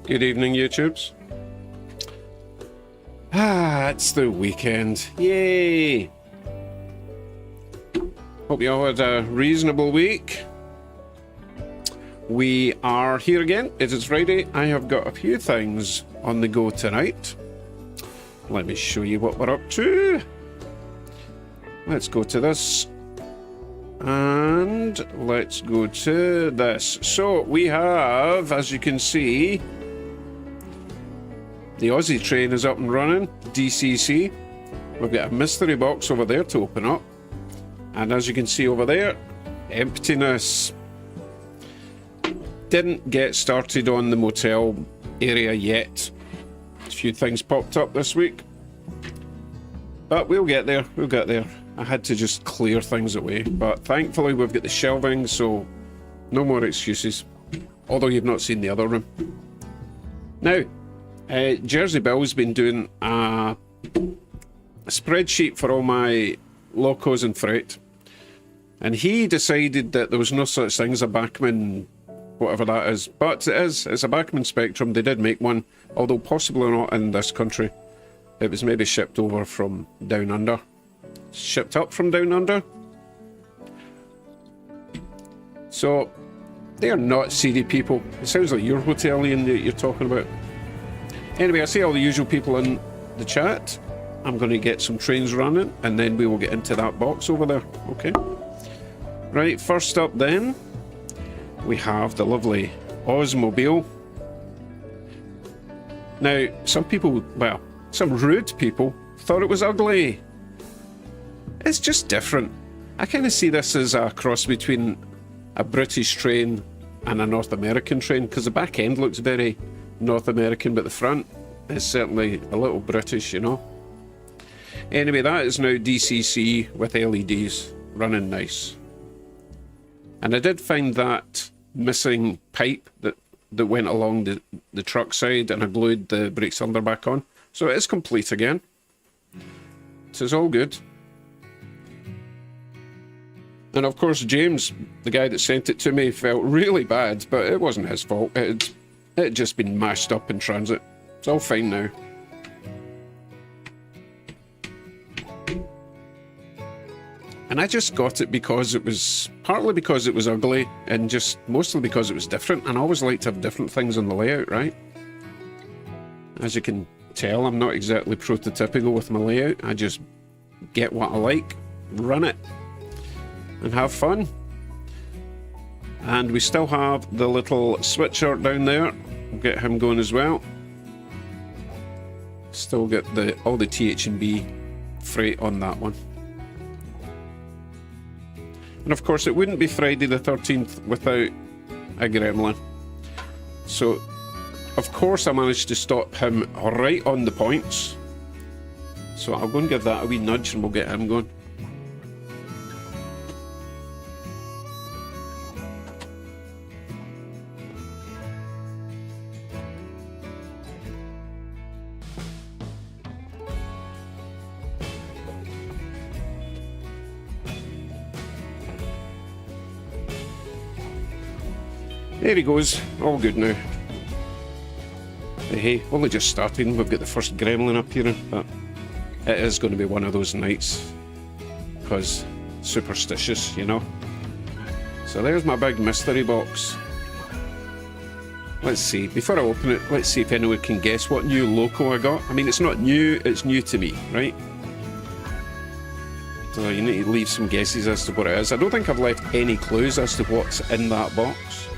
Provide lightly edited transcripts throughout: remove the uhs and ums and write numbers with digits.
Good evening, YouTubes. It's the weekend. Yay! Hope you all had a reasonable week. We are here again. It is Friday. I have got a few things on the go tonight. Let me show you what we're up to. Let's go to this. And let's go to this. So we have, as you can see, the Aussie train is up and running, DCC. We've got a mystery box over there to open up. And as you can see over there, emptiness. Didn't get started on the motel area yet. A few things popped up this week. But we'll get there, we'll get there. I had to just clear things away. But thankfully we've got the shelving, so no more excuses. Although you've not seen the other room. Now, Jersey Bill's been doing a spreadsheet for all my locos and freight, and he decided that there was no such thing as a Bachmann, whatever that is, but it's a Bachmann Spectrum. They did make one, although possibly not in this country. It was maybe shipped over from down under. Shipped up from down under. So, they're not seedy people. It sounds like your hotelian that you're talking about. Anyway, I see all the usual people in the chat. I'm going to get some trains running, and then we will get into that box over there. Okay. Right, first up then, we have the lovely Ozmobile. Now, some people, well, some rude people thought it was ugly. It's just different. I kind of see this as a cross between a British train and a North American train, because the back end looks very North American, but the front is certainly a little British, you know. Anyway, that is now DCC with LEDs, running nice. And I did find that missing pipe that went along the truck side, and I glued the brake cylinder back on. So it is complete again. So it's all good. And of course, James, the guy that sent it to me, felt really bad, but it wasn't his fault. It had just been mashed up in transit. It's all fine now. And I just got it because it was, partly because it was ugly, and just mostly because it was different. And I always like to have different things on the layout, right? As you can tell, I'm not exactly prototypical with my layout. I just get what I like, run it, and have fun. And we still have the little switcher down there. We'll get him going as well. Still get all the TH&B freight on that one. And of course it wouldn't be Friday the 13th without a gremlin. So of course I managed to stop him right on the points. So I'll go and give that a wee nudge and we'll get him going. There he goes, all good now. But hey, only just starting, we've got the first gremlin up here, but it is going to be one of those nights, because superstitious, you know. So there's my big mystery box. Let's see, before I open it, let's see if anyone can guess what new loco I got. I mean, it's not new, it's new to me, right? So you need to leave some guesses as to what it is. I don't think I've left any clues as to what's in that box.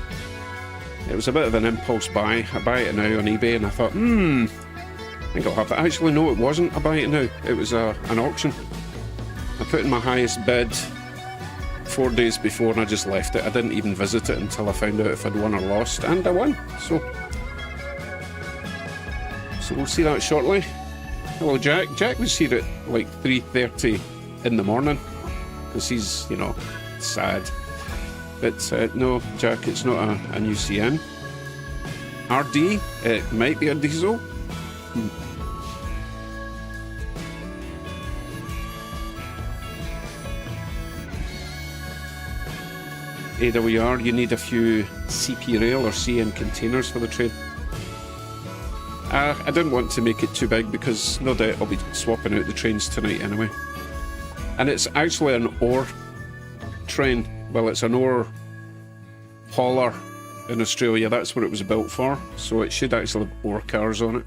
It was a bit of an impulse buy. I buy it now on eBay and I thought, I think I'll have that. Actually, no, it wasn't a buy it now. It was an auction. I put in my highest bid 4 days before and I just left it. I didn't even visit it until I found out if I'd won or lost, and I won. So we'll see that shortly. Hello, Jack. Jack was here at like 3:30 in the morning because he's, you know, sad. But no, Jack, it's not a new CN. RD, it might be a diesel. AWR, you need a few CP rail or CN containers for the train. I didn't want to make it too big because no doubt I'll be swapping out the trains tonight anyway. And it's actually an ore train. Well, it's an ore hauler in Australia. That's what it was built for. So it should actually have ore cars on it.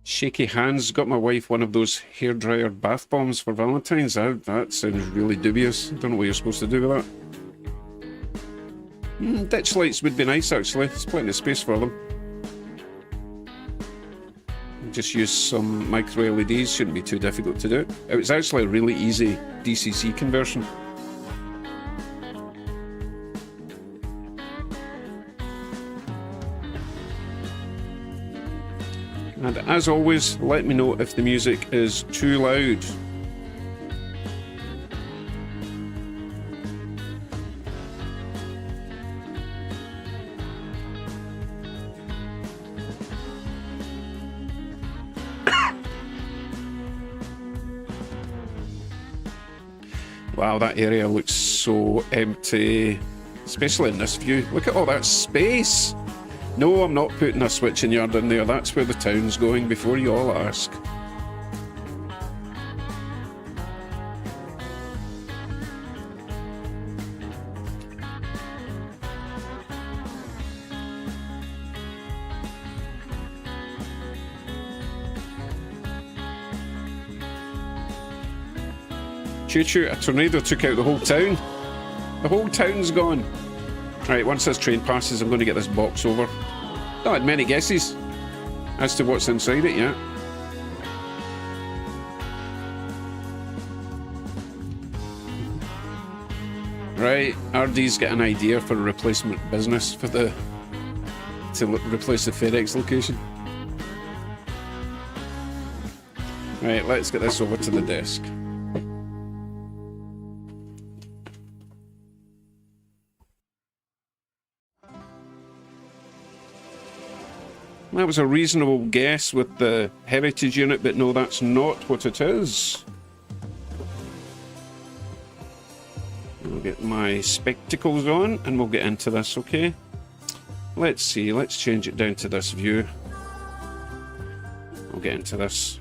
Shaky hands. Got my wife one of those hairdryer bath bombs for Valentine's. That sounds really dubious. I don't know what you're supposed to do with that. Ditch lights would be nice actually. There's plenty of space for them. Just use some micro LEDs. Shouldn't be too difficult to do. It was actually a really easy DCC conversion. And as always, let me know if the music is too loud. Wow, that area looks so empty, especially in this view. Look at all that space. No, I'm not putting a switching yard in there. That's where the town's going, before you all ask. Choo-choo, a tornado took out the whole town. The whole town's gone. Right, once this train passes, I'm going to get this box over. Not had many guesses as to what's inside it yet. Right, RD's got an idea for a replacement business for to replace the FedEx location. Right, let's get this over to the desk. That was a reasonable guess with the heritage unit, but no, that's not what it is. I'll get my spectacles on and we'll get into this, okay? Let's see, let's change it down to this view. I'll get into this.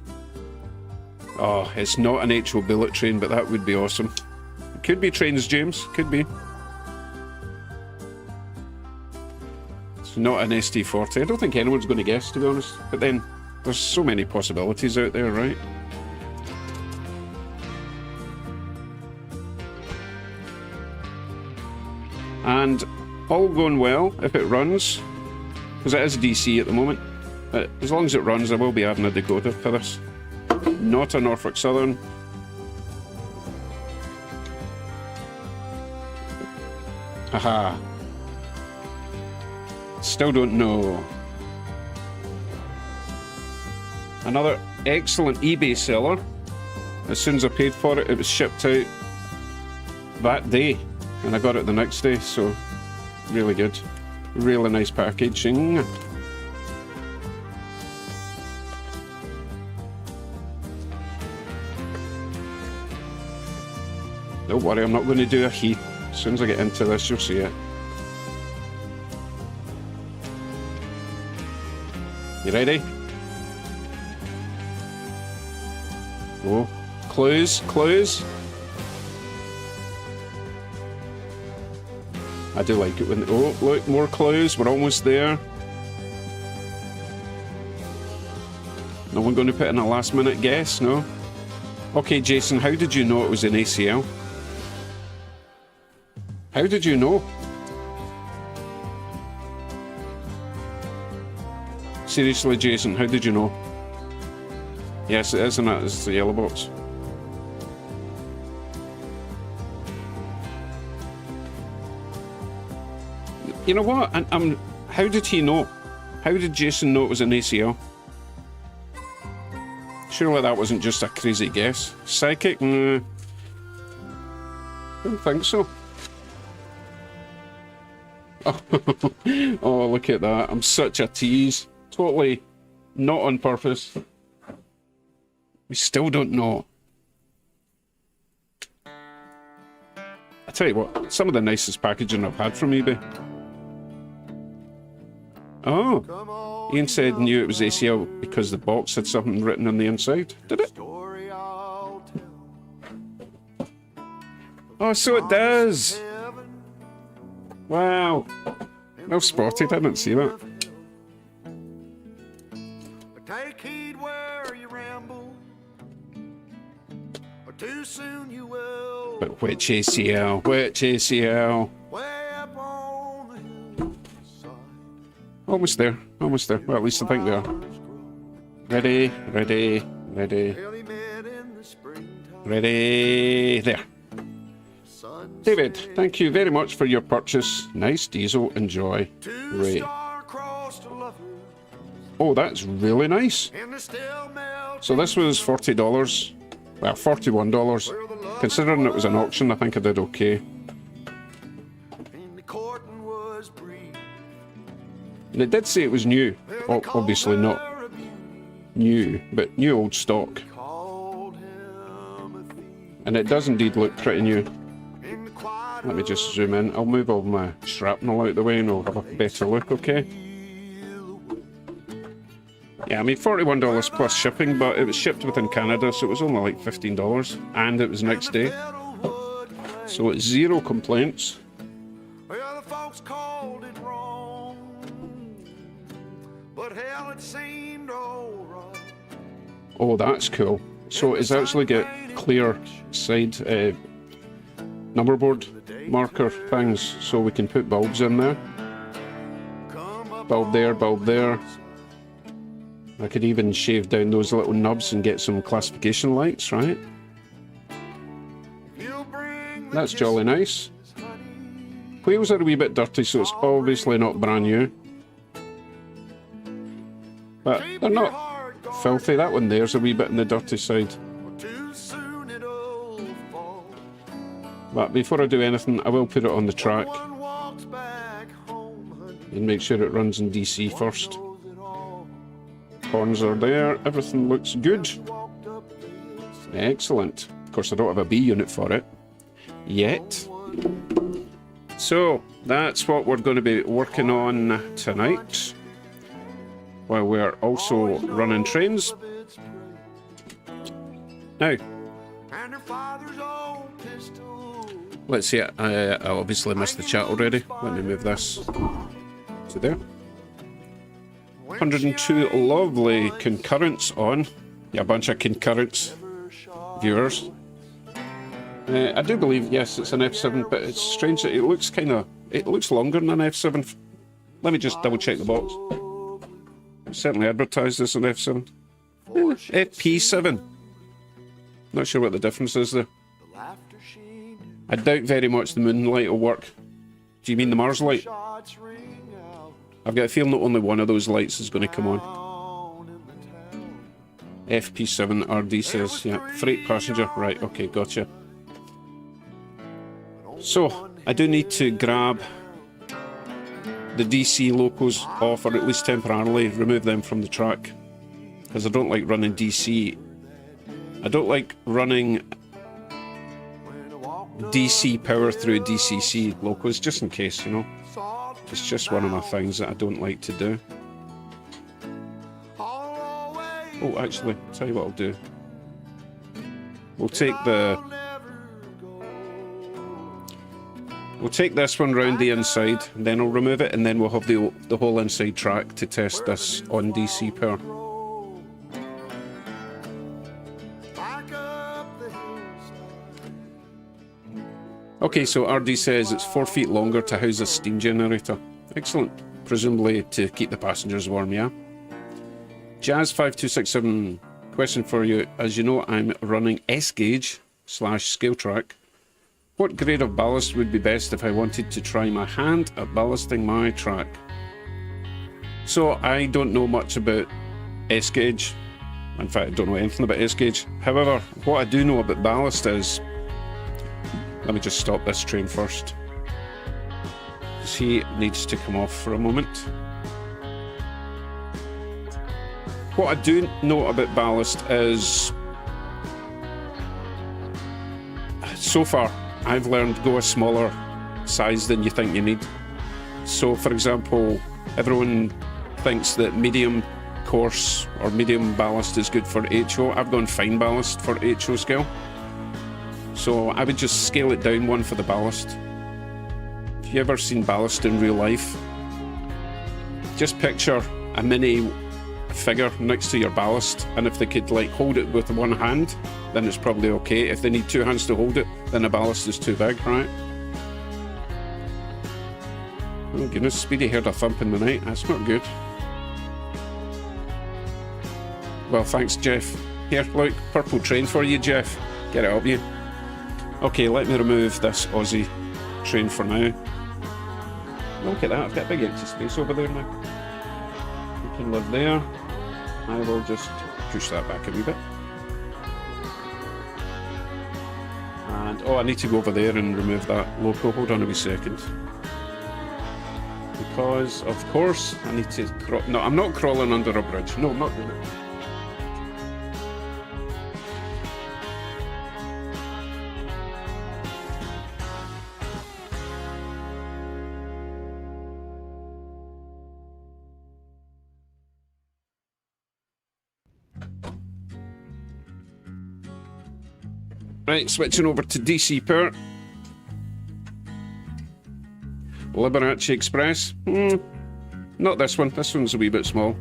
Oh, it's not an HO bullet train, but that would be awesome. It could be trains, James, could be. Not an ST40. I don't think anyone's going to guess, to be honest. But then, there's so many possibilities out there, right? And all going well, if it runs, because it is DC at the moment, but as long as it runs, I will be adding a decoder to this. Not a Norfolk Southern. Aha. Still don't know. Another excellent eBay seller. As soon as I paid for it, it was shipped out that day, and I got it the next day, so really good. Really nice packaging. Don't worry, I'm not going to do a heat. As soon as I get into this, you'll see it. You ready? Oh, clues, clues. I do like it when... Oh, look, more clues. We're almost there. No one going to put in a last minute guess, no? Okay, Jason, how did you know it was an ACL? How did you know? Seriously, Jason, how did you know? Yes, it is, and that is the yellow box. You know what? How did he know? How did Jason know it was an ACL? Surely that wasn't just a crazy guess. Psychic? Don't think so. Oh, look at that. I'm such a tease. Totally not on purpose. We still don't know. I tell you what, some of the nicest packaging I've had from eBay. Oh, Ian said knew it was ACL because the box had something written on the inside. Did it? Oh, so it does. Wow. Well spotted, I didn't see that. Take heed where you ramble, or too soon you will. But which ACL? Which ACL? Way up on the hillside. Almost there. Almost there. Well, at least I think they are. Ready, ready, ready. Really met in the springtime. Ready. There. David, thank you very much for your purchase. Nice diesel. Enjoy. Ray. Oh, that's really nice. So this was $40. Well, $41. Considering it was an auction, I think I did okay. And it did say it was new. Obviously not new, but new old stock. And it does indeed look pretty new. Let me just zoom in. I'll move all my shrapnel out the way and we'll have a better look, okay? Yeah, I mean, $41 plus shipping, but it was shipped within Canada, so it was only like $15. And it was next day. So it's zero complaints. Well, the folks called it wrong, but hell, it seemed alright. Oh, that's cool. So it's actually got clear side number board marker things, so we can put bulbs in there. Bulb there, bulb there. I could even shave down those little nubs and get some classification lights, right? That's jolly nice. Wheels are a wee bit dirty, so it's obviously not brand new. But they're not filthy. That one there's a wee bit on the dirty side. But before I do anything, I will put it on the track and make sure it runs in DC first. Horns are there, everything looks good. Excellent. Of course, I don't have a B unit for it yet. So, that's what we're going to be working on tonight, while we're also running trains. Now, let's see, I obviously missed the chat already. Let me move this to there. 102 lovely concurrents on. Yeah, a bunch of concurrents viewers. I do believe, yes, it's an F7, but it's strange that it looks it looks longer than an F7. Let me just double check the box. It's certainly advertised as an F7. FP7. Not sure what the difference is there. I doubt very much the moonlight will work. Do you mean the Mars light? I've got a feeling that only one of those lights is going to come on. FP7 RD says, yeah, freight passenger. Right, okay, gotcha. So, I do need to grab the DC locos off, or at least temporarily remove them from the track. Because I don't like running DC. I don't like running DC power through DCC locos, just in case, you know. It's just one of my things that I don't like to do. Oh, actually, I'll tell you what I'll do. We'll take this one round the inside, and then I'll remove it, and then we'll have the whole inside track to test this on DC power. Okay, so RD says it's 4 feet longer to house a steam generator. Excellent. Presumably to keep the passengers warm, yeah? Jazz5267, question for you. As you know, I'm running S-gauge / scale track. What grade of ballast would be best if I wanted to try my hand at ballasting my track? So, I don't know much about S-gauge. In fact, I don't know anything about S-gauge. However, what I do know about ballast is... Let me just stop this train first. He needs to come off for a moment. What I do know about ballast is so far, I've learned go a smaller size than you think you need. So, for example, everyone thinks that medium coarse or medium ballast is good for HO. I've gone fine ballast for HO scale. So I would just scale it down one for the ballast. If you ever seen ballast in real life, just picture a mini figure next to your ballast, and if they could like hold it with one hand, then it's probably okay. If they need two hands to hold it, then the ballast is too big, right? Oh goodness, Speedy heard a thump in the night. That's not good. Well, thanks, Jeff. Here, look, purple train for you, Jeff. Get it up you. Okay, let me remove this Aussie train for now. Look at that, I've got a big empty space over there now. You can live there. I will just push that back a wee bit. And, oh, I need to go over there and remove that loco. Hold on a wee second. Because, of course, I need to no, I'm not crawling under a bridge. No, I'm not doing it. Right, switching over to DC power. Liberace Express. Not this one. This one's a wee bit small.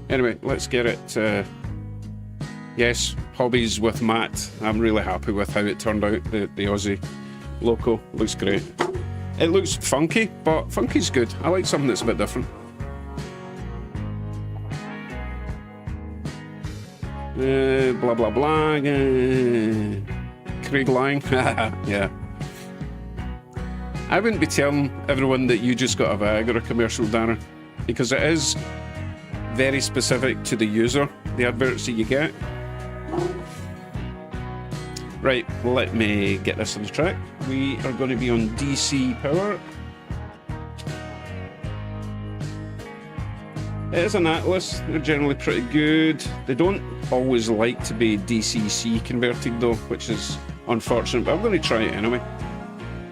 Anyway, let's get it. Yes, hobbies with Matt. I'm really happy with how it turned out. The Aussie loco looks great. It looks funky, but funky's good. I like something that's a bit different. Blah blah blah. Craig Lang. Yeah. I wouldn't be telling everyone that you just got a Viagra commercial, Dara, because it is very specific to the user, the adverts that you get. Right, let me get this on the track. We are going to be on DC power. It is an Atlas. They're generally pretty good. They don't always like to be DCC converted though, which is unfortunate, but I'm going to try it anyway.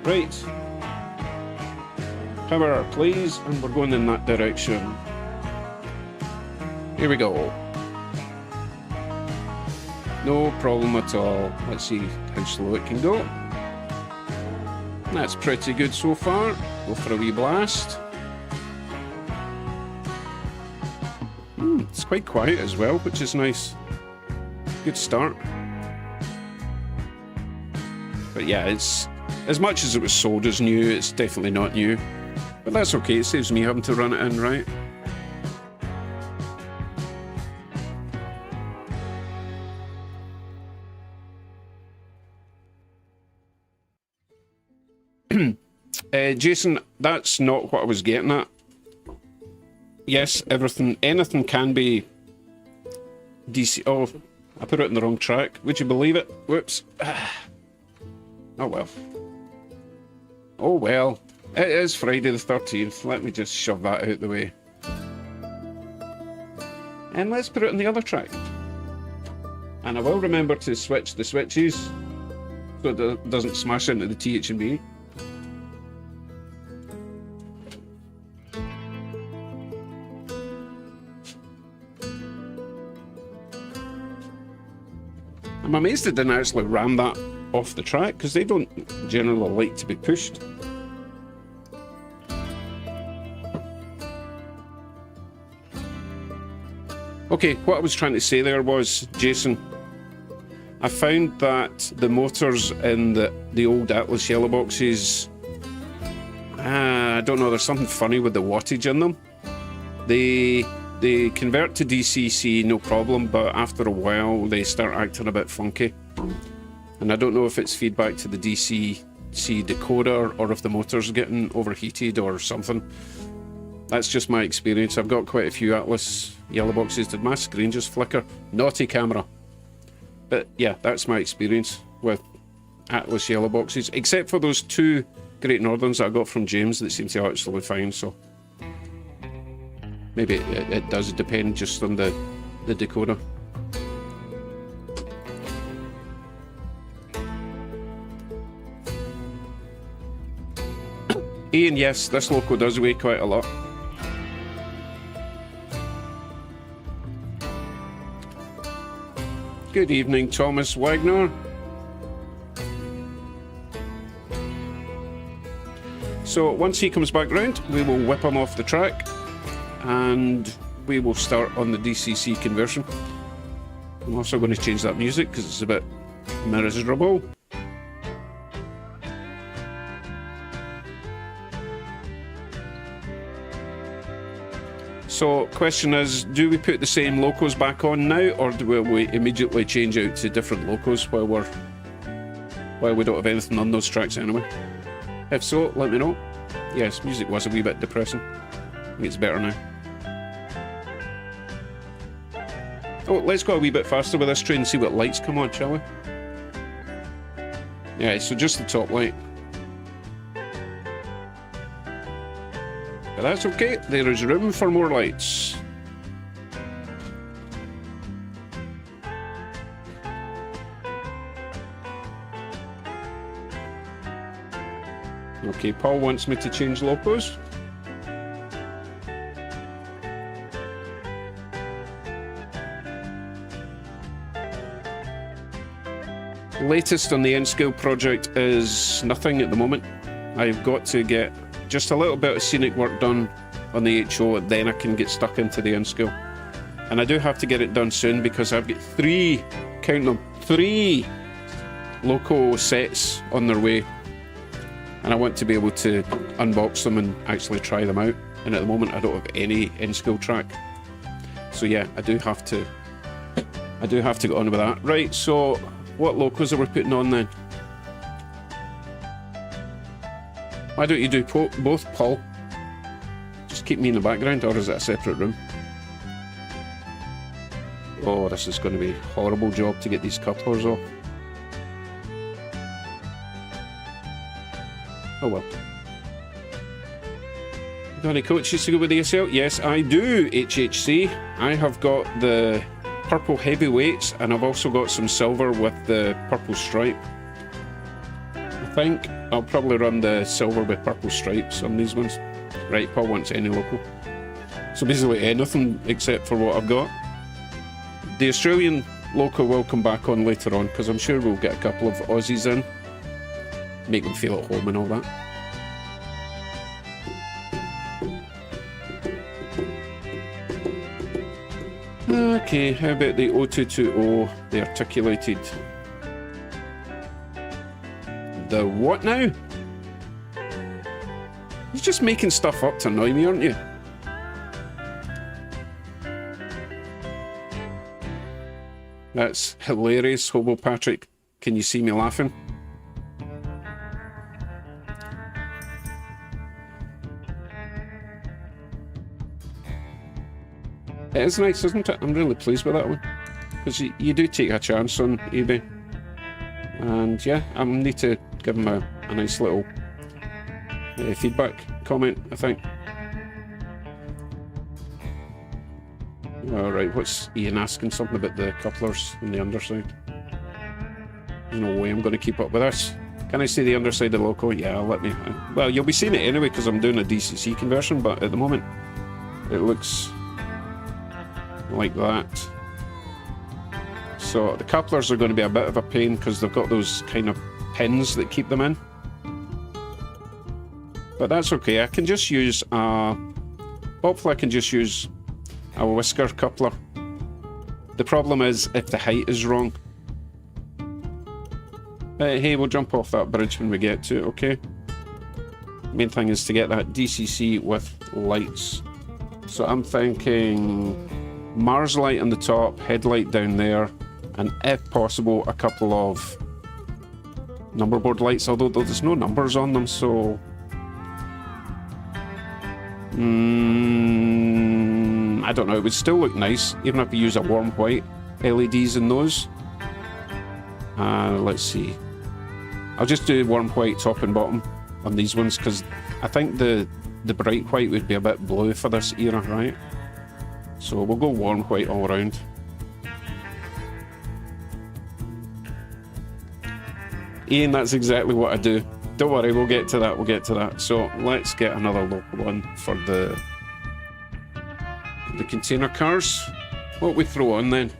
Right. Power, please, and we're going in that direction. Here we go. No problem at all. Let's see how slow it can go. That's pretty good so far. Go for a wee blast. It's quite quiet as well, which is nice. Good start. But yeah, it's as much as it was sold as new, it's definitely not new. But that's okay, it saves me having to run it in, right? Jason, that's not what I was getting at. Yes, anything can be DC. Oh, I put it in the wrong track. Would you believe it? Whoops. Oh well. Oh well. It is Friday the 13th. Let me just shove that out the way. And let's put it on the other track. And I will remember to switch the switches so it doesn't smash into the TH&B. I'm amazed it didn't actually ram that off the track, because they don't generally like to be pushed. Okay, what I was trying to say there was, Jason, I found that the motors in the old Atlas yellow boxes, I don't know, there's something funny with the wattage in them. They convert to DCC, no problem, but after a while they start acting a bit funky. And I don't know if it's feedback to the DCC decoder or if the motor's getting overheated or something. That's just my experience. I've got quite a few Atlas yellow boxes. Did my screen just flicker? Naughty camera. But yeah, that's my experience with Atlas yellow boxes, except for those two Great Northerns that I got from James that seem to absolutely fine, so maybe it does depend just on the decoder. Ian, yes, this loco does weigh quite a lot. Good evening, Thomas Wagner. So once he comes back round, we will whip him off the track and we will start on the DCC conversion. I'm also going to change that music because it's a bit miserable. So, question is, do we put the same locos back on now, or do we immediately change out to different locos while we don't have anything on those tracks anyway? If so, let me know. Yes, music was a wee bit depressing. I think it's better now. Oh, let's go a wee bit faster with this train and see what lights come on, shall we? Yeah, so just the top light. But that's okay, there is room for more lights. Okay, Paul wants me to change locos. Latest on the N-Scale project is nothing at the moment. I've got to get just a little bit of scenic work done on the HO, then I can get stuck into the N-Scale. And I do have to get it done soon because I've got 3, count them, 3 loco sets on their way. And I want to be able to unbox them and actually try them out. And at the moment I don't have any N-Scale track. So yeah, I do have to get on with that. Right, so what locos are we putting on then? Why don't you do both, Paul? Just keep me in the background, or is it a separate room? Oh, this is going to be a horrible job to get these couplers off. Oh well. Got any coaches to go with the ASL? Yes, I do, HHC. I have got the purple heavyweights, and I've also got some silver with the purple stripe. I think I'll probably run the silver with purple stripes on these ones. Right, Paul wants any local. So basically anything except for what I've got. The Australian local will come back on later on because I'm sure we'll get a couple of Aussies in. Make them feel at home and all that. Okay, how about the 0220, the articulated? The what now? You're just making stuff up to annoy me, aren't you? That's hilarious, Hobo Patrick. Can you see me laughing? It is nice, isn't it? I'm really pleased with that one. Because you do take a chance on eBay. And yeah, I need to give him a nice little feedback comment, I think. Alright, what's Ian asking? Something about the couplers on the underside. There's no way I'm going to keep up with this. Can I see the underside of the loco? Yeah, let me. Well, you'll be seeing it anyway because I'm doing a DCC conversion, but at the moment it looks like that. So the couplers are going to be a bit of a pain because they've got those kind of pins that keep them in. But that's okay, I can just use hopefully I can just use a whisker coupler. The problem is if the height is wrong. Hey, we'll jump off that bridge when we get to it, okay? Main thing is to get that DCC with lights. So I'm thinking Mars light on the top, headlight down there, and if possible a couple of number board lights, although there's no numbers on them, so I don't know, it would still look nice even if you use a warm white LEDs in those. Let's see, I'll just do warm white top and bottom on these ones because I think the bright white would be a bit blue for this era, right? So we'll go warm white all around. Ian, that's exactly what I do. Don't worry, we'll get to that, we'll get to that. So let's get another local one for the container cars. What we throw on then?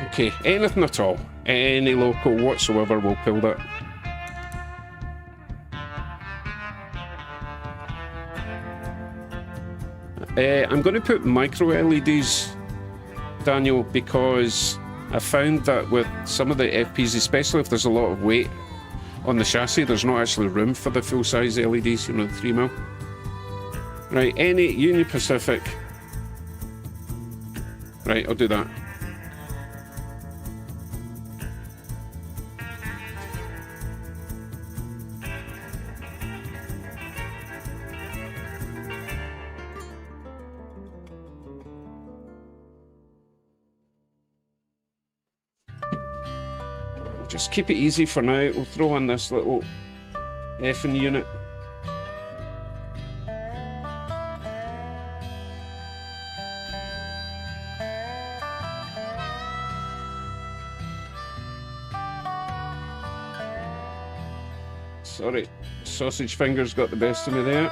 Okay, anything at all. Any local whatsoever, we'll pull that. I'm going to put micro LEDs, Daniel, because I found that with some of the FPs, especially if there's a lot of weight on the chassis, there's not actually room for the full-size LEDs, you know, the 3mm. Right, any Union Pacific. Right, I'll do that. Just keep it easy for now. We'll throw in this little effing unit. Sorry, sausage fingers got the best of me there.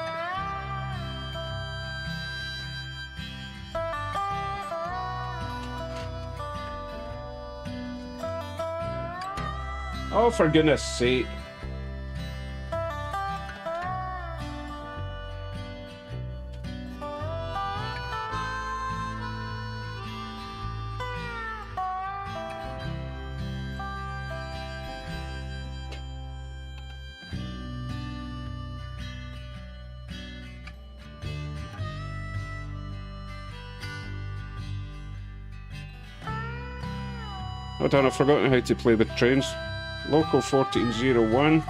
Oh, for goodness sake. Hold on, I've forgotten how to play the trains. Local 1401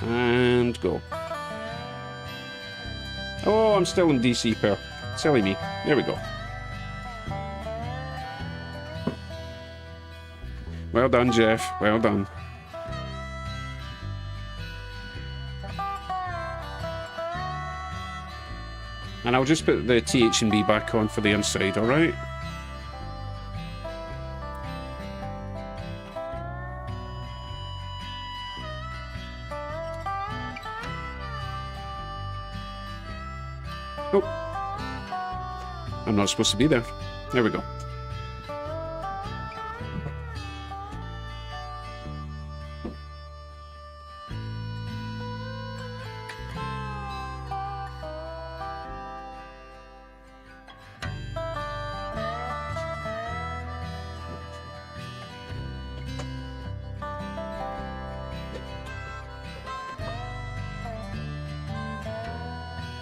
and go. Oh, I'm still in DC pair. Silly me. There we go. Well done, Jeff. Well done. And I'll just put the TH&B back on for the inside, alright? Oh, I'm not supposed to be there. There we go.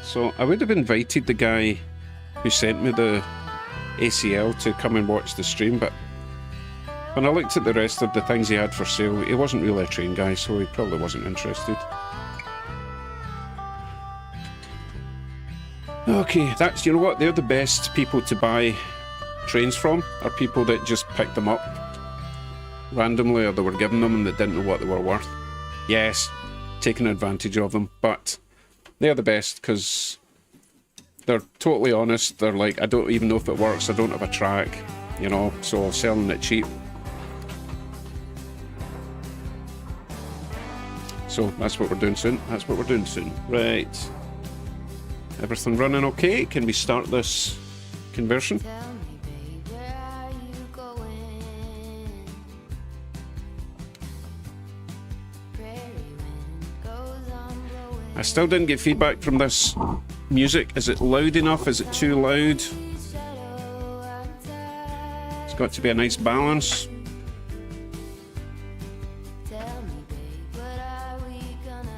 So I would have invited the guy who sent me the ACL to come and watch the stream, but when I looked at the rest of the things he had for sale, he wasn't really a train guy, so he probably wasn't interested. Okay, that's, you know what, they're the best people to buy trains from, are people that just picked them up randomly, or they were given them and they didn't know what they were worth. Yes, taking advantage of them, but they're the best because they're totally honest. They're like, I don't even know if it works, I don't have a track, you know, so selling it cheap. So that's what we're doing soon. That's what we're doing soon. Right. Everything running okay? Can we start this conversion? I still didn't get feedback from this music. Is it loud enough? Is it too loud? It's got to be a nice balance.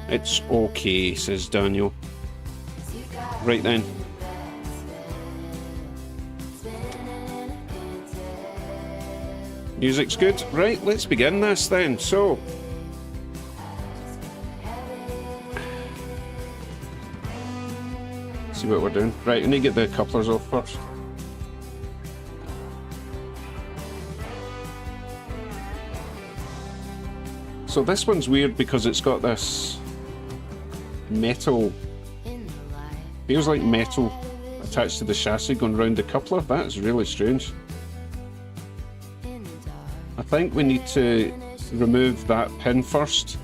It's okay, says Daniel. Right then. Music's good. Right, let's begin this then. So, see what we're doing. Right, we need to get the couplers off first. So this one's weird because it's got this metal. Feels like metal attached to the chassis going round the coupler. That is really strange. I think we need to remove that pin first,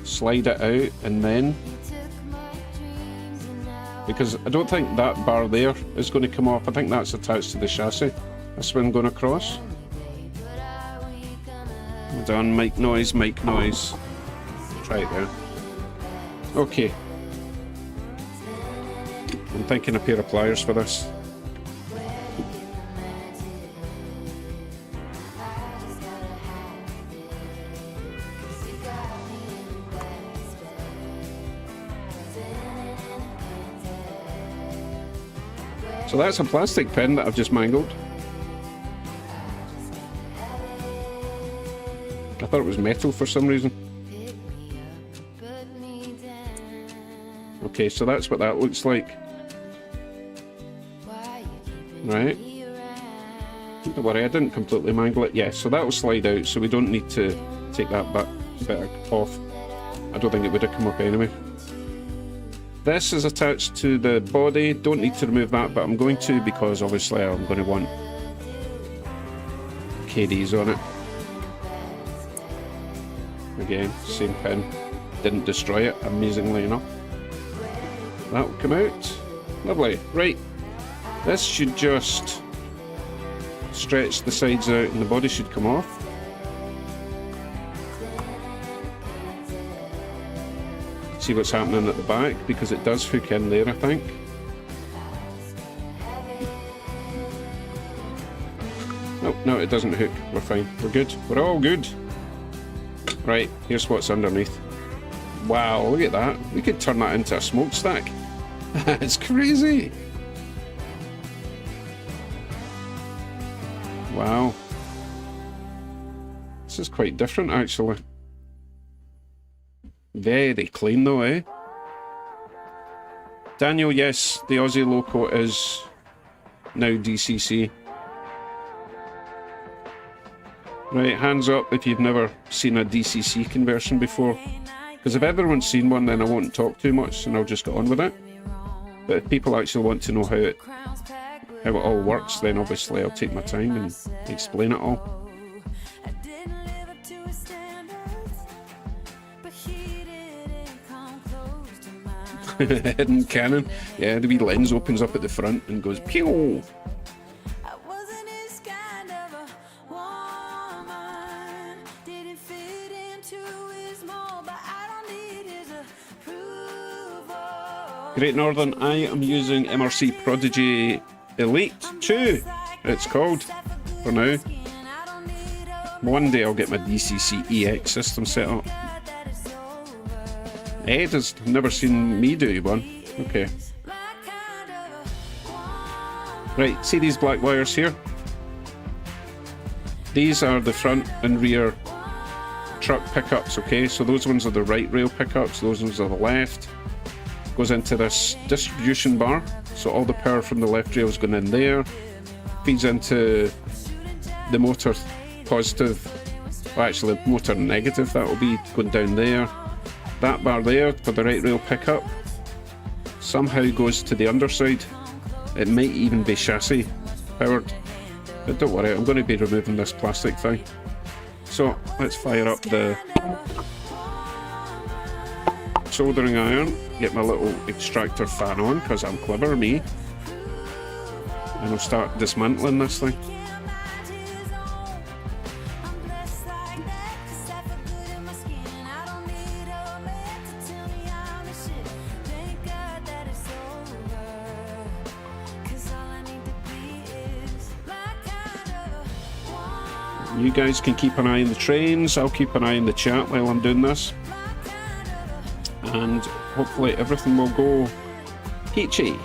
slide it out, and then, because I don't think that bar there is going to come off. I think that's attached to the chassis. This one going across. Hold on, mic noise, mic noise. Try it there. Okay. I'm thinking a pair of pliers for this. So that's a plastic pin that I've just mangled. I thought it was metal for some reason. Okay, so that's what that looks like. Right. Don't worry, I didn't completely mangle it. Yeah, so that will slide out, so we don't need to take that bit off. I don't think it would have come up anyway. This is attached to the body. Don't need to remove that, but I'm going to because obviously I'm going to want KDs on it. Again, same pin. Didn't destroy it, amazingly enough. That will come out. Lovely. Right. This should just stretch the sides out and the body should come off. See what's happening at the back, because it does hook in there, I think. Oh, no, it doesn't hook. We're fine. We're good. We're all good. Right, here's what's underneath. Wow, look at that. We could turn that into a smokestack. It's crazy. Wow. This is quite different, actually. Very clean though, eh? Daniel, yes, the Aussie Loco is now DCC. Right, hands up if you've never seen a DCC conversion before. Because if everyone's seen one, then I won't talk too much and I'll just get on with it. But if people actually want to know how it all works, then obviously I'll take my time and explain it all. Hidden cannon. Yeah, the wee lens opens up at the front and goes pew! Great Northern, I am using MRC Prodigy Elite 2, it's called, for now. One day I'll get my DCC EX system set up. Ed has never seen me do one. Okay. Right, see these black wires here? These are the front and rear truck pickups, okay? So those ones are the right rail pickups, those ones are the left. Goes into this distribution bar, so all the power from the left rail is going in there. Feeds into the motor positive, well actually motor negative, that will be going down there. That bar there for the right rail pickup somehow goes to the underside. It might even be chassis powered, but don't worry, I'm going to be removing this plastic thing. So let's fire up the soldering iron, get my little extractor fan on because I'm clever, me, and I'll start dismantling this thing. You guys can keep an eye on the trains, I'll keep an eye on the chat while I'm doing this. And hopefully everything will go peachy.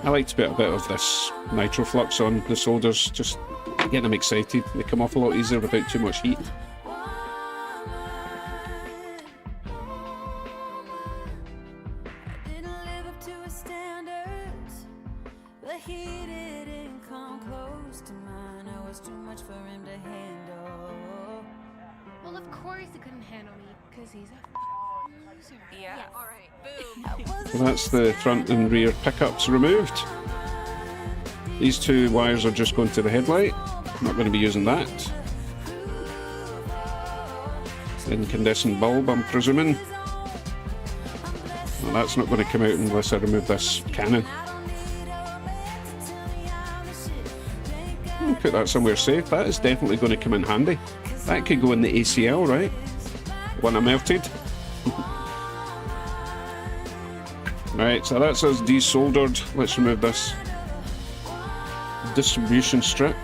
I like to put a bit of this nitroflux on the solders, just get them excited. They come off a lot easier without too much heat. Well, of course he couldn't handle me, because he's a Yeah. All right. Boom. So that's the front and rear pickups removed. These two wires are just going to the headlight. Not going to be using that. Incandescent bulb, I'm presuming. Well, that's not going to come out unless I remove this cannon. I'll put that somewhere safe. That is definitely going to come in handy. That could go in the ACL, right? When I melted. Right, so that's us desoldered. Let's remove this distribution strip.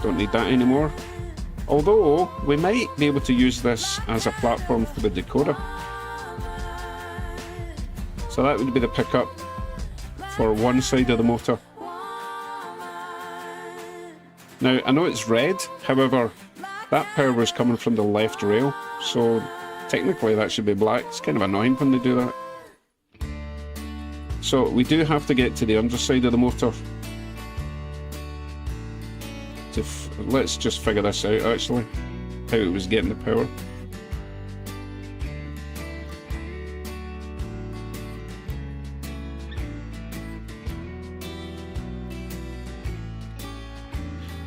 Don't need that anymore. Although, we might be able to use this as a platform for the decoder. So that would be the pickup for one side of the motor. Now, I know it's red, however, that power was coming from the left rail, so technically that should be black. It's kind of annoying when they do that. So we do have to get to the underside of the motor. Let's just figure this out actually, how it was getting the power.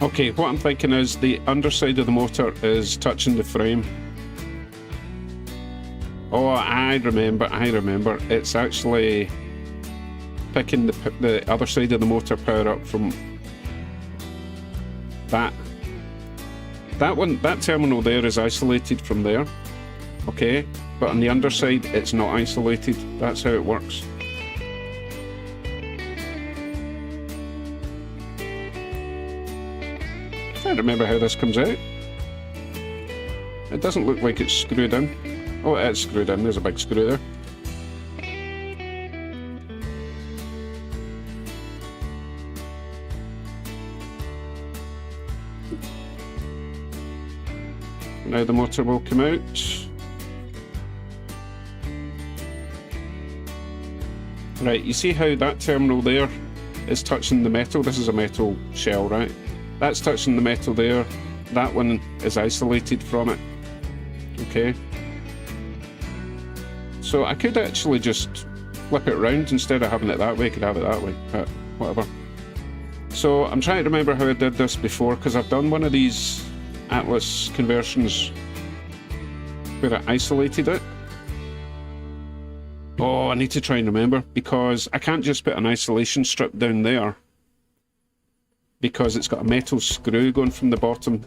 Okay, what I'm thinking is the underside of the motor is touching the frame. Oh, I remember. It's actually picking the other side of the motor power up from that terminal there is isolated from there, okay, but on the underside it's not isolated. That's how it works. I can't remember how this comes out. It doesn't look like it's screwed in. Oh, it's screwed in. There's a big screw there. Now the motor will come out. Right, you see how that terminal there is touching the metal? This is a metal shell, right? That's touching the metal there. That one is isolated from it. Okay. So I could actually just flip it around instead of having it that way. I could have it that way, but whatever. So I'm trying to remember how I did this before, because I've done one of these Atlas conversions where I isolated it. Oh, I need to try and remember, because I can't just put an isolation strip down there, because it's got a metal screw going from the bottom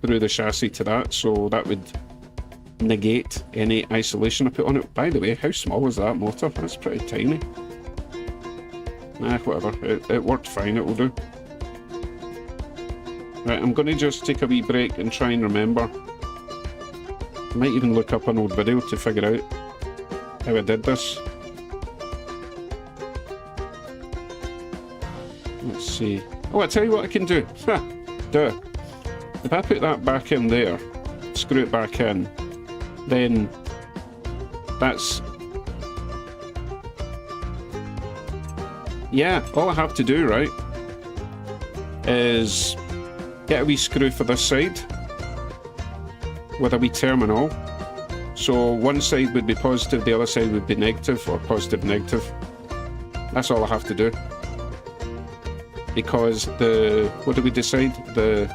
through the chassis to that, so that would negate any isolation I put on it. By the way, how small is that motor? That's pretty tiny. Nah, whatever, it worked fine, it will do. Right, I'm going to just take a wee break and try and remember. I might even look up an old video to figure out how I did this. Let's see. Oh, I tell you what I can do. Duh. If I put that back in there, screw it back in, then that's... Yeah, all I have to do, right, is get a wee screw for this side with a wee terminal. So one side would be positive, the other side would be negative, or positive, negative. That's all I have to do. Because what do we decide? The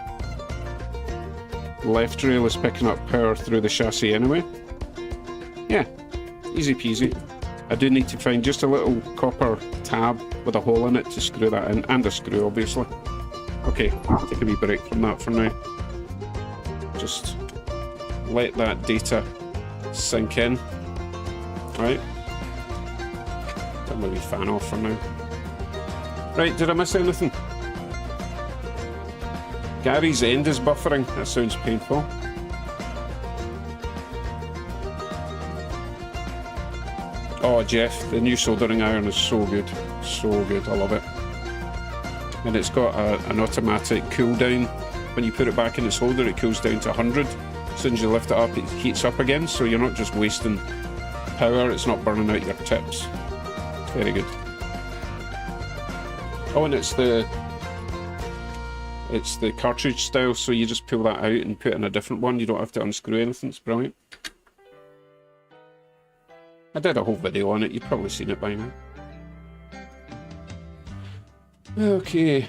left rail is picking up power through the chassis anyway. Yeah, easy peasy. I do need to find just a little copper tab with a hole in it to screw that in, and a screw obviously. Okay, I'll take a wee break from that for now. Just let that data sink in. Right. Turn my wee fan off for now. Right, did I miss anything? Gary's end is buffering. That sounds painful. Oh, Jeff, the new soldering iron is so good. So good, I love it. And it's got an automatic cooldown. When you put it back in its holder, it cools down to 100. As soon as you lift it up, it heats up again, so you're not just wasting power, it's not burning out your tips. Very good. Oh, and it's the It's the cartridge style, so you just pull that out and put in a different one. You don't have to unscrew anything. It's brilliant. I did a whole video on it. You've probably seen it by now. Okay.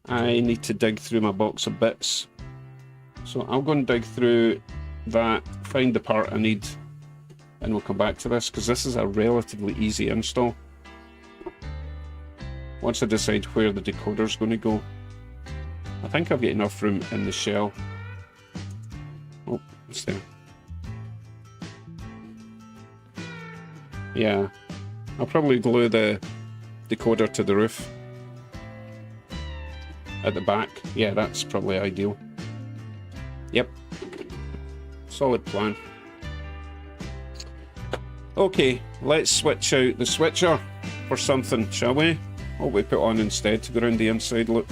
I need to dig through my box of bits. So I'll go and dig through that, find the part I need, and we'll come back to this, because this is a relatively easy install. Once I decide where the decoder's going to go. I think I've got enough room in the shell. Oh, it's there. Yeah, I'll probably glue the decoder to the roof. At the back. Yeah, that's probably ideal. Yep. Solid plan. Okay, let's switch out the switcher for something, shall we? What we put on instead to go around the inside loop.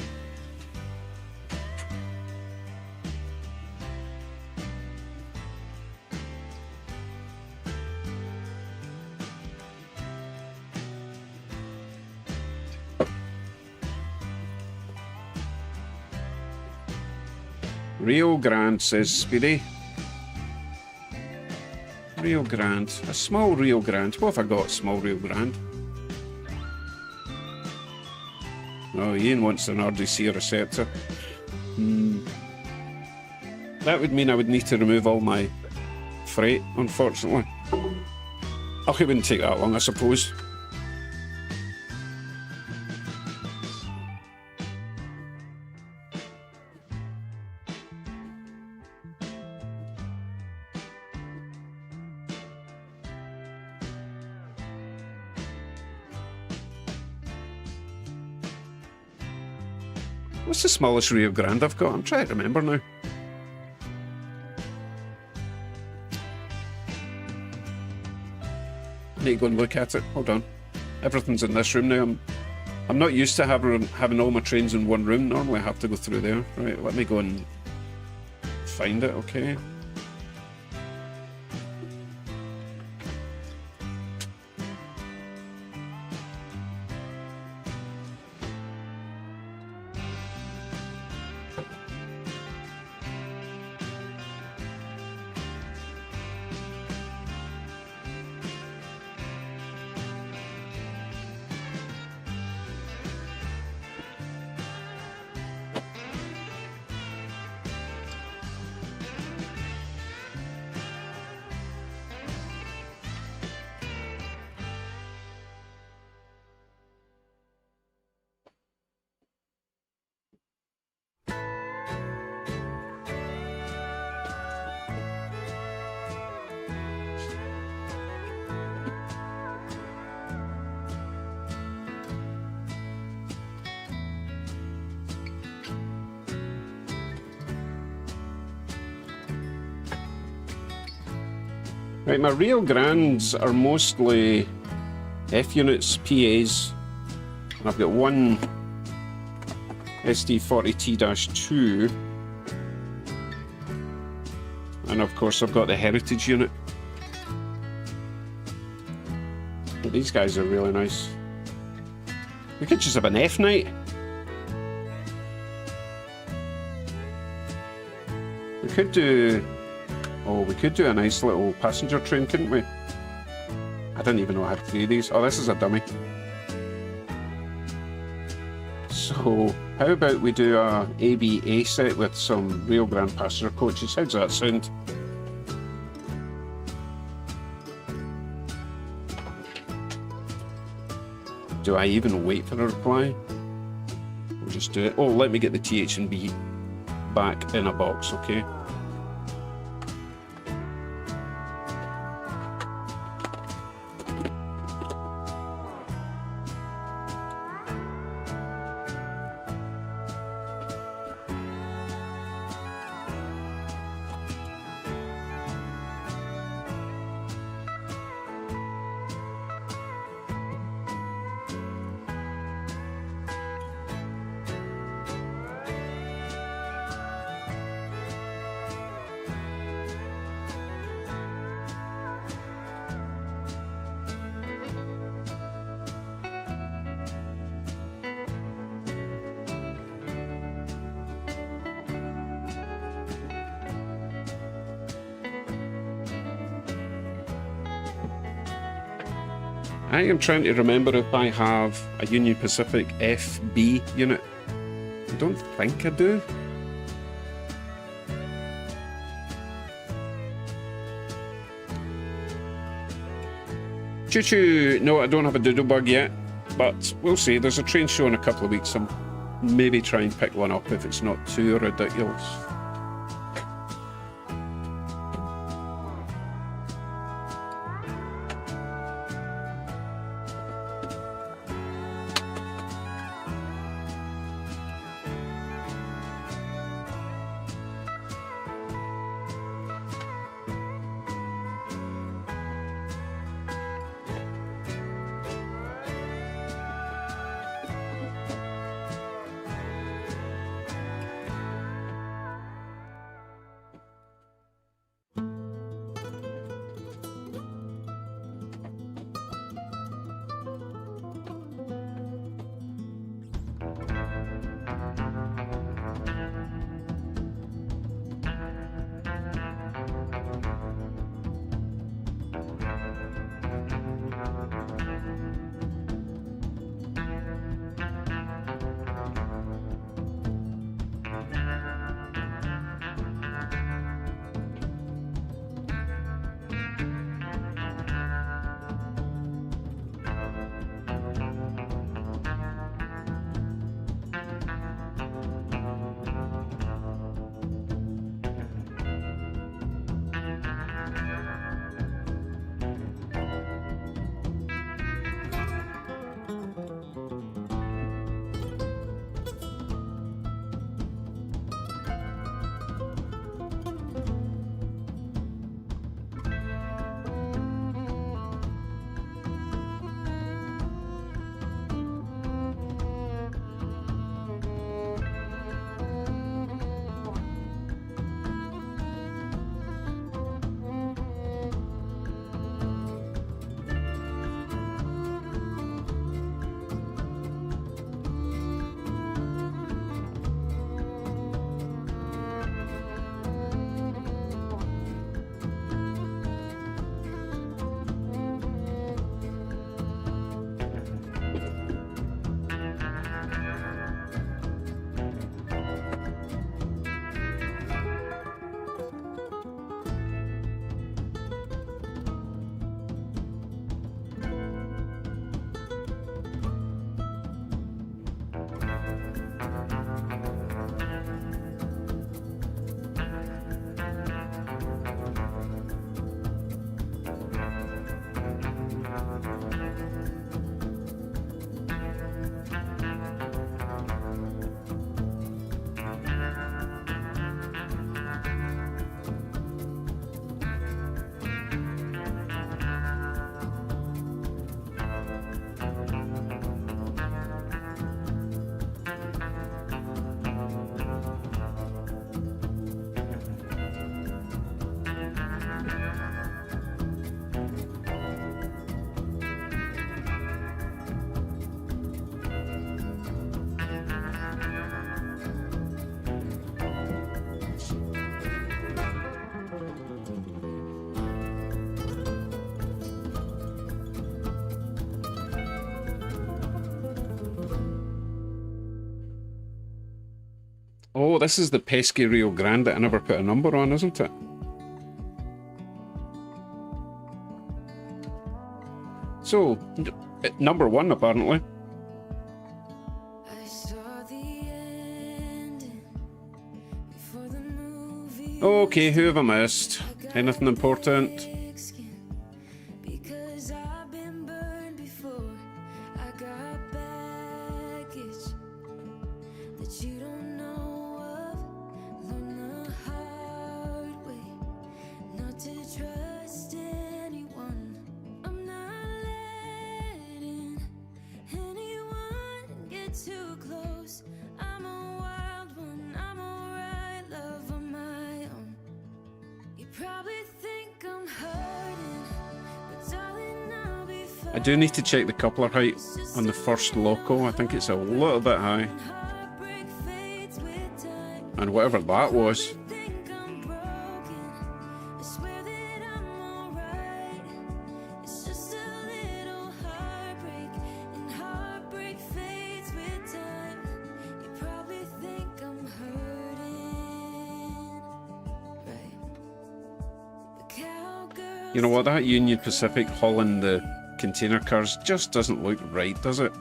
Rio Grande, says Speedy. Rio Grande. A small Rio Grande. What have I got? Small Rio Grande. Oh, Ian wants an RDC receptor. That would mean I would need to remove all my freight, unfortunately. Oh, it wouldn't take that long, I suppose. What's the smallest Rio Grande I've got? I'm trying to remember now. I need to go and look at it. Hold on. Everything's in this room now. I'm not used to having all my trains in one room. Normally I have to go through there. Right, let me go and find it, okay? Right, my Rio Grandes are mostly F units, PAs, and I've got one SD40T-2, and of course I've got the Heritage unit. But these guys are really nice. We could just have an F night. We could do... Oh, we could do a nice little passenger train, couldn't we? I didn't even know I had 3 of these. Oh, this is a dummy. So, how about we do a ABA set with some Rio Grande passenger coaches? How does that sound? Do I even wait for a reply? We'll just do it. Oh, let me get the TH and B back in a box, okay? I am trying to remember if I have a Union Pacific FB unit. I don't think I do. Choo choo! No, I don't have a doodlebug yet, but we'll see. There's a train show in a couple of weeks. I'm maybe try and pick one up if it's not too ridiculous. Oh, this is the pesky Rio Grande that I never put a number on, isn't it? So, number one, apparently. Okay, who have I missed? Anything important? I do need to check the coupler height on the first loco. I think it's a little bit high. And whatever that was. You know what, that Union Pacific hauling the container cars just doesn't look right, does it?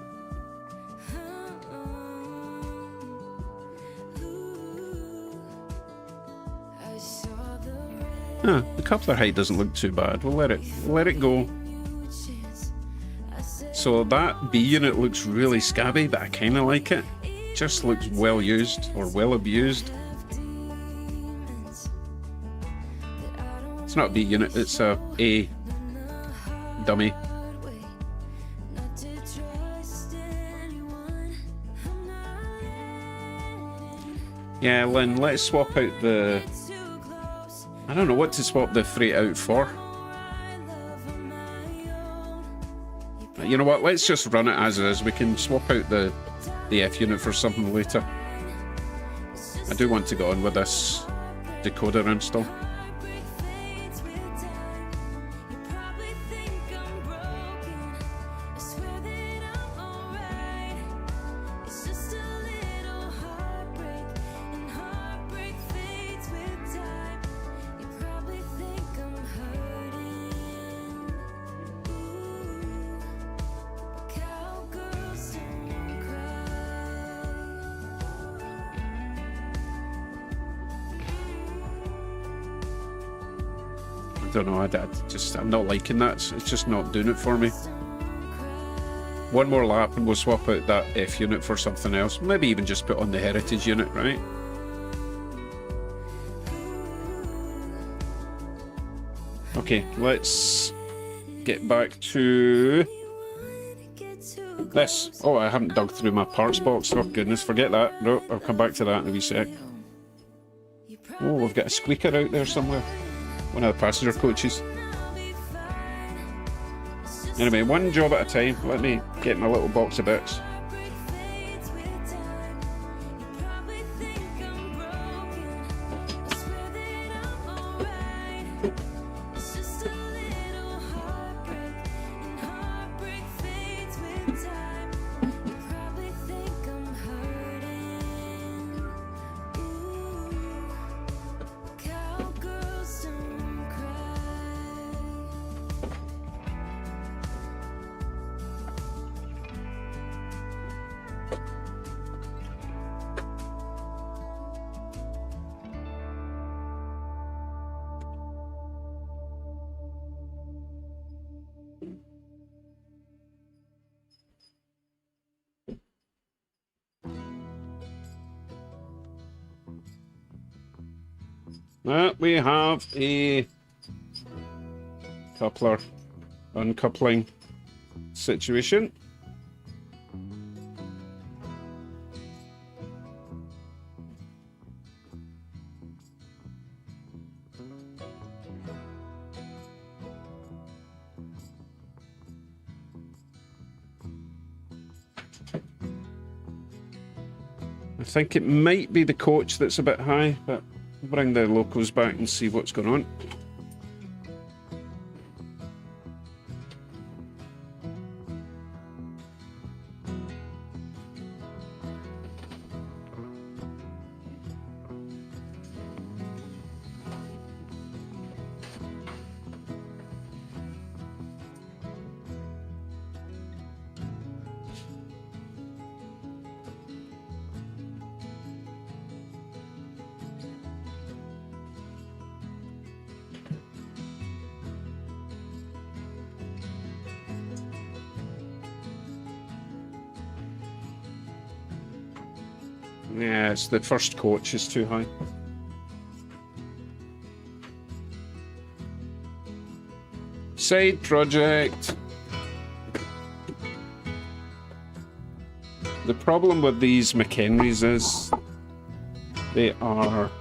Huh, the coupler height doesn't look too bad. We'll let it go. So that B unit looks really scabby, but I kind of like it. Just looks well used or well abused. It's not a B unit, it's a dummy. Yeah, Lynn, let's swap out the... I don't know what to swap the freight out for. You know what, let's just run it as it is. We can swap out the F unit for something later. I do want to go on with this decoder install. I don't know, I'm not liking that. It's just not doing it for me. One more lap and we'll swap out that F unit for something else. Maybe even just put on the Heritage unit, right? Okay, let's get back to this. Oh, I haven't dug through my parts box. Oh goodness, forget that. No, I'll come back to that in a wee sec. Oh, we've got a squeaker out there somewhere. One of the passenger coaches. Anyway, one job at a time. Let me get my little box of bits. We have a coupler uncoupling situation. I think it might be the coach that's a bit high, but bring the locos back and see what's going on. Yeah, it's the first coach is too high. Side project. The problem with these McHenrys is they are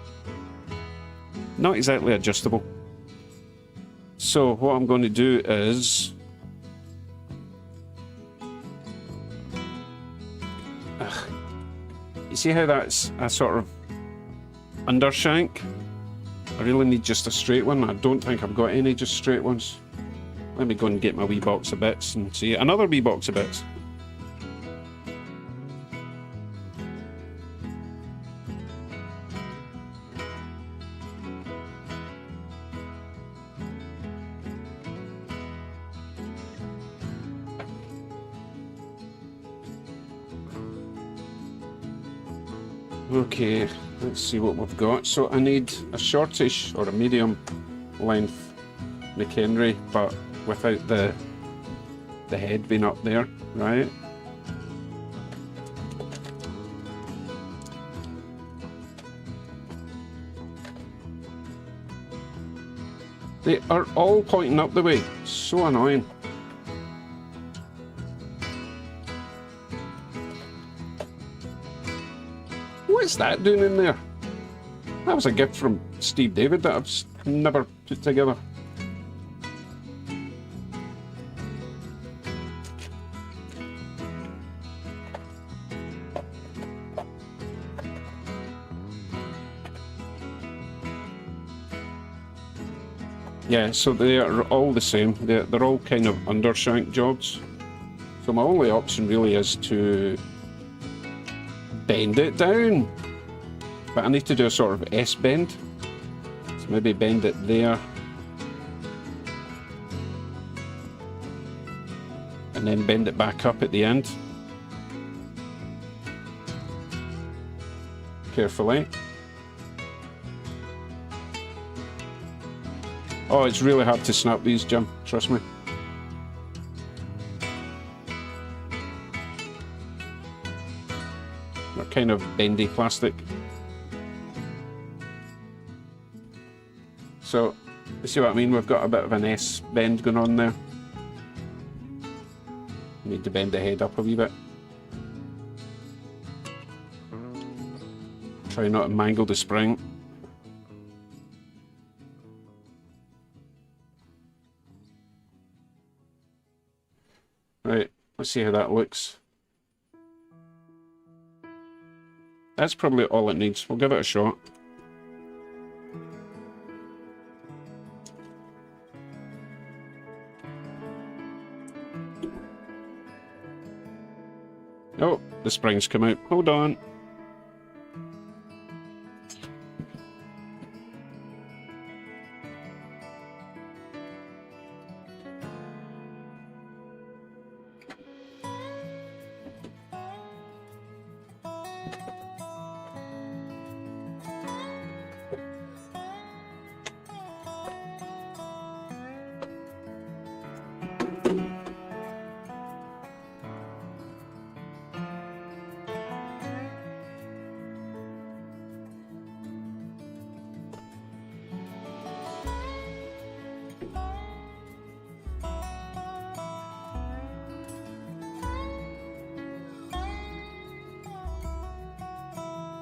not exactly adjustable. So what I'm going to do is you see how that's a sort of undershank? I really need just a straight one. I don't think I've got any just straight ones. Let me go and get my wee box of bits and see. Another wee box of bits. Okay, let's see what we've got. So I need a shortish or a medium length McHenry, but without the head being up there, right? They are all pointing up the way. So annoying. What's that doing in there? That was a gift from Steve David that I've never put together. Yeah, so they are all the same. They're all kind of undershank jobs. So my only option really is to bend it down. But I need to do a sort of S bend. So maybe bend it there. And then bend it back up at the end. Carefully. Oh, it's really hard to snap these, Jim. Trust me. They're kind of bendy plastic. So, you see what I mean? We've got a bit of an S bend going on there. Need to bend the head up a wee bit. Try not to mangle the spring. Right, let's see how that looks. That's probably all it needs. We'll give it a shot. Oh, the spring's come out. Hold on.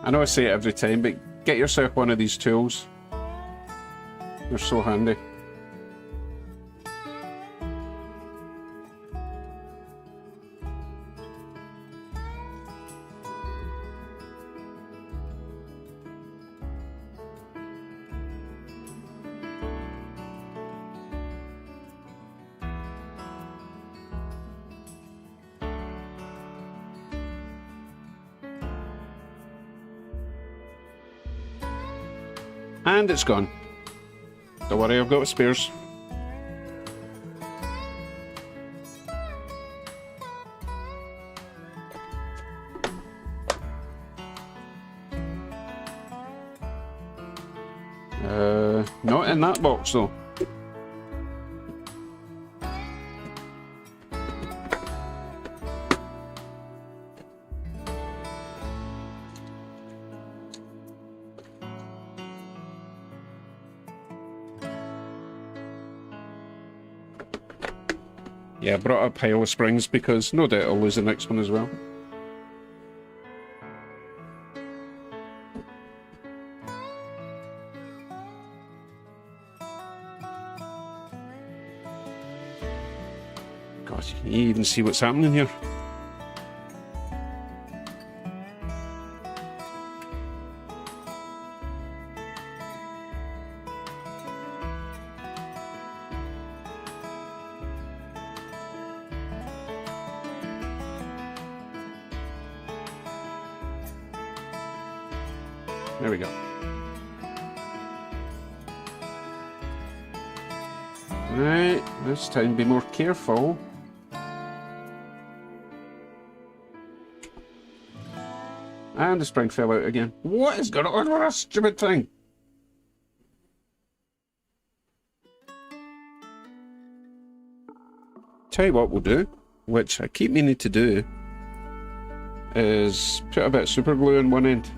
I know I say it every time, but get yourself one of these tools. They're so handy. And it's gone. Don't worry, I've got spares. Not in that box though. Yeah, I brought a pile of springs because no doubt I'll lose the next one as well. God, you even see what's happening here. There we go. Right, this time be more careful. And the spring fell out again. What is going on with this stupid thing? Tell you what we'll do, which I keep meaning to do, is put a bit of super glue on one end.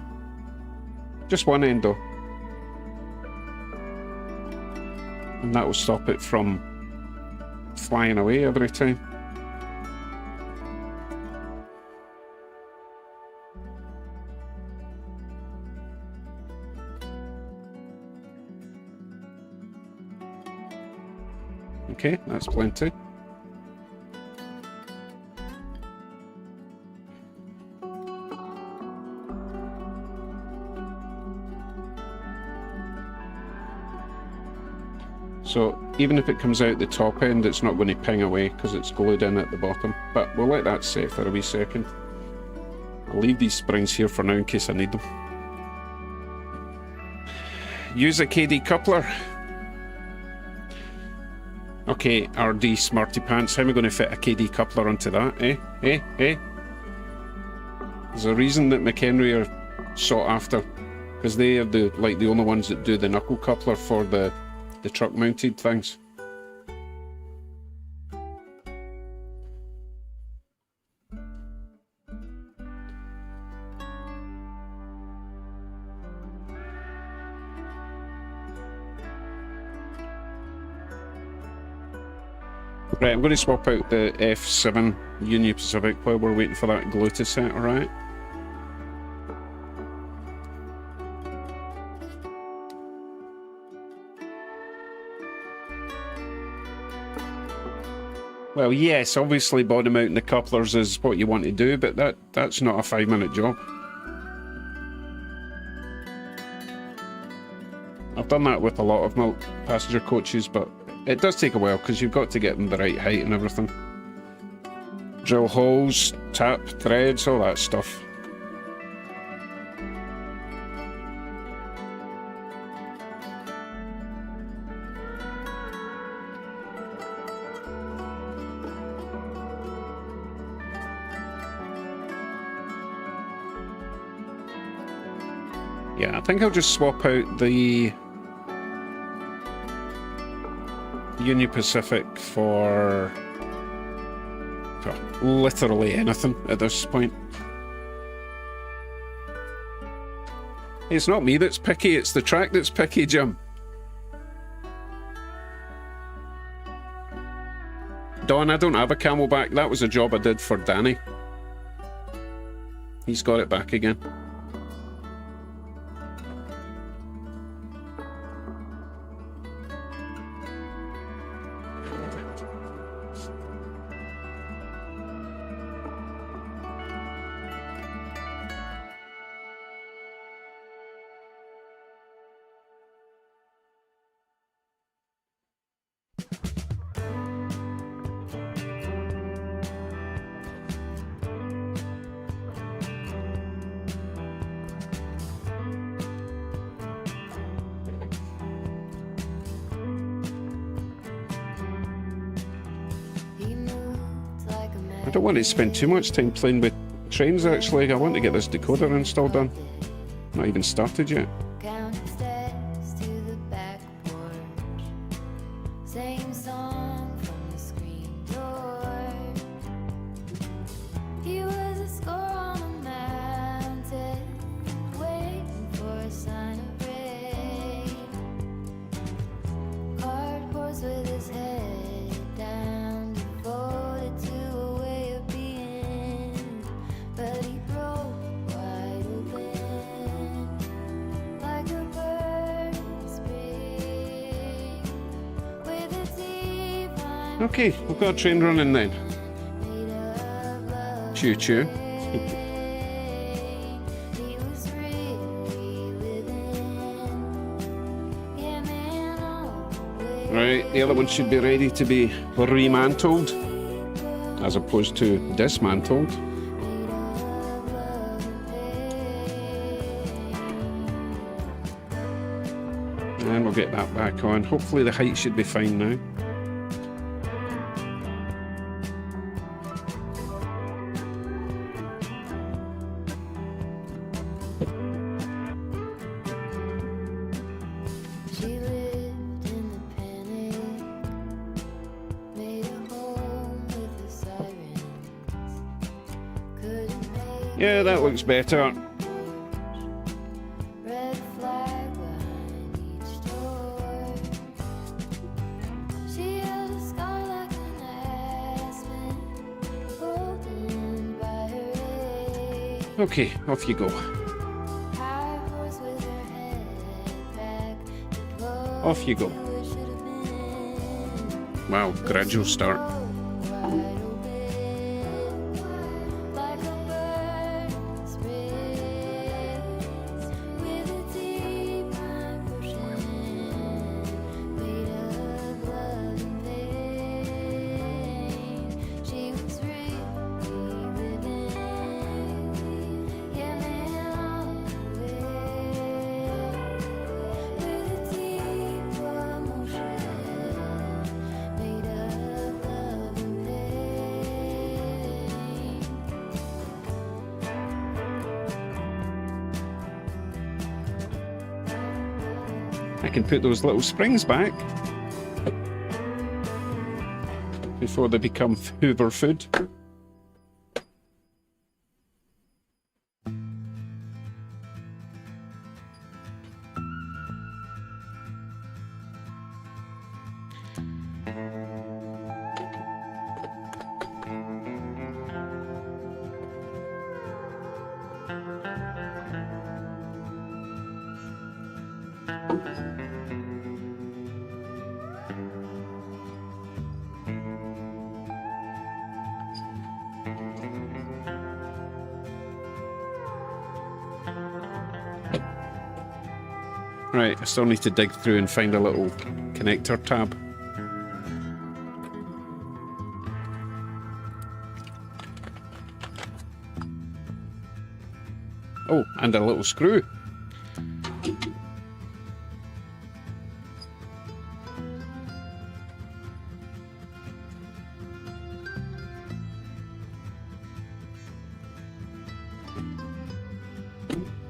Just one end though. And that will stop it from flying away every time. Okay, that's plenty. So even if it comes out the top end, it's not going to ping away because it's glued in at the bottom. But we'll let that sit for a wee second. I'll leave these springs here for now in case I need them. Use a KD coupler. Okay, RD Smarty Pants, how am I going to fit a KD coupler onto that, eh? There's a reason that McHenry are sought after, because they are the only ones that do the knuckle coupler for the truck mounted things. Right, I'm going to swap out the F7 Union Pacific while we're waiting for that glue to set, alright? Well, yes, obviously bottom mounting the couplers is what you want to do, but that's not a 5-minute job. I've done that with a lot of my passenger coaches, but it does take a while because you've got to get them the right height and everything. Drill holes, tap threads, all that stuff. Yeah, I think I'll just swap out the Union Pacific for literally anything at this point. It's not me that's picky, it's the track that's picky, Jim. Don, I don't have a Camelback. That was a job I did for Danny. He's got it back again. I don't want to spend too much time playing with trains actually. I want to get this decoder install done. Not even started yet. Okay, we've got a train running then. Choo choo. Right, the other one should be ready to be remantled as opposed to dismantled. And we'll get that back on. Hopefully the height should be fine now. Yeah, that looks better. Red flag behind each door. She had a scar like an aspen, golden by her age. Okay, off you go. High horse with her head back, the Off you go. boat should have been. Wow, gradual start. Wide open, like a bird spreads, with a deep ocean, made of love and pain. She was really living, yeah, man, all the way, with a deep emotion, made of love and pain. I can put those little springs back before they become Hoover food. Right, I still need to dig through and find a little connector tab. Oh, and a little screw.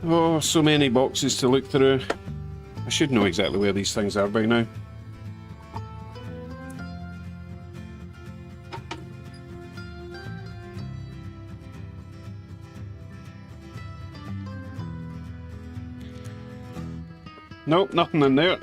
Oh, so many boxes to look through. I should know exactly where these things are by now. Nope, nothing in there.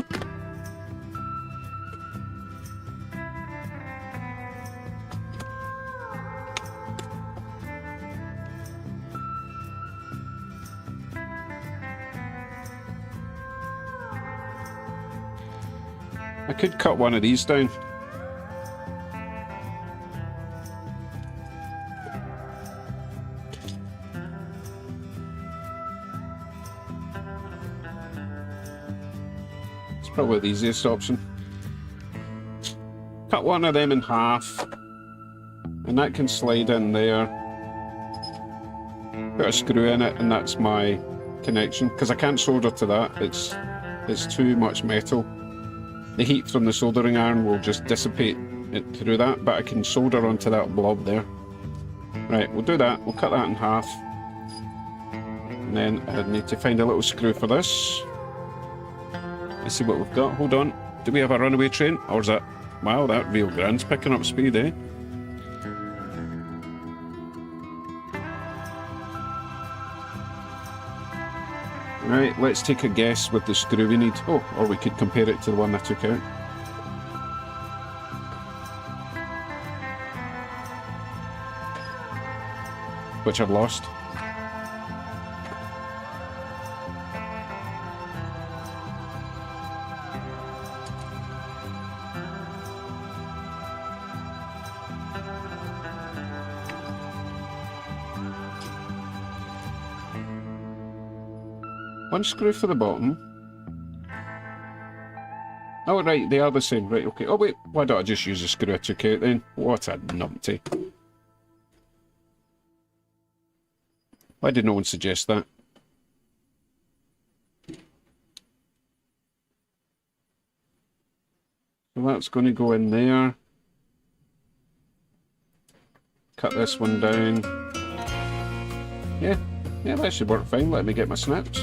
I could cut one of these down. It's probably the easiest option. Cut one of them in half, and that can slide in there. Put a screw in it, and that's my connection, because I can't solder to that. It's too much metal. The heat from the soldering iron will just dissipate it through that, but I can solder onto that blob there. Right, we'll do that. We'll cut that in half. And then I need to find a little screw for this. Let's see what we've got. Hold on. Do we have a runaway train? Or is that... Wow, that Rio Grande's picking up speed, eh? Right, let's take a guess with the screw we need. Oh, or we could compare it to the one I took out. Which I've lost. One screw for the bottom. Oh, right, they are the same. Right, okay. Oh, wait, why don't I just use the screw I took out then? What a numpty. Why did no one suggest that? So that's going to go in there. Cut this one down. Yeah, that should work fine. Let me get my snaps.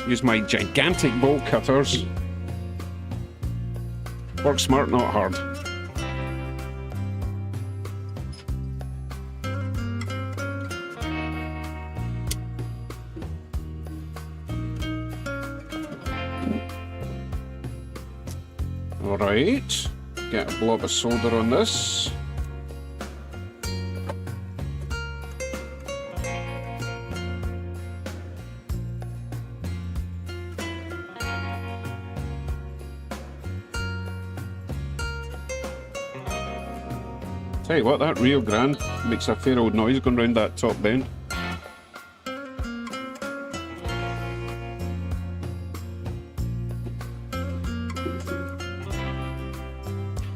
Use my gigantic bolt cutters. Work smart, not hard. Alright, get a blob of solder on this. Tell you what, that Rio Grande makes a fair old noise going round that top bend.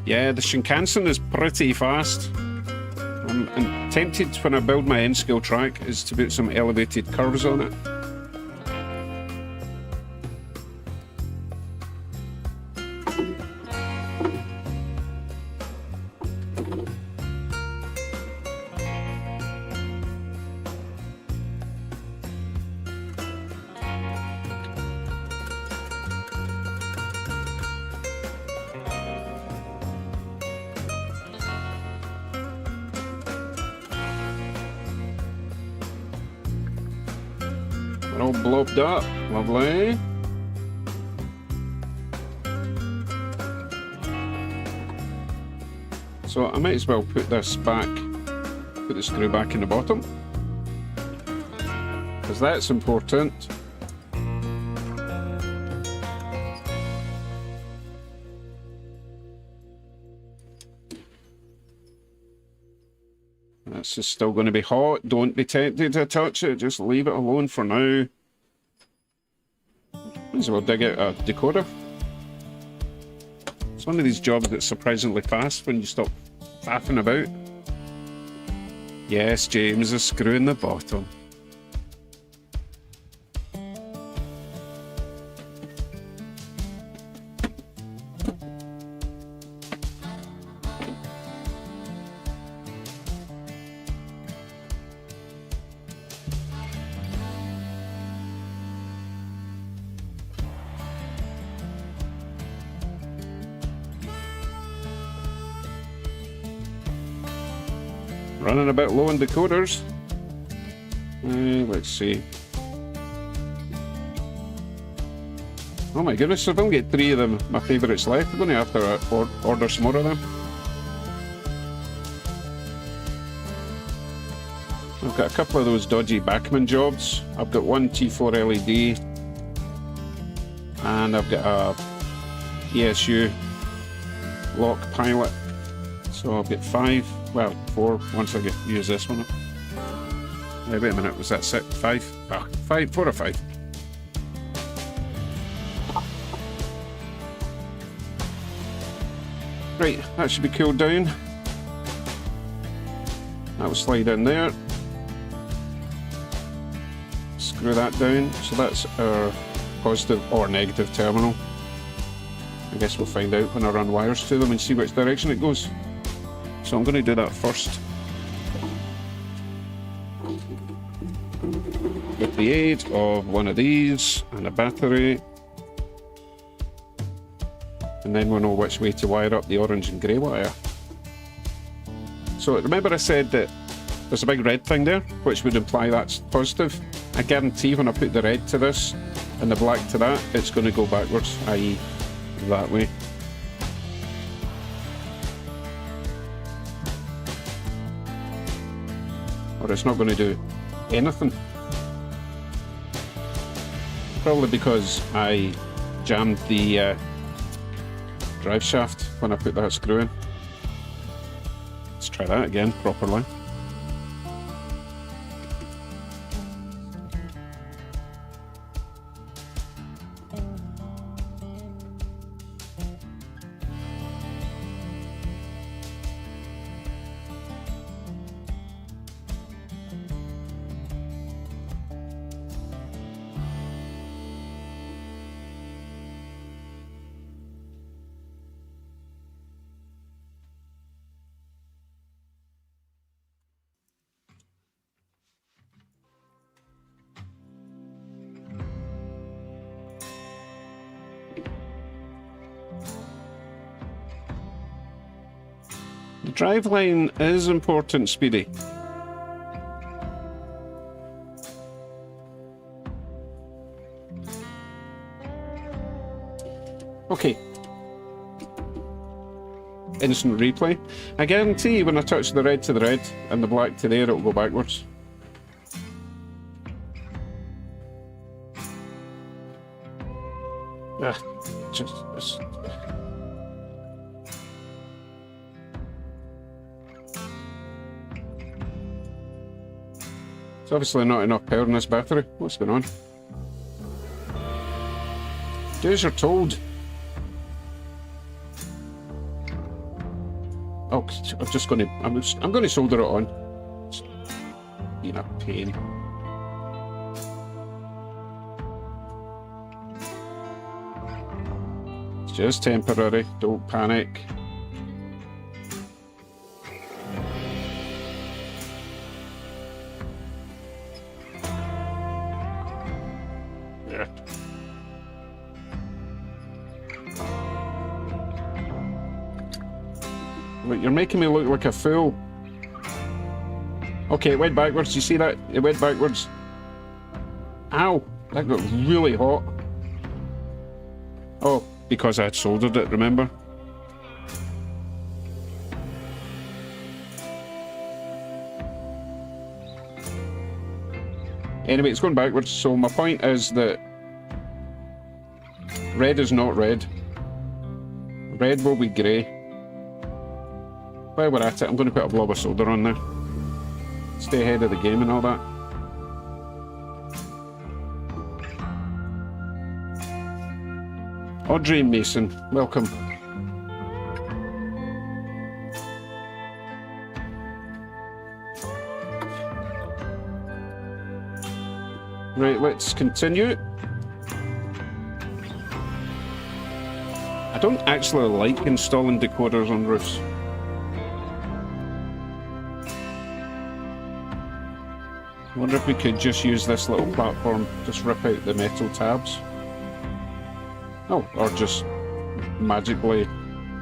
Yeah, the Shinkansen is pretty fast. I'm tempted when I build my N-scale track is to put some elevated curves on it. We're all blobbed up, lovely. So I might as well put this back, put the screw back in the bottom, because that's important. This is still going to be hot. Don't be tempted to touch it. Just leave it alone for now. Might as well dig out a decoder. It's one of these jobs that's surprisingly fast when you stop faffing about. Yes, James, a screw in the bottom. Running a bit low on decoders. Let's see. Oh my goodness, I've only got 3 of them, my favourites left. I'm going to have to order some more of them. I've got a couple of those dodgy Backman jobs. I've got one T4 LED. And I've got a ESU lock pilot. So I'll get 5. Well, 4 once I use this one. Wait a minute, was that 6? 5? Ah, 5, 4 or 5. Right, that should be cooled down. That will slide in there. Screw that down. So that's our positive or negative terminal. I guess we'll find out when I run wires to them and see which direction it goes. So I'm going to do that first. With the aid of one of these and a battery. And then we'll know which way to wire up the orange and grey wire. So remember I said that there's a big red thing there, which would imply that's positive. I guarantee when I put the red to this and the black to that, it's going to go backwards, i.e. that way. Or it's not going to do anything. Probably because I jammed the drive shaft when I put that screw in. Let's try that again properly. driveline is important, Speedy. Okay. Instant replay. I guarantee when I touch the red to the red and the black to there, it'll go backwards. Just... There's obviously not enough power in this battery. What's going on? Do as you're told. Oh, I'm just going to... I'm going to solder it on. It's being a pain. It's just temporary. Don't panic. Yeah. Look, you're making me look like a fool. Okay, it went backwards. You see that? It went backwards. Ow! That got really hot. Oh, because I had soldered it, remember? Anyway, it's going backwards, so my point is that red is not red. Red will be grey. While we're at it, I'm going to put a blob of solder on there. Stay ahead of the game and all that. Audrey Mason, welcome. Right, let's continue. I don't actually like installing decoders on roofs. I wonder if we could just use this little platform, just rip out the metal tabs. Oh, or just magically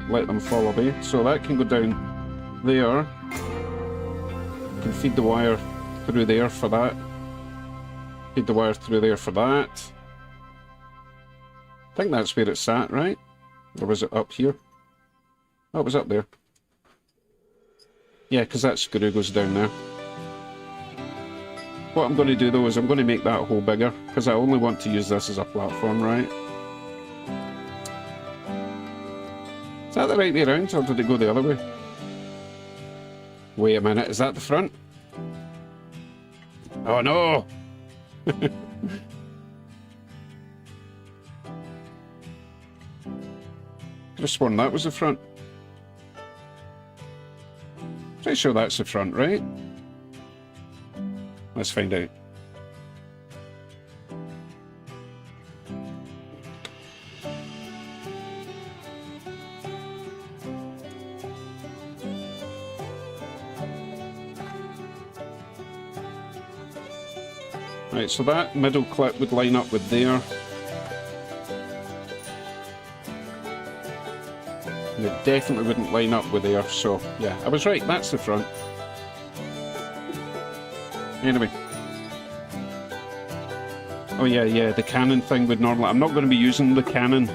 let them fall away. So that can go down there. You can feed the wire through there for that. Feed the wire through there for that. I think that's where it's at, right? Or was it up here? Oh, it was up there. Yeah, because that screw goes down there. What I'm going to do though is I'm going to make that hole bigger, because I only want to use this as a platform, right? Is that the right way around, or did it go the other way? Wait a minute, is that the front? Oh no! Could have sworn that was the front. Pretty sure that's the front, right? Let's find out. Right, so that middle clip would line up with there. And it definitely wouldn't line up with there, so yeah, I was right, that's the front. Anyway. Oh yeah, the Canon thing would normally... I'm not going to be using the Canon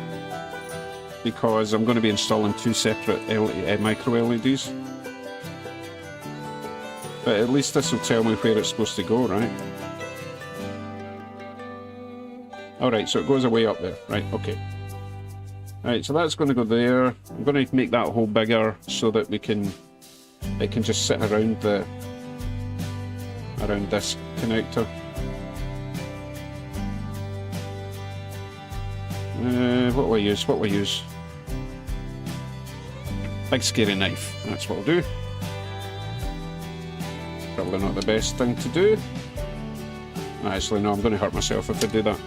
because I'm going to be installing two separate micro LEDs. But at least this will tell me where it's supposed to go, right? Alright, so it goes away up there. Right, okay. Alright, so that's going to go there. I'm going to make that hole bigger so that it can just sit around this connector. What will I use? What will I use? Big scary knife. That's what I'll do. Probably not the best thing to do. Actually, no, I'm going to hurt myself if I do that.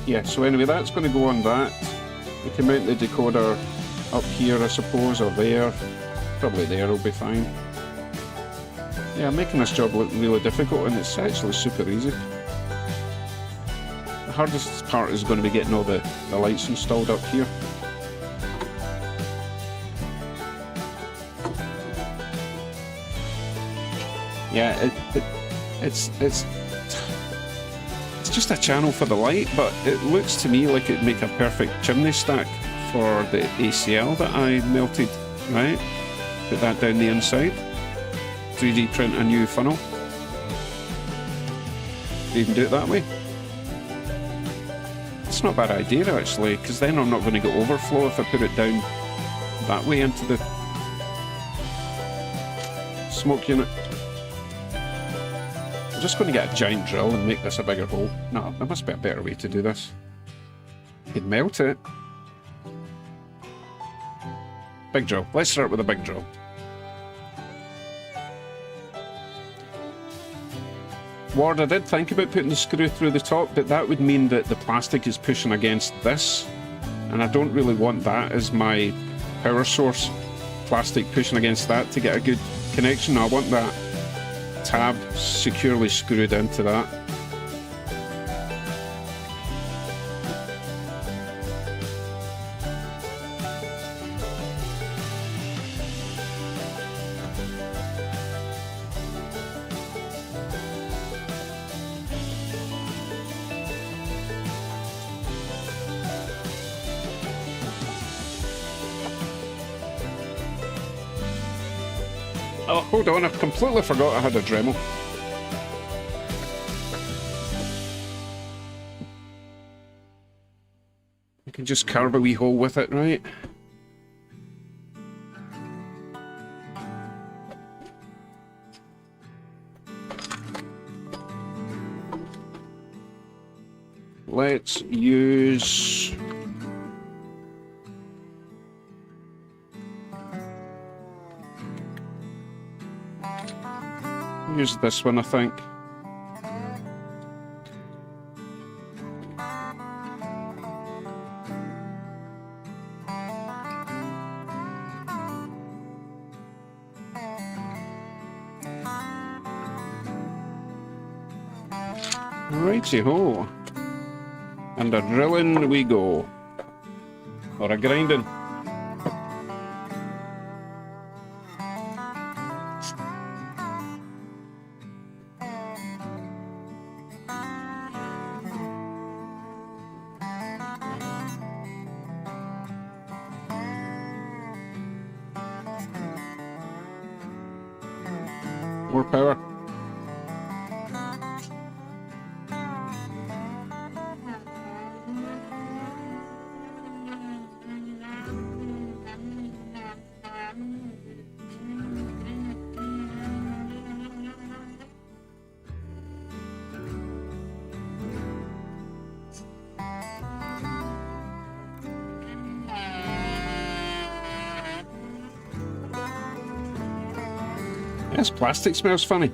Yeah, so anyway, that's going to go on that. We can mount the decoder up here, I suppose, or there. Probably there will be fine. Yeah, I'm making this job look really difficult, and it's actually super easy. hardest part is going to be getting all the lights installed up here. Yeah, it's just a channel for the light, but it looks to me like it'd make a perfect chimney stack for the ACL that I melted, right? Put that down the inside. 3D print a new funnel. You can do it that way. It's not a bad idea actually, because then I'm not going to get overflow if I put it down that way into the smoke unit. I'm just going to get a giant drill and make this a bigger hole. No, there must be a better way to do this. You'd melt it. Big drill. Let's start with a big drill. Ward, I did think about putting the screw through the top, but that would mean that the plastic is pushing against this, and I don't really want that as my power source. Plastic pushing against that to get a good connection. I want that tab securely screwed into that. Oh, hold on, I've completely forgot I had a Dremel. I can just carve a wee hole with it, right? Let's use... use this one, I think. Righty-ho. And a drilling we go. Or a grinding. More power. This plastic smells funny.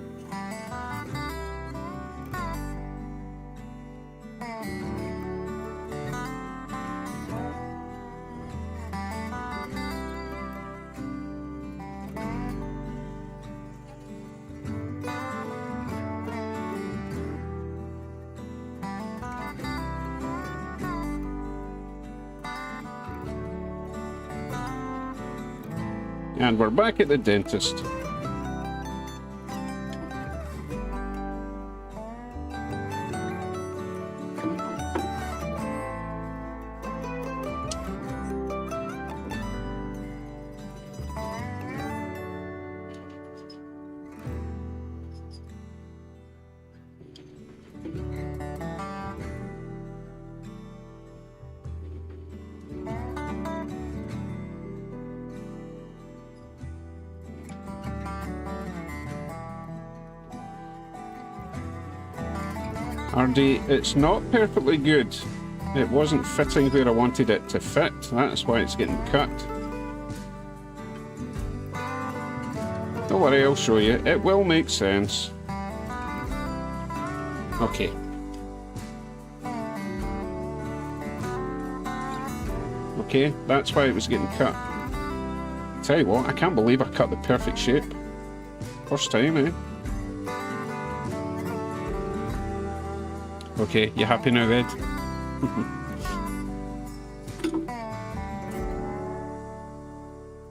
And we're back at the dentist. RD, it's not perfectly good. It wasn't fitting where I wanted it to fit. That's why it's getting cut. Don't worry, I'll show you. It will make sense. Okay. Okay, that's why it was getting cut. Tell you what, I can't believe I cut the perfect shape. First time, eh? Okay, you happy now, Ed?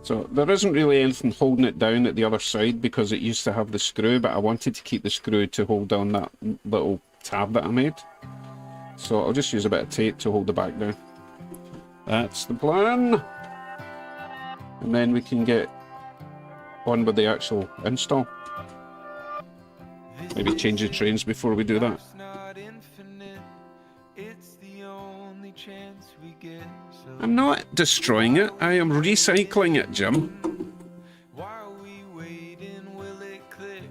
So there isn't really anything holding it down at the other side because it used to have the screw, but I wanted to keep the screw to hold down that little tab that I made. So I'll just use a bit of tape to hold the back down. That's the plan. And then we can get on with the actual install. Maybe change the trains before we do that. I'm not destroying it, I am recycling it, Jim. Why are we waiting? Will it click?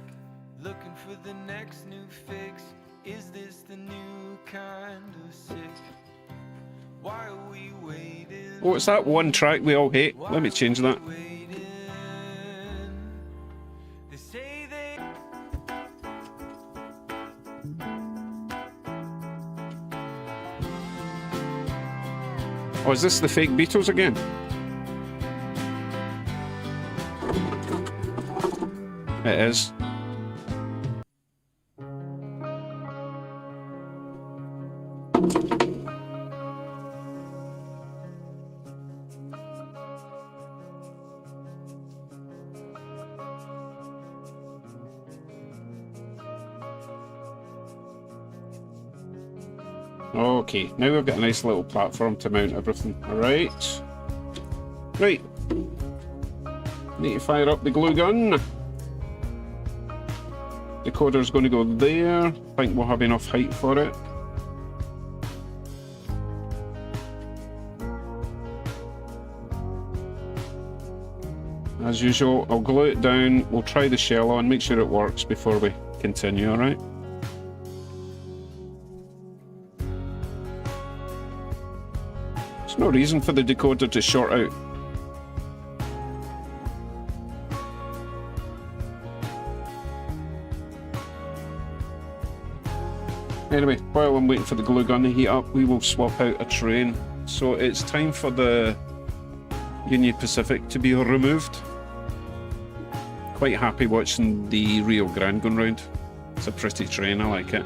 Looking for the next new fix. Is this the new kind of sick? Why are we waiting? Oh, it's that one track we all hate. Let me change that. They say they Oh, is this the fake Beatles again? It is. Okay, now we've got a nice little platform to mount everything. Alright. Right. Need to fire up the glue gun. Decoder's going to go there. I think we'll have enough height for it. As usual, I'll glue it down. We'll try the shell on, make sure it works before we continue, alright? There's no reason for the decoder to short out. Anyway, while I'm waiting for the glue gun to heat up, we will swap out a train. So it's time for the Union Pacific to be removed. Quite happy watching the Rio Grande going round. It's a pretty train, I like it.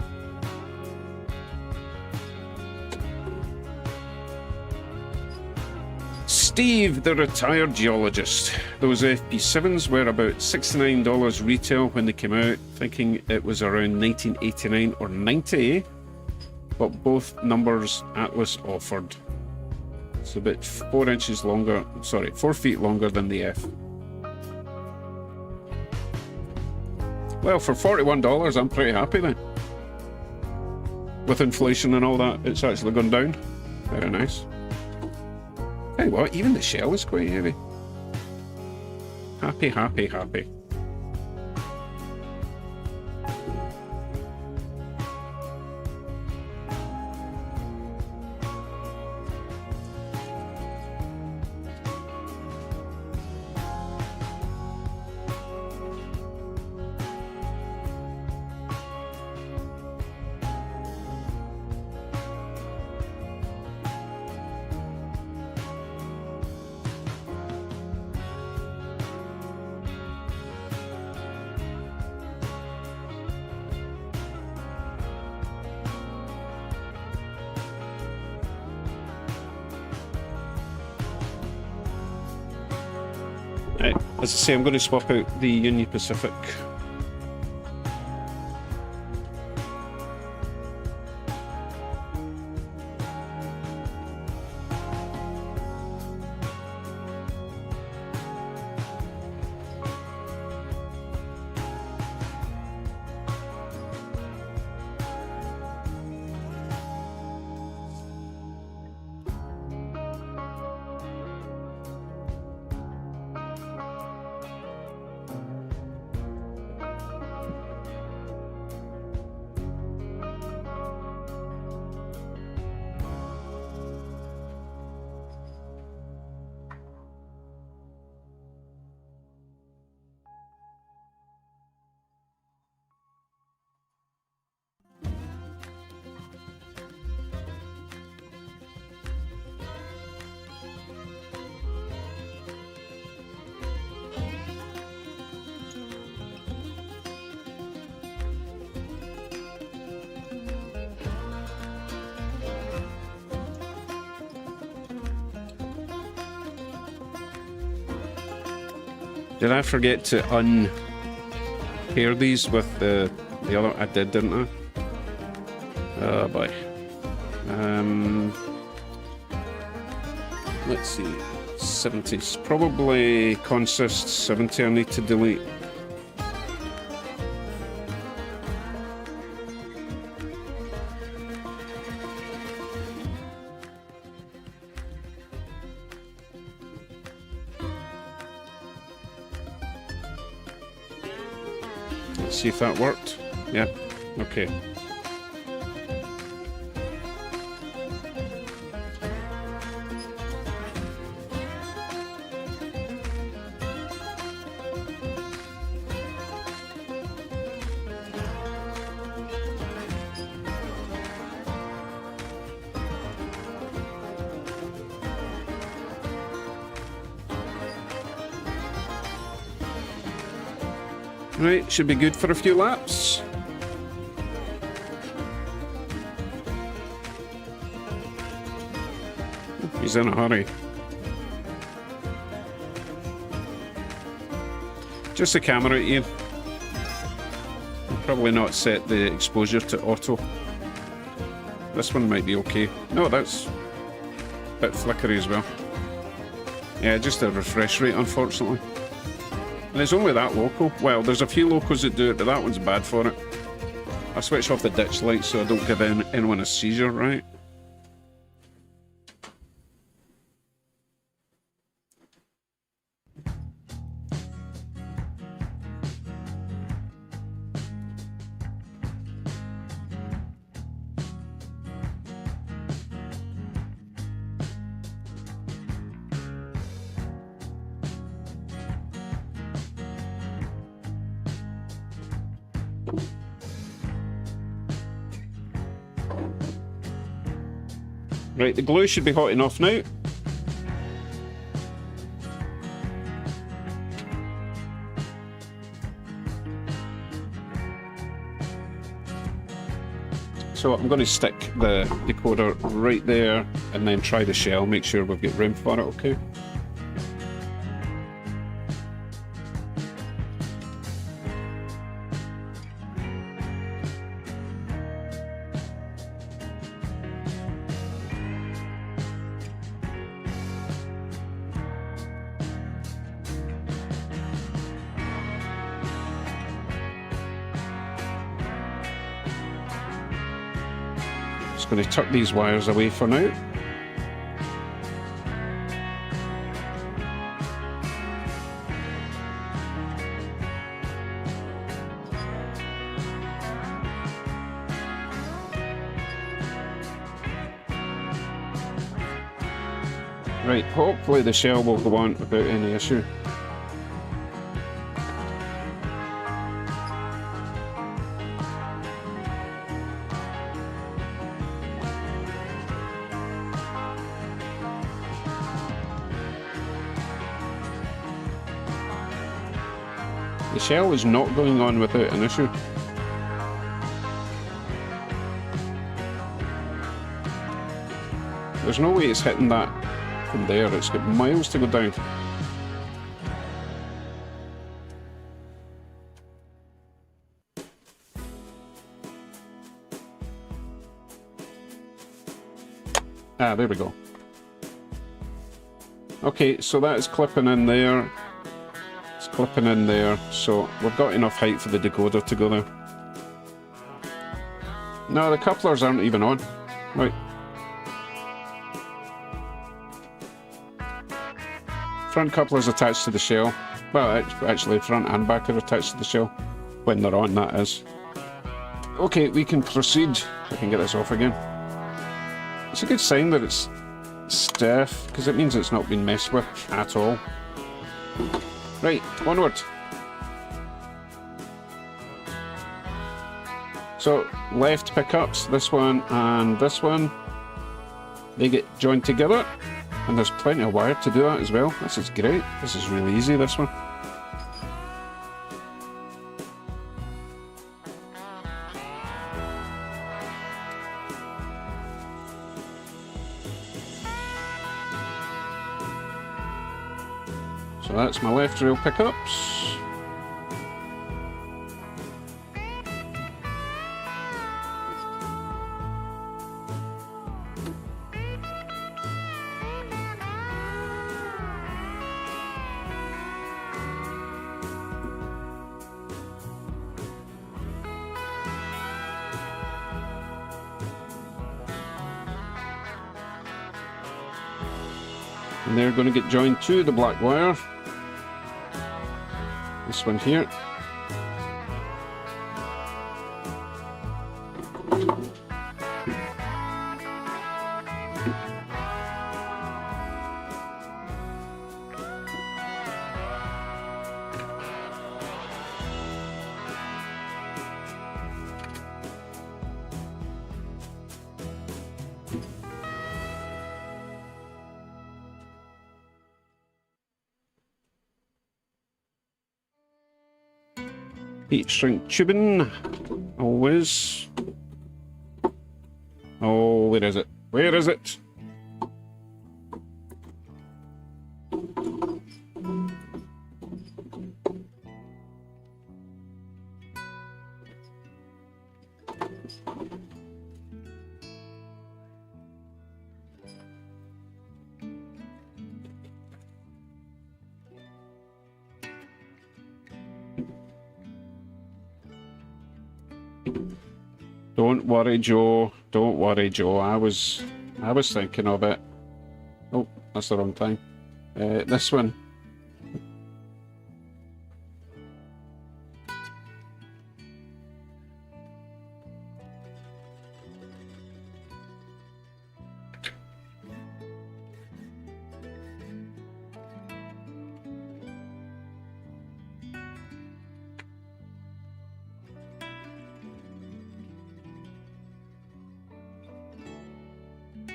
Steve, the retired geologist. Those FP7s were about $69 retail when they came out, thinking it was around 1989 or 90, but both numbers Atlas offered. It's about 4 inches longer, sorry, 4 feet longer than the F. Well, for $41, I'm pretty happy then. With inflation and all that, it's actually gone down. Very nice. Tell you what, even the shell is quite heavy. Happy, happy, happy. Right, as I say, I'm going to swap out the Union Pacific. Did I forget to unpair these with the other? I did, didn't I? Oh boy. Let's see. 70s. Probably consist 70 I need to delete. Let's see if that worked. Yeah. Okay. Right, should be good for a few laps. He's in a hurry. Just the camera, Ian. Probably not set the exposure to auto. This one might be okay. No, that's a bit flickery as well. Yeah, just a refresh rate, unfortunately. And it's only that loco. Well, there's a few locos that do it, but that one's bad for it. I switch off the ditch light so I don't give anyone a seizure, right? Right, the glue should be hot enough now. So I'm going to stick the decoder right there and then try the shell, make sure we've got room for it, okay? Just going to tuck these wires away for now. Right, hopefully the shell will go on without any issue. The shell is not going on without an issue. There's no way it's hitting that from there, it's got miles to go down. Ah, there we go. Okay, so that is clipping in there. It's clipping in there, so we've got enough height for the decoder to go there. No, the couplers aren't even on. Right. Front coupler's attached to the shell. Well, actually, front and back are attached to the shell. When they're on, that is. Okay, we can proceed. I can get this off again. It's a good sign that it's stiff, because it means it's not been messed with at all. Right, onward. So, left pickups, this one and this one, they get joined together, and there's plenty of wire to do that as well. This is great. This is really easy, this one. So So that's my left rail pickups. And they're going to get joined to the black wire. This one here. Heat shrink tubing, always. Oh, where is it? Where is it? Don't worry, Joe. Don't worry, Joe. I was thinking of it. Oh, that's the wrong time. This one.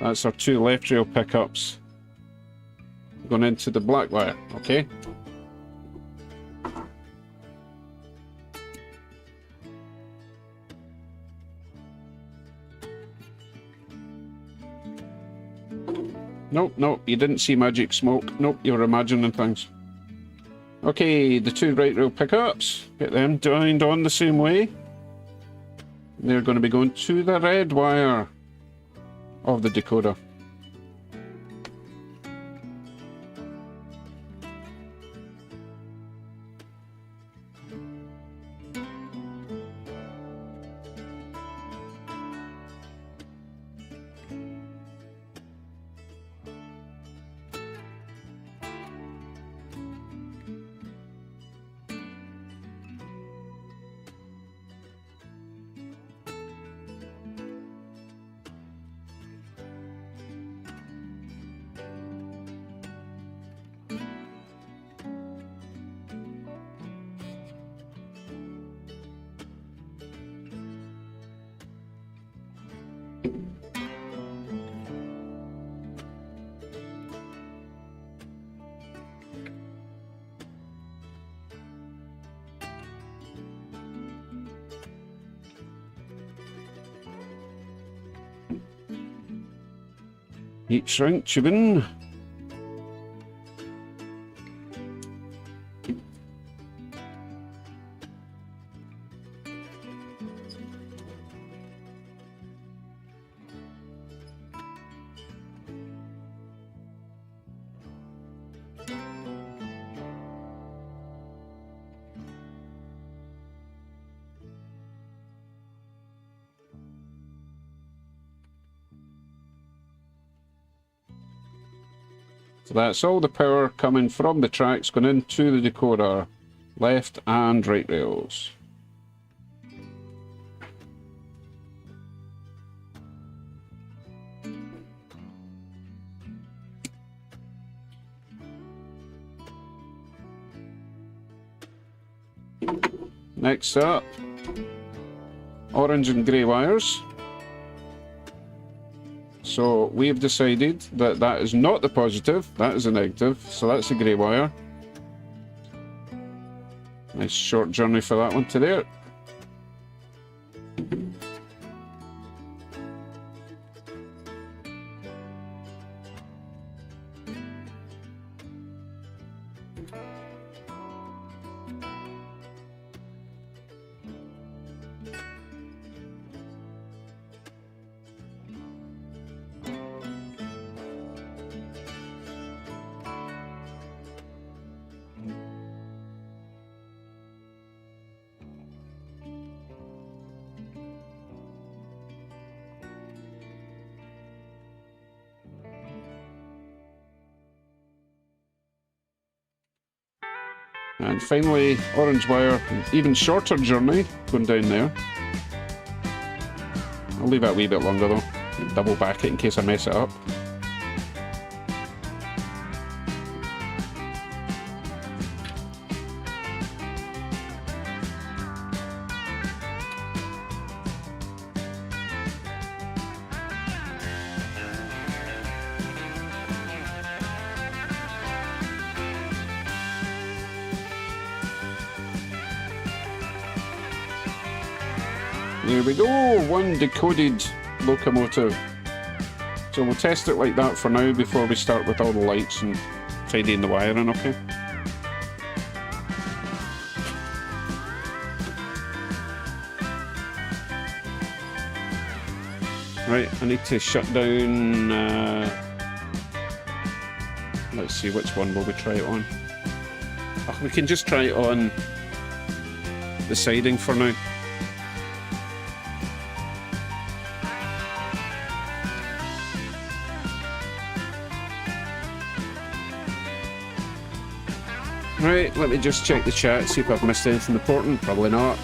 That's our two left rail pickups going into the black wire, okay? Nope, nope, you didn't see magic smoke. Nope, you're imagining things. Okay, the two right rail pickups, get them joined on the same way. They're going to be going to the red wire of the decoder. Heat shrink tubing. So that's all the power coming from the tracks going into the decoder, left and right rails. Next up, orange and grey wires. So we've decided that that is not the positive, that is a negative, so that's a grey wire. Nice short journey for that one to there. And finally, orange wire, even shorter journey going down there. I'll leave it a wee bit longer though. Double back it in case I mess it up. There we go, one decoded locomotive. So we'll test it like that for now before we start with all the lights and tidying the wiring, okay? Right, I need to shut down, let's see, which one will we try it on? Oh, we can just try it on the siding for now. Right, let me just check the chat, see if I've missed anything important. Probably not.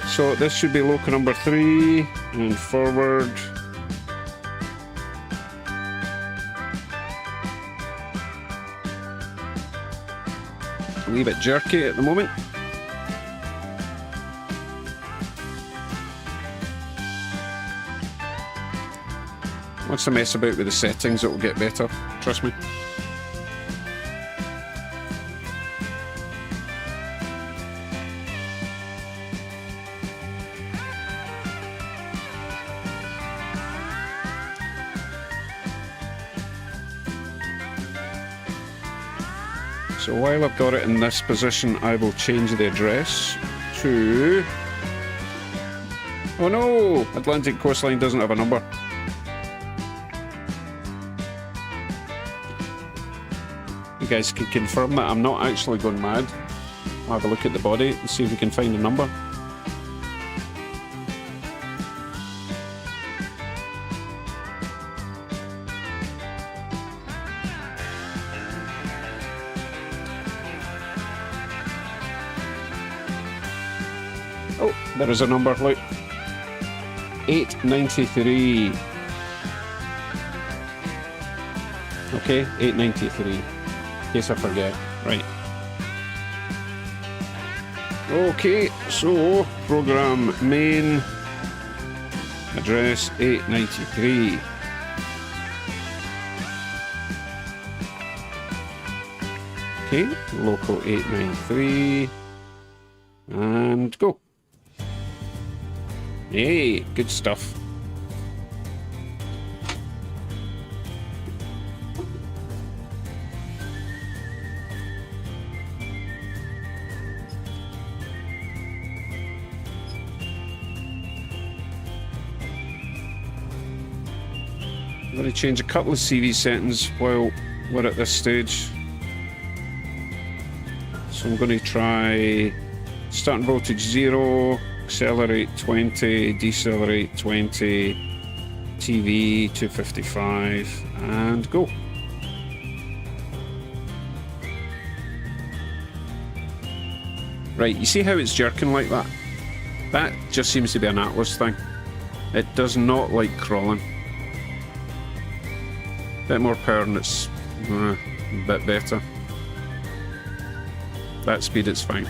So this should be loco number 3, and forward. A wee bit jerky at the moment. Once I mess about with the settings, it will get better. Trust me. So while I've got it in this position, I will change the address to... Oh no! Atlantic Coastline doesn't have a number. You guys can confirm that I'm not actually going mad. I'll have a look at the body and see if we can find a number. Oh, there is a number, look. 893. Okay, 893. In case I forget. Right. Okay, so program main address 893. Okay, local 893. And go. Hey, good stuff. I'm going to change a couple of CV settings while we're at this stage. So I'm going to try starting voltage 0, accelerate 20, decelerate 20, TV 255, and go. Right, you see how it's jerking like that? That just seems to be an Atlas thing. It does not like crawling. Bit more power and it's a bit better. That speed it's fine.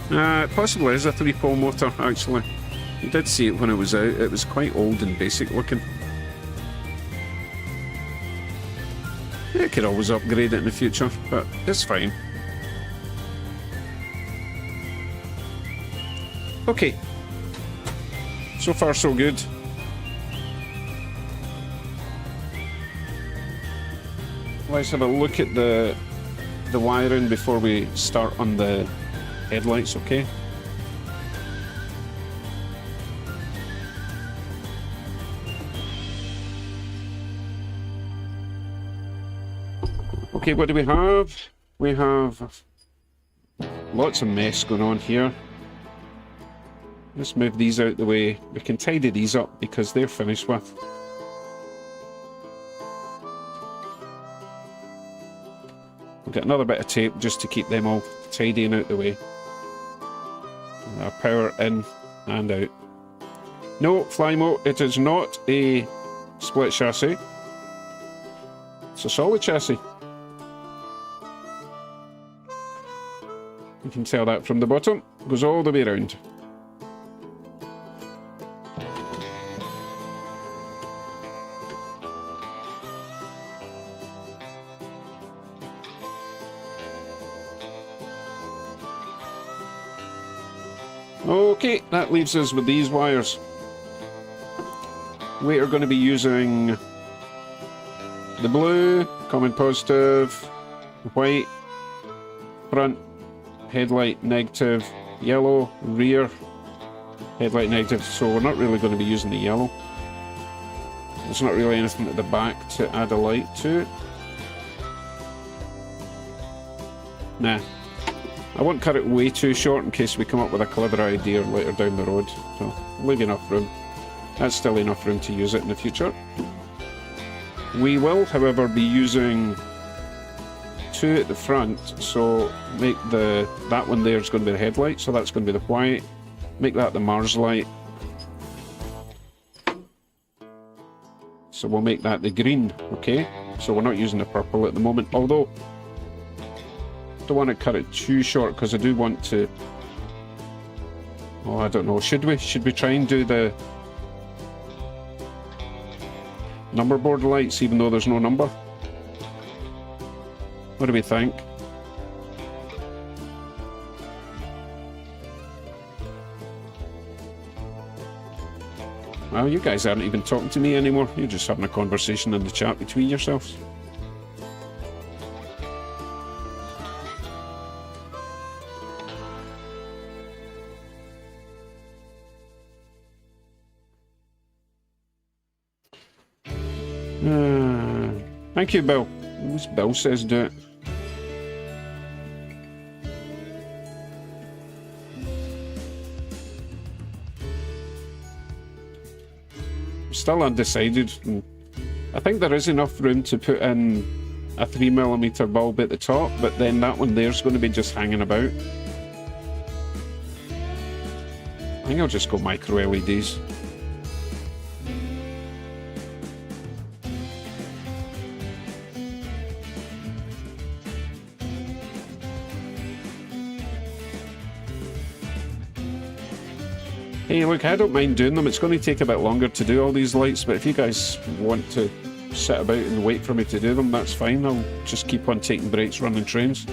It possibly is a 3-pole motor, actually. You did see it when it was out. It was quite old and basic looking. You could always upgrade it in the future, but it's fine. Okay. So far, so good. Let's have a look at the wiring before we start on the headlights, okay? Okay, what do we have? We have lots of mess going on here. Let's move these out the way. We can tidy these up because they're finished with. We'll get another bit of tape just to keep them all tidy and out the way. Power in and out. No, Flymo, it is not a split chassis. It's a solid chassis. You can tell that from the bottom. It goes all the way around. Okay, that leaves us with these wires. We are going to be using the blue, common positive, white, front, headlight negative, yellow, rear, headlight negative, so we're not really going to be using the yellow. There's not really anything at the back to add a light to. Nah. I won't cut it way too short in case we come up with a clever idea later down the road. So, leave enough room. That's still enough room to use it in the future. We will, however, be using two at the front, so make that one there is going to be the headlight, so that's going to be the white. Make that the Mars light. So we'll make that the green, okay? So we're not using the purple at the moment, although don't want to cut it too short because I do want to. Oh, I don't know. Should we try and do the number board lights even though there's no number? What do we think? Well, you guys aren't even talking to me anymore. You're just having a conversation in the chat between yourselves. Thank you, Bill. This Bill says do it. Still undecided. I think there is enough room to put in a 3mm bulb at the top, but then that one there's going to be just hanging about. I think I'll just go micro LEDs. Hey, look, I don't mind doing them. It's going to take a bit longer to do all these lights, but if you guys want to sit about and wait for me to do them, that's fine. I'll just keep on taking breaks running trains.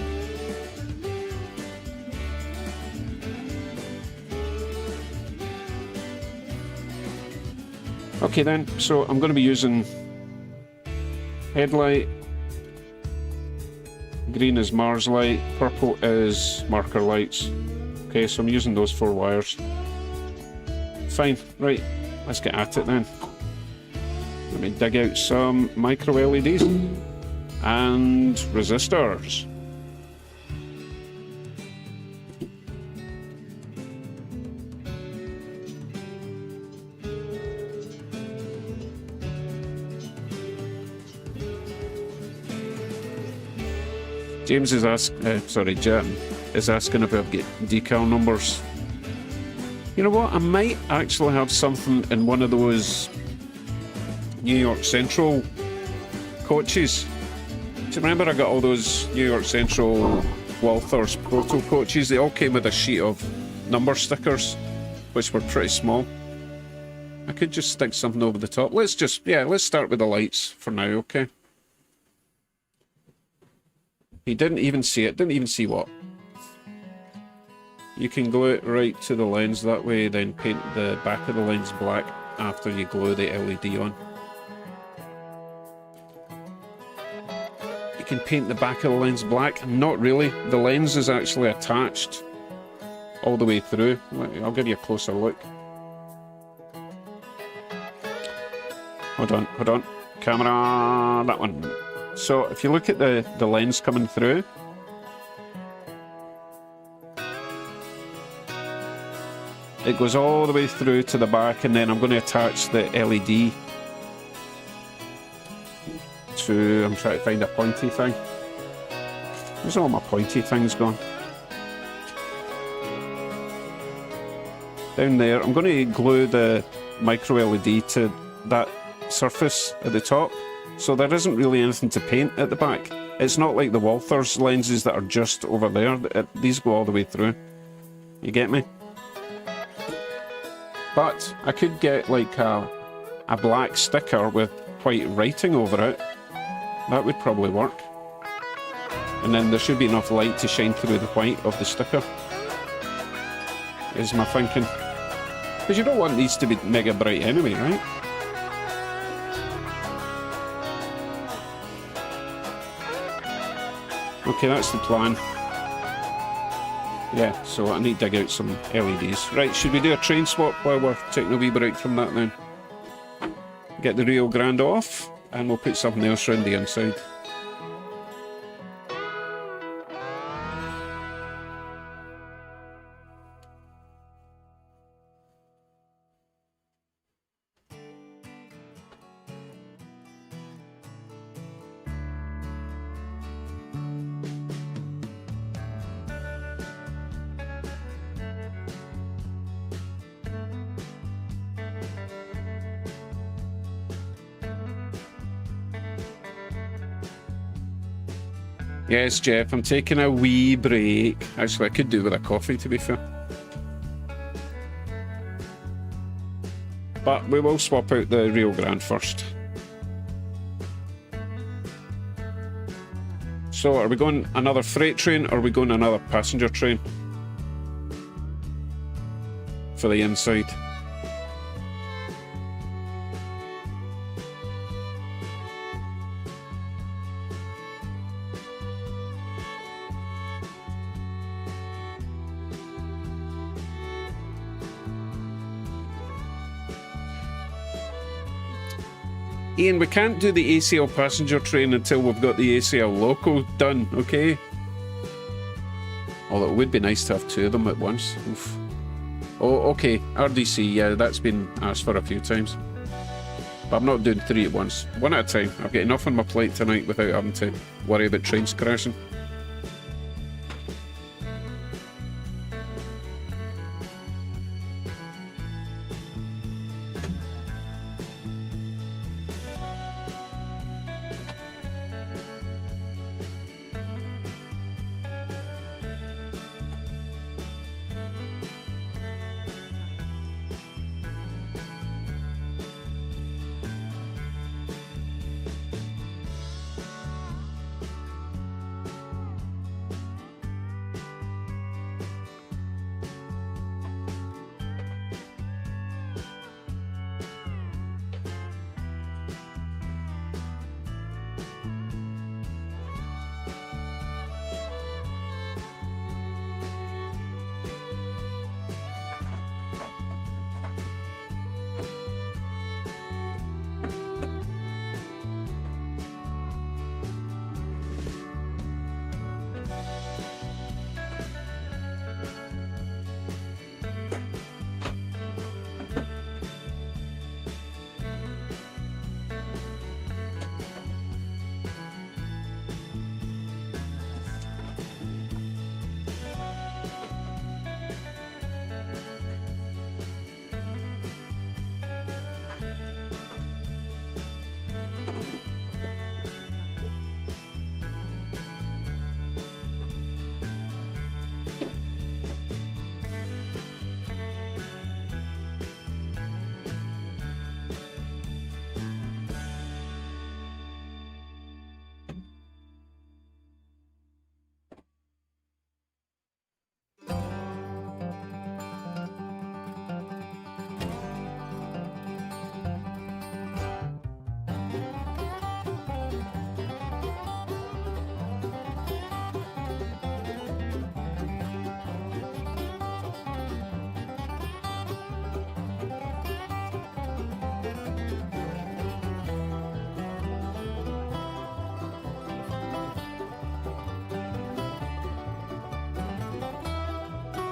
Okay then, so I'm going to be using headlight, green is Mars light, purple is marker lights. Okay, so I'm using those 4 wires. Fine, right, let's get at it then. Let me dig out some micro LEDs and resistors. James is Jim is asking if I've got decal numbers. You know what, I might actually have something in one of those New York Central coaches. Do you remember I got all those New York Central Walthers Proto coaches? They all came with a sheet of number stickers, which were pretty small. I could just stick something over the top. Let's start with the lights for now, okay? He didn't even see it. Didn't even see what? You can glue it right to the lens that way, then paint the back of the lens black after you glue the LED on. You can paint the back of the lens black. Not really. The lens is actually attached all the way through. I'll give you a closer look. Hold on. Camera, that one. So if you look at the lens coming through, It goes all the way through to the back, and then I'm going to attach the LED to... I'm trying to find a pointy thing. Where's all my pointy things gone? Down there. I'm going to glue the micro LED to that surface at the top, so there isn't really anything to paint at the back. It's not like the Walther's lenses that are just over there. These go all the way through. You get me? But I could get like a black sticker with white writing over it. That would probably work. And then there should be enough light to shine through the white of the sticker, is my thinking. Because you don't want these to be mega bright anyway, right? Okay, that's the plan. Yeah, so I need to dig out some LEDs. Right, should we do a train swap while we're taking a wee break from that then? Get the Rio Grande off, and we'll put something else around the inside. Yes, Jeff, I'm taking a wee break. Actually, I could do with a coffee, to be fair. But we will swap out the Rio Grande first. So, are we going another freight train, or are we going another passenger train? For the inside. Ian, we can't do the ACL passenger train until we've got the ACL loco done, okay? Although it would be nice to have two of them at once. Oof. Oh, okay, RDC, yeah, that's been asked for a few times. But I'm not doing three at once. One at a time. I've got enough on my plate tonight without having to worry about trains crashing.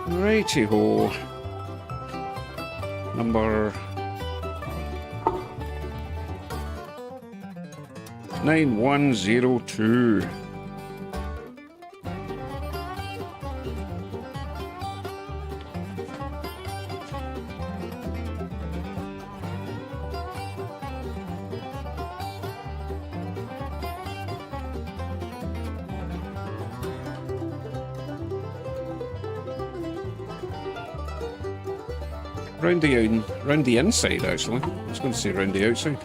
Righty-ho. number 9102. Round the inside, actually. I was going to say round the outside.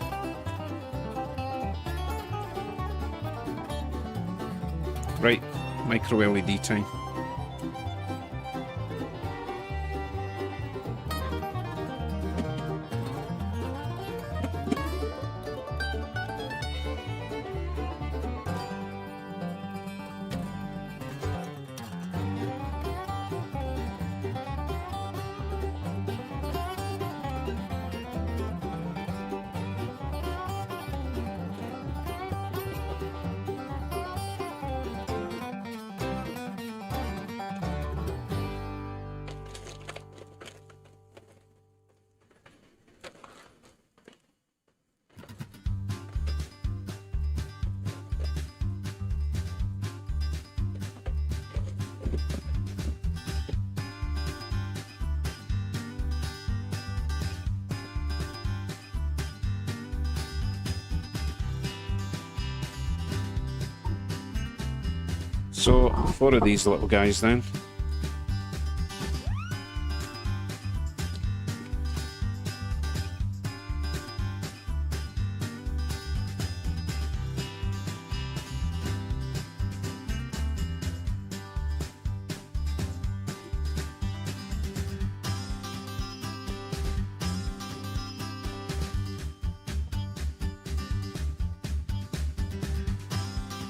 Right, micro LED time. So, 4 of these little guys then.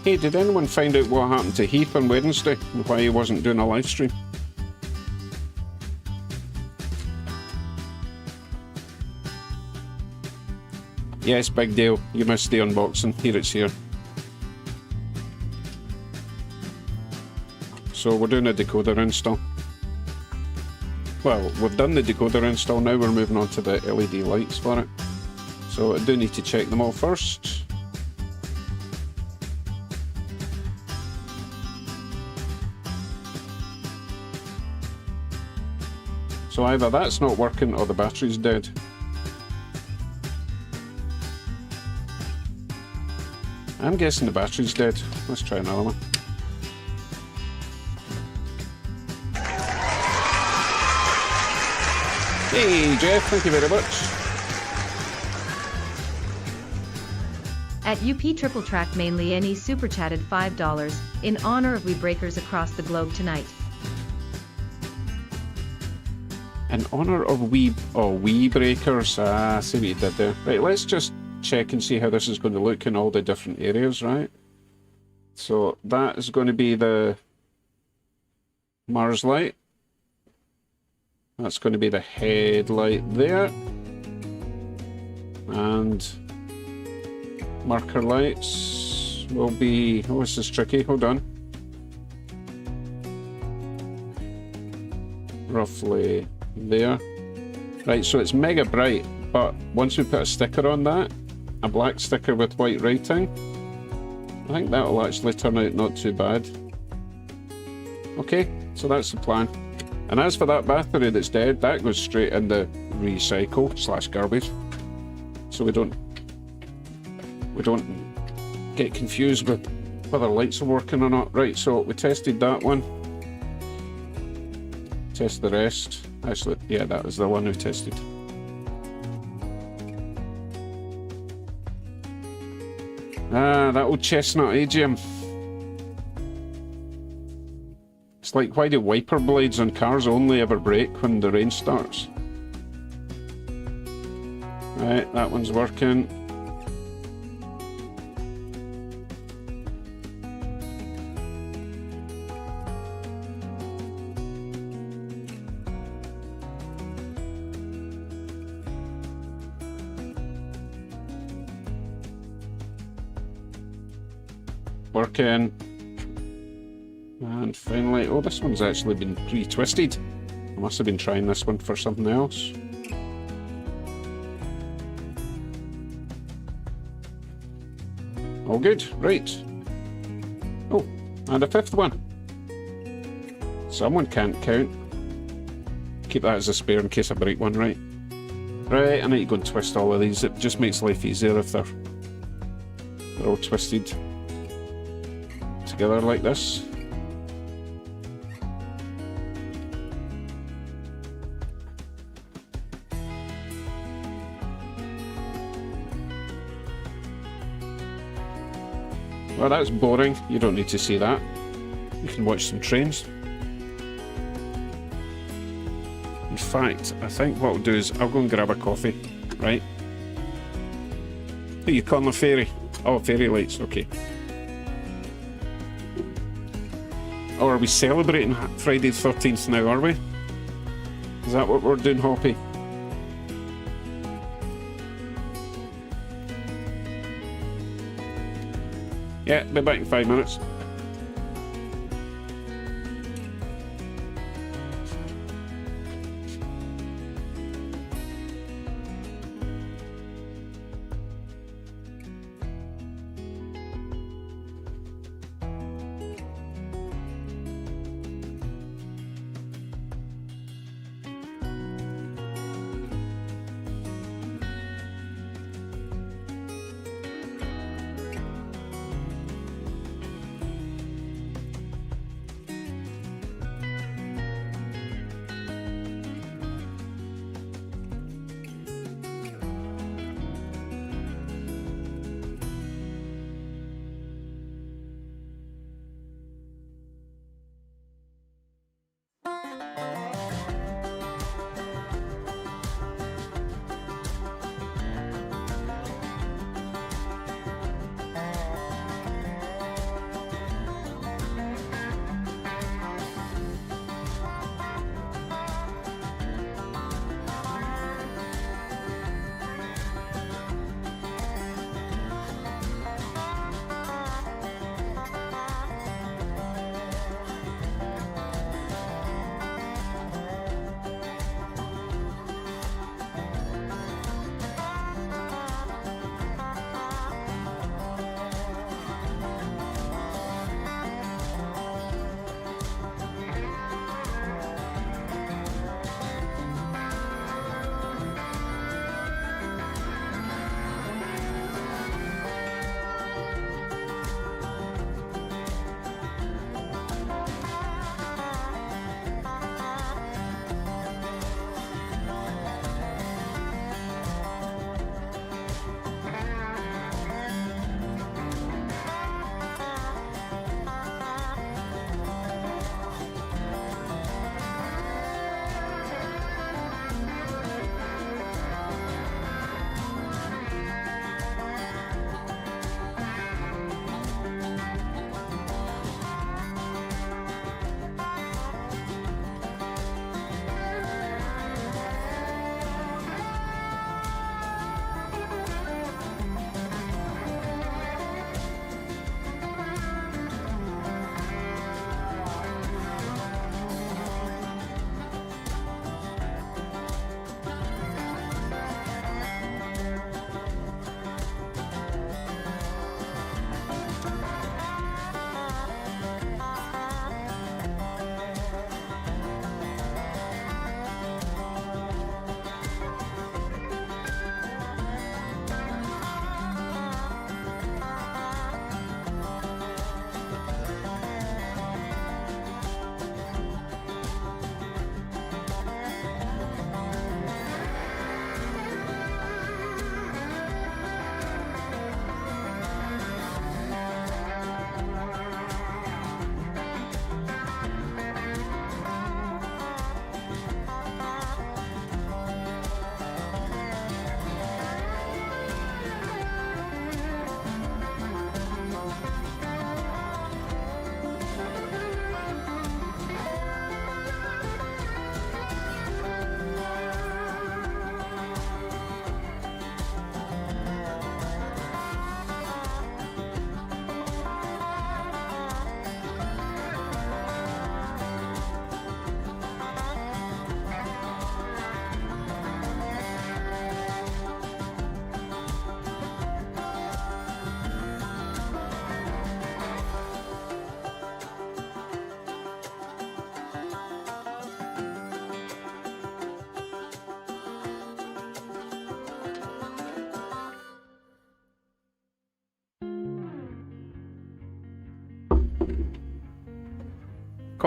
Hey, did anyone find out what happened to Heath on Wednesday and why he wasn't doing a live stream? Yes, big deal. You missed the unboxing. Here it's here. So we're doing a decoder install. Well, we've done the decoder install, now we're moving on to the LED lights for it. So I do need to check them all first. So either that's not working or the battery's dead. I'm guessing the battery's dead. Let's try another one. Hey Jeff, thank you very much. At UP Triple Track mainly NE super chatted $5 in honor of we breakers across the globe tonight. In honor of wee breakers. Ah, I see what you did there. Right, let's just check and see how this is going to look in all the different areas, right? So that is going to be the Mars light. That's going to be the headlight there. And marker lights will be... Oh, this is tricky. Hold on. Roughly there. Right, so it's mega bright, but once we put a sticker on that, a black sticker with white writing, I think that'll actually turn out not too bad. Okay, so that's the plan. And as for that battery that's dead, that goes straight in the recycle / garbage. So we don't get confused with whether lights are working or not. Right, so we tested that one. Test the rest. Actually, yeah, that was the one we tested. Ah, that old chestnut AGM. It's like, why do wiper blades on cars only ever break when the rain starts? Right, that one's working. Working. And finally, oh, this one's actually been pre-twisted. I must have been trying this one for something else. All good, right. Oh, and a fifth one. Someone can't count. Keep that as a spare in case I break one, right? Right, I need to go and twist all of these. It just makes life easier if they're all twisted together like this. Well, that's boring. You don't need to see that. You can watch some trains. In fact, I think what I'll do is I'll go and grab a coffee, right? Are you calling the ferry? Oh, fairy lights, okay. Oh, are we celebrating Friday the 13th now, are we? Is that what we're doing, Hoppy? Yeah, be back in 5 minutes.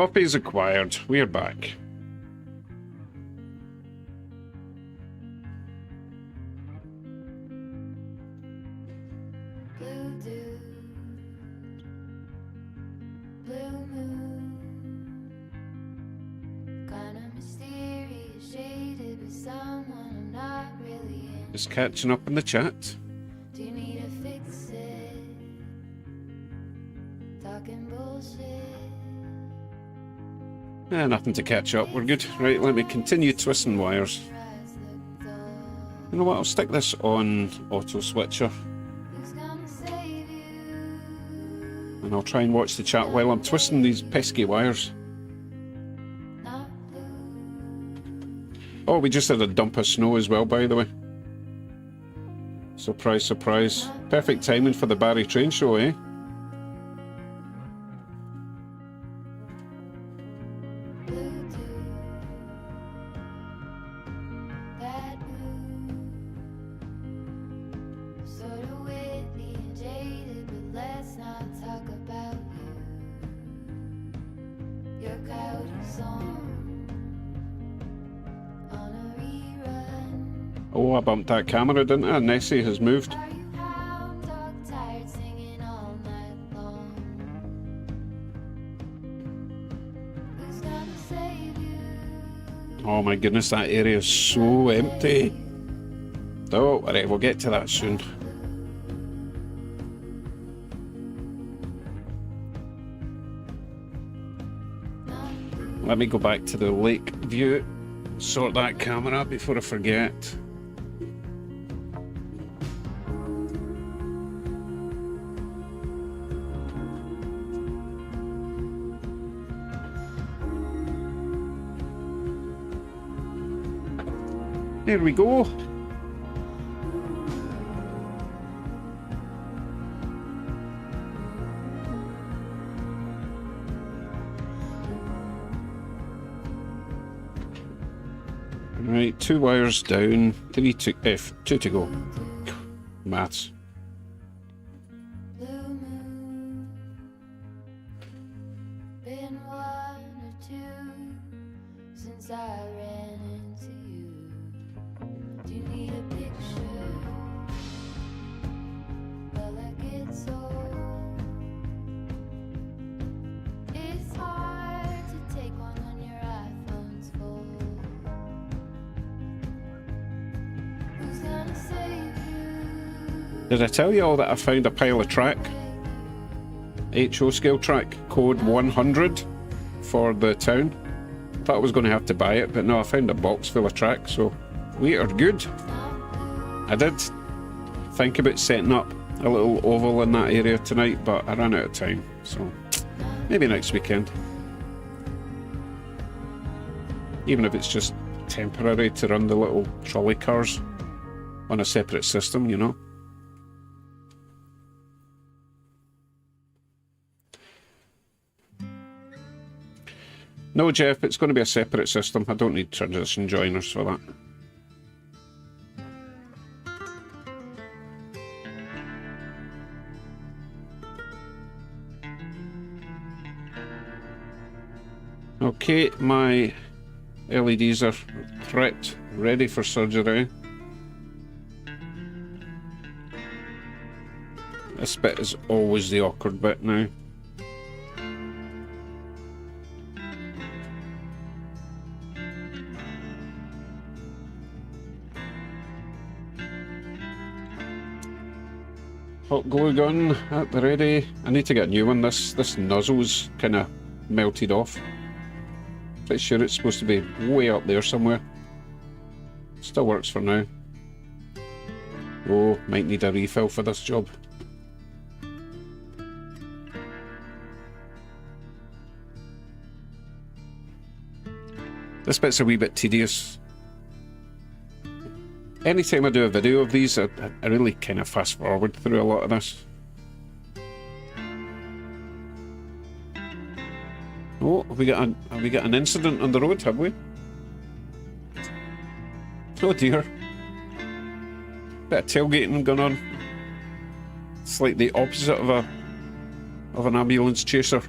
Copies acquired. We're back. Blue dew, blue moon, kinda mysterious, shaded with someone I'm not really in. Just catching up in the chat. Do you need to fix it? Talking bullshit. Nothing to catch up. We're good. Right, let me continue twisting wires. Your eyes look dull. You know what? I'll stick this on auto switcher, Who's gonna save you? and I'll try and watch the chat while I'm twisting these pesky wires. Not blue. Oh, we just had a dump of snow as well, by the way. Surprise, surprise. Perfect timing for the Barry train show, eh? Blue dew, that blue, sort of witty and jaded, but let's not talk about you. Your coyote song on a rerun. Oh, I bumped that camera, didn't I? Nessie has moved. Are you hound dog tired singing all night long? Who's gonna save you? Oh my goodness, that area is so empty. Oh, alright, we'll get to that soon. Let me go back to the lake view, sort that camera before I forget. There we go. Right, 2 wires down, 2 to go. Maths. Blue moon, been 1 or 2 since I ran into you. Do you need a picture? Well, like it's old. It's hard to take one when your iPhone's full. Who's gonna save you? Did I tell you all that I found a pile of track? HO scale track, code 100 for the town. Thought I was going to have to buy it, but no, I found a box full of track, so we are good. I did think about setting up a little oval in that area tonight, but I ran out of time, so maybe next weekend. Even if it's just temporary to run the little trolley cars on a separate system, you know. No, Jeff, it's going to be a separate system. I don't need transition joiners for that. Okay, my LEDs are prepped, ready for surgery. This bit is always the awkward bit now. Hot glue gun at the ready. I need to get a new one. This nozzle's kind of melted off. Pretty sure it's supposed to be way up there somewhere. Still works for now. Oh, might need a refill for this job. This bit's a wee bit tedious. Anytime I do a video of these, I really kind of fast forward through a lot of this. Oh, have we got an incident on the road, have we? Oh dear. Bit of tailgating going on. It's like the opposite of an ambulance chaser.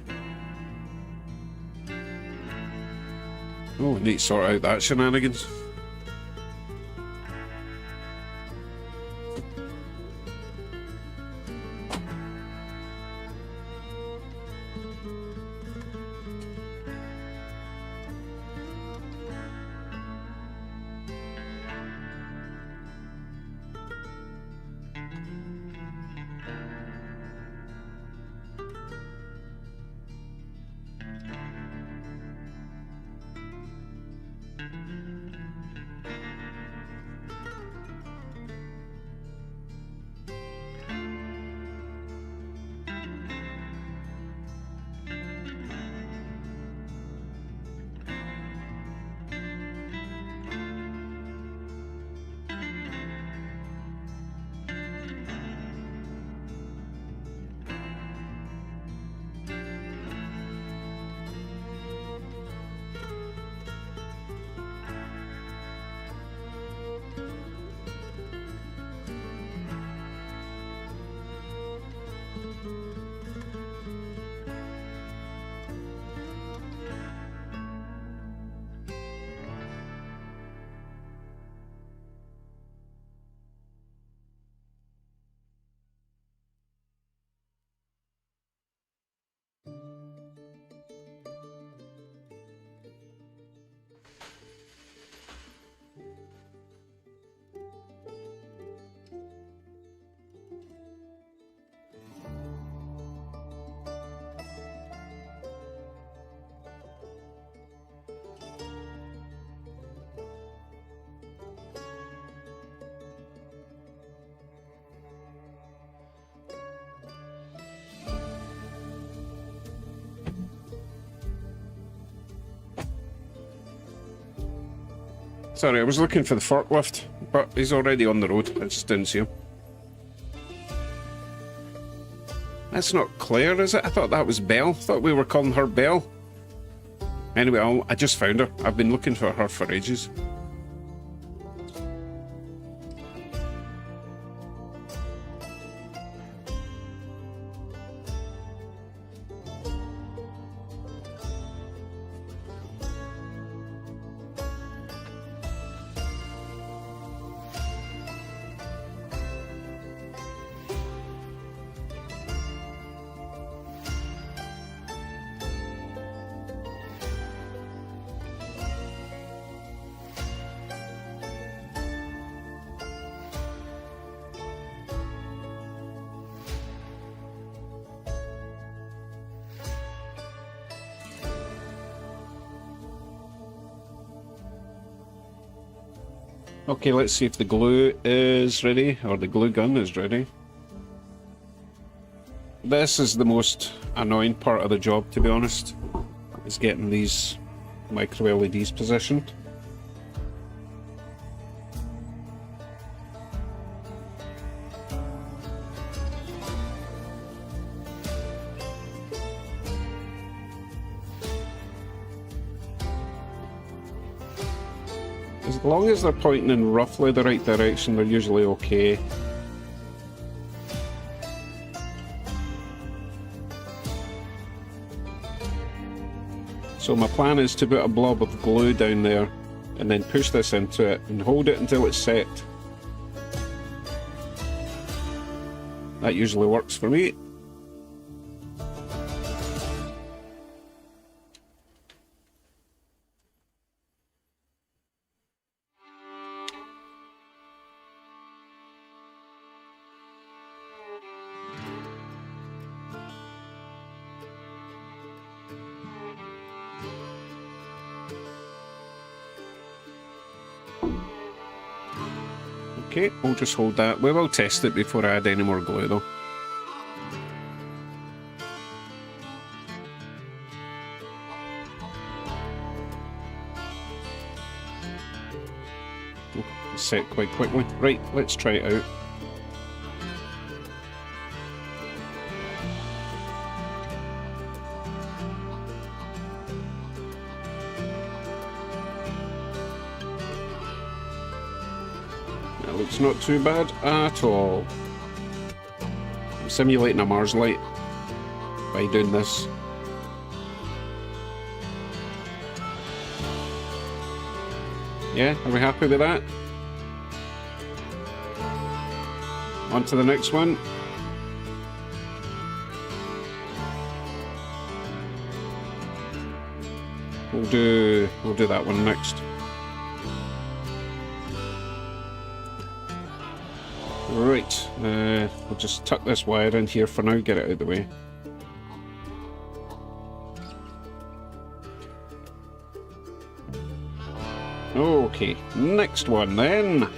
Oh, we need to sort out that shenanigans. Sorry, I was looking for the forklift, but he's already on the road. I just didn't see him. That's not Claire, is it? I thought that was Belle. I thought we were calling her Belle. Anyway, I just found her. I've been looking for her for ages. Okay, let's see if the glue is ready, or the glue gun is ready. This is the most annoying part of the job, to be honest, is getting these micro LEDs positioned. As long as they're pointing in roughly the right direction, they're usually okay. So my plan is to put a blob of glue down there and then push this into it and hold it until it's set. That usually works for me. Okay, we'll just hold that. We will test it before I add any more glue though. Oh, it's set quite quickly. Right, let's try it out. It's not too bad at all. I'm simulating a Mars light by doing this. Yeah, are we happy with that? On to the next one. We'll do that one next. Right, we'll just tuck this wire in here for now, get it out of the way. Okay, next one then.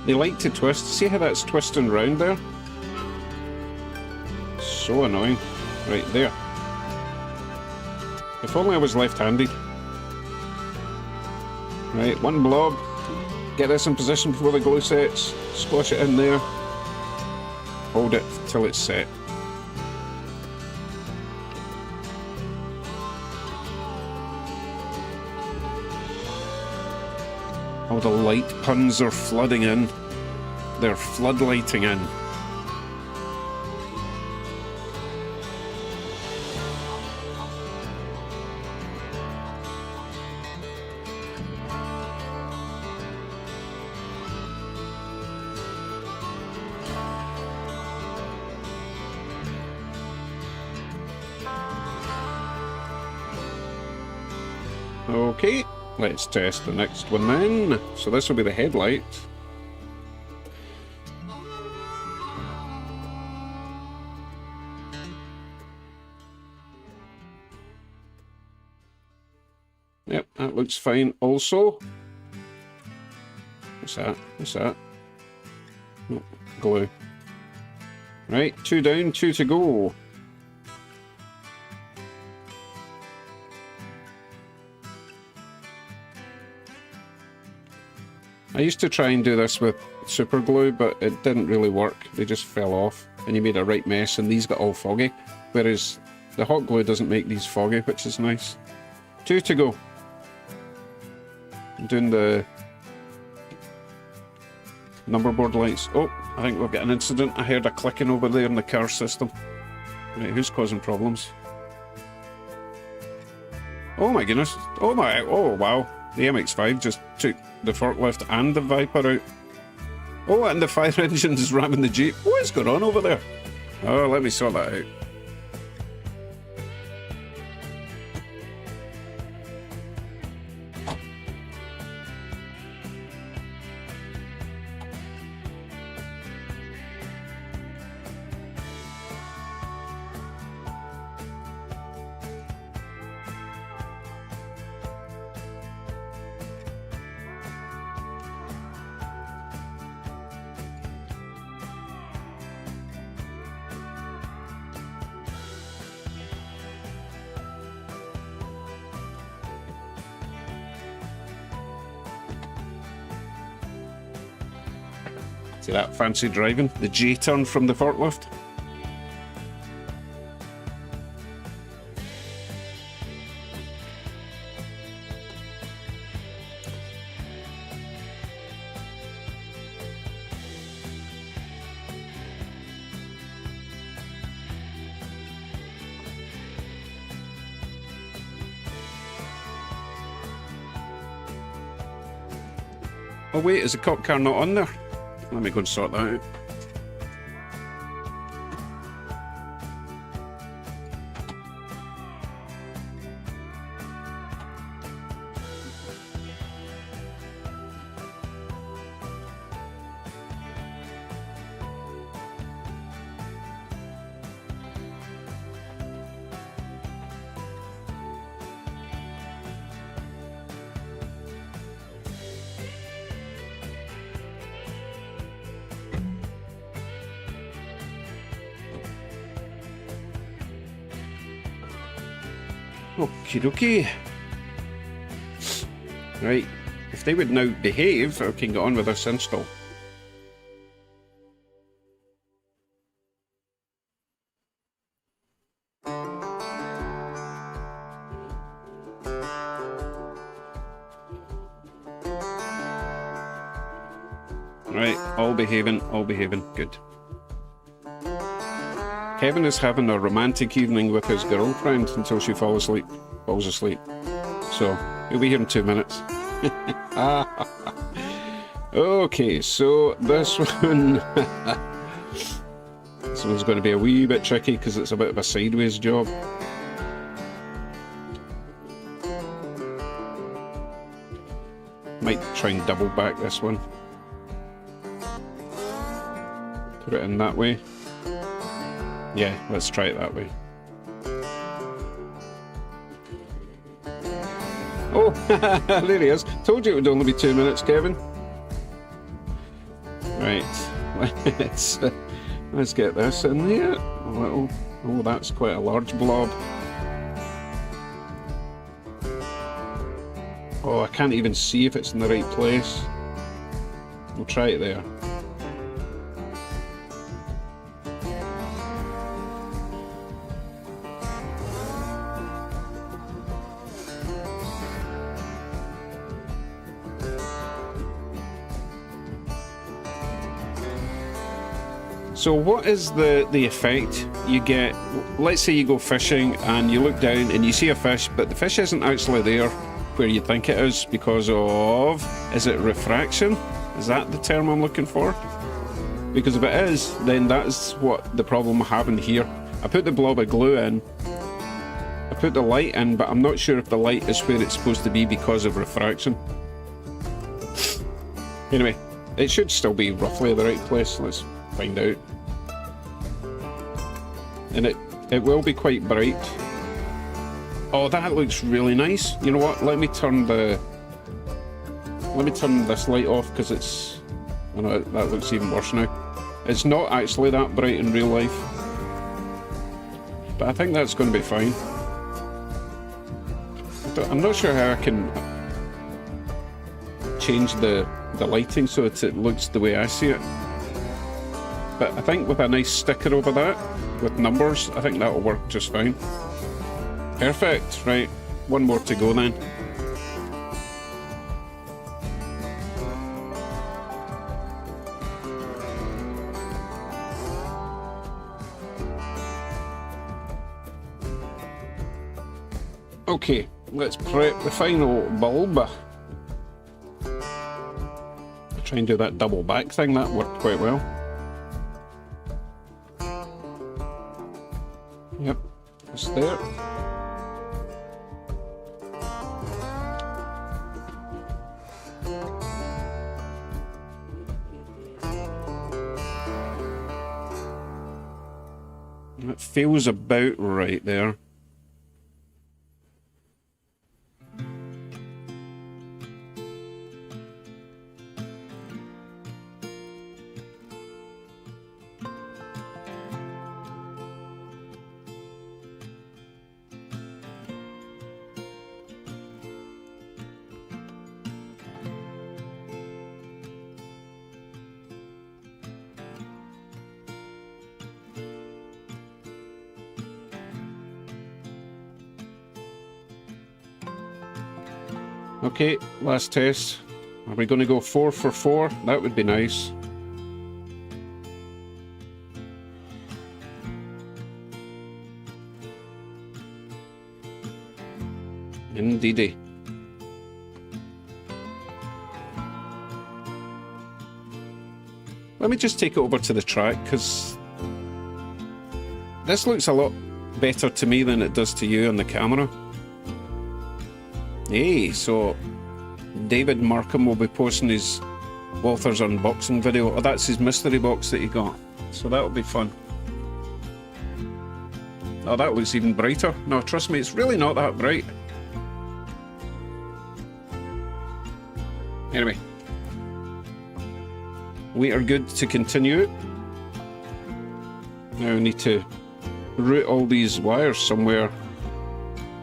They like to twist. See how that's twisting round there? So annoying. Right there. If only I was left-handed. Right, one blob. Get this in position before the glue sets. Squash it in there. Hold it till it's set. All the light puns are flooding in. They're floodlighting in. Okay, let's test the next one then. So this will be the headlight. Yep, that looks fine also. What's that? What's that? Oh, glue. Right, 2 down, 2 to go. I used to try and do this with super glue, but it didn't really work. They just fell off, and you made a right mess, and these got all foggy. Whereas the hot glue doesn't make these foggy, which is nice. 2 to go. I'm doing the number board lights. Oh, I think we've got an incident. I heard a clicking over there in the car system. Right, who's causing problems? Oh my goodness. Oh my, oh wow. The MX-5 just took the forklift and the Viper out. Oh, and the fire engine's ramming the Jeep. What's going on over there? Oh, let me sort that out. See that fancy driving? The J-turn from the forklift? Oh wait, is the cop car not on there? Let me go and sort that out. Okie dokie. Right, if they would now behave, I can get on with this install. Right, all behaving, good. Kevin is having a romantic evening with his girlfriend until she falls asleep. So, he'll be here in 2 minutes. Okay, so this one... this one's going to be a wee bit tricky because it's a bit of a sideways job. Might try and double back this one. Put it in that way. Yeah, let's try it that way. Oh, there he is. Told you it would only be 2 minutes, Kevin. Right, let's get this in there. A little. Oh, that's quite a large blob. Oh, I can't even see if it's in the right place. We'll try it there. So what is the effect you get? Let's say you go fishing and you look down and you see a fish, but the fish isn't actually there where you think it is because of, is it refraction? Is that the term I'm looking for? Because if it is, then that's what the problem I'm having here. I put the blob of glue in, I put the light in, but I'm not sure if the light is where it's supposed to be because of refraction. Anyway, it should still be roughly the right place. Let's find out. And it will be quite bright. Oh, that looks really nice. You know what? Let me turn this light off because it's... I know that looks even worse now. It's not actually that bright in real life, but I think that's going to be fine. I'm not sure how I can change the lighting so that it looks the way I see it. But I think with a nice sticker over that, with numbers, I think that'll work just fine. Perfect, right, one more to go then. Okay, let's prep the final bulb. Try and do that double back thing, that worked quite well. Yep, it's there. It feels about right there. Okay, last test. Are we going to go 4 for 4? That would be nice. Indeedy. Let me just take it over to the track because this looks a lot better to me than it does to you on the camera. Hey, so David Markham will be posting his Walther's unboxing video. Oh, that's his mystery box that he got. So that'll be fun. Oh, that looks even brighter. No, trust me, it's really not that bright. Anyway. We are good to continue. Now we need to route all these wires somewhere.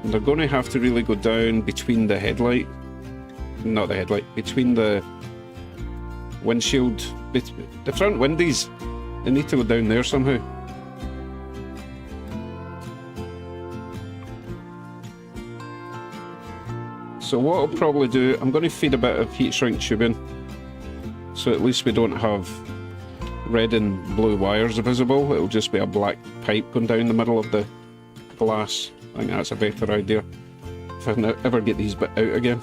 And they're going to have to really go down between the headlight, not the headlight, between the windshield, the front windies. They need to go down there somehow. So what I'll probably do, I'm going to feed a bit of heat shrink tubing so at least we don't have red and blue wires visible. It'll just be a black pipe going down the middle of the glass. I think that's a better idea if I ever get these bit out again.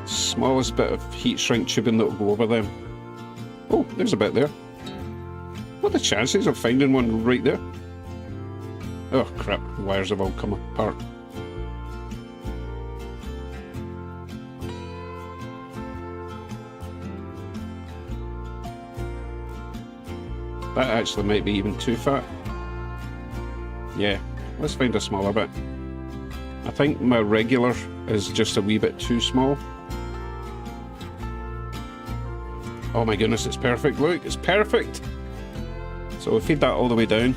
Smallest bit of heat shrink tubing that will go over them. Oh, there's a bit there. What are the chances of finding one right there? Oh crap, wires have all come apart. That actually might be even too fat. Yeah, let's find a smaller bit. I think my regular is just a wee bit too small. Oh my goodness, it's perfect, look, it's perfect! So we'll feed that all the way down.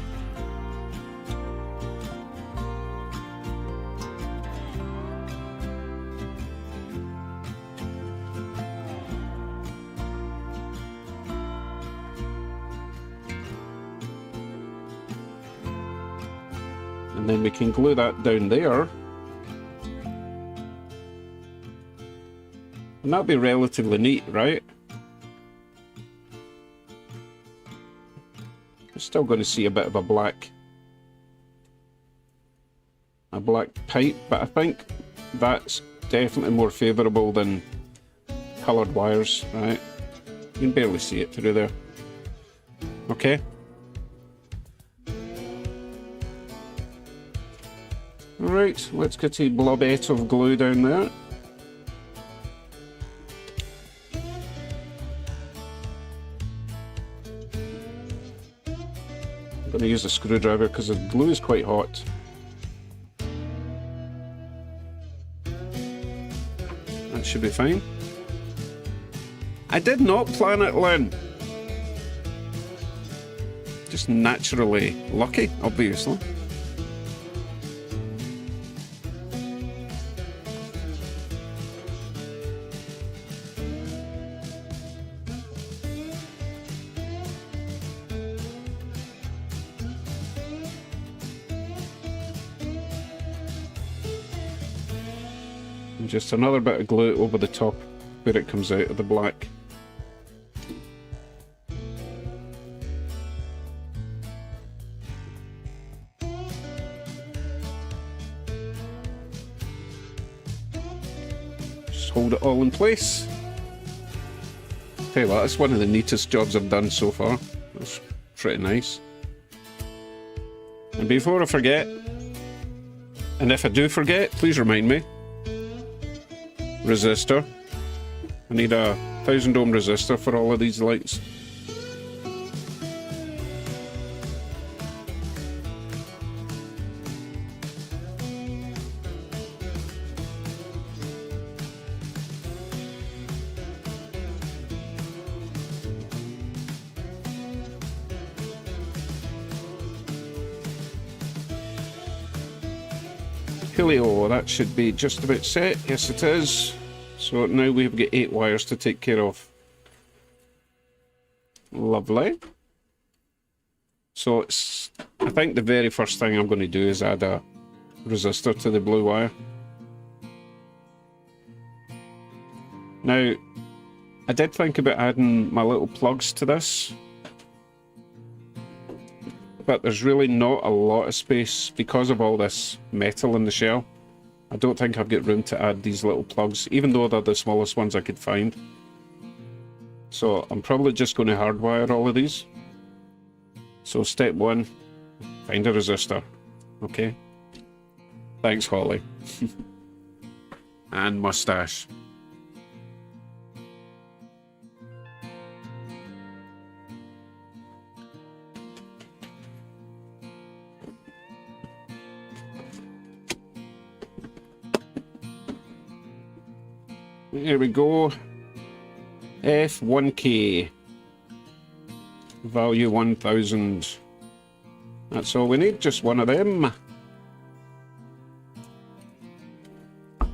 And then we can glue that down there. And that'll be relatively neat, right? Still going to see a bit of a black pipe, but I think that's definitely more favourable than coloured wires, right? You can barely see it through there. Okay. Alright, let's get a blobette of glue down there. I'm going to use a screwdriver because the glue is quite hot. That should be fine. I did not plan it, Lynn. Just naturally lucky, obviously. Just another bit of glue over the top where it comes out of the black. Just hold it all in place. Tell you what, that's one of the neatest jobs I've done so far. That's pretty nice. And before I forget, and if I do forget, please remind me. Resistor. I need a 1000 ohm resistor for all of these lights. Helio, that should be just about set. Yes, it is. So now we've got 8 wires to take care of. Lovely. So I think the very first thing I'm going to do is add a resistor to the blue wire. Now, I did think about adding my little plugs to this, but there's really not a lot of space because of all this metal in the shell. I don't think I've got room to add these little plugs, even though they're the smallest ones I could find. So I'm probably just going to hardwire all of these. So step 1, find a resistor. Okay. Thanks, Holly. And mustache. Here we go. F1K. Value 1000. That's all we need, just one of them. I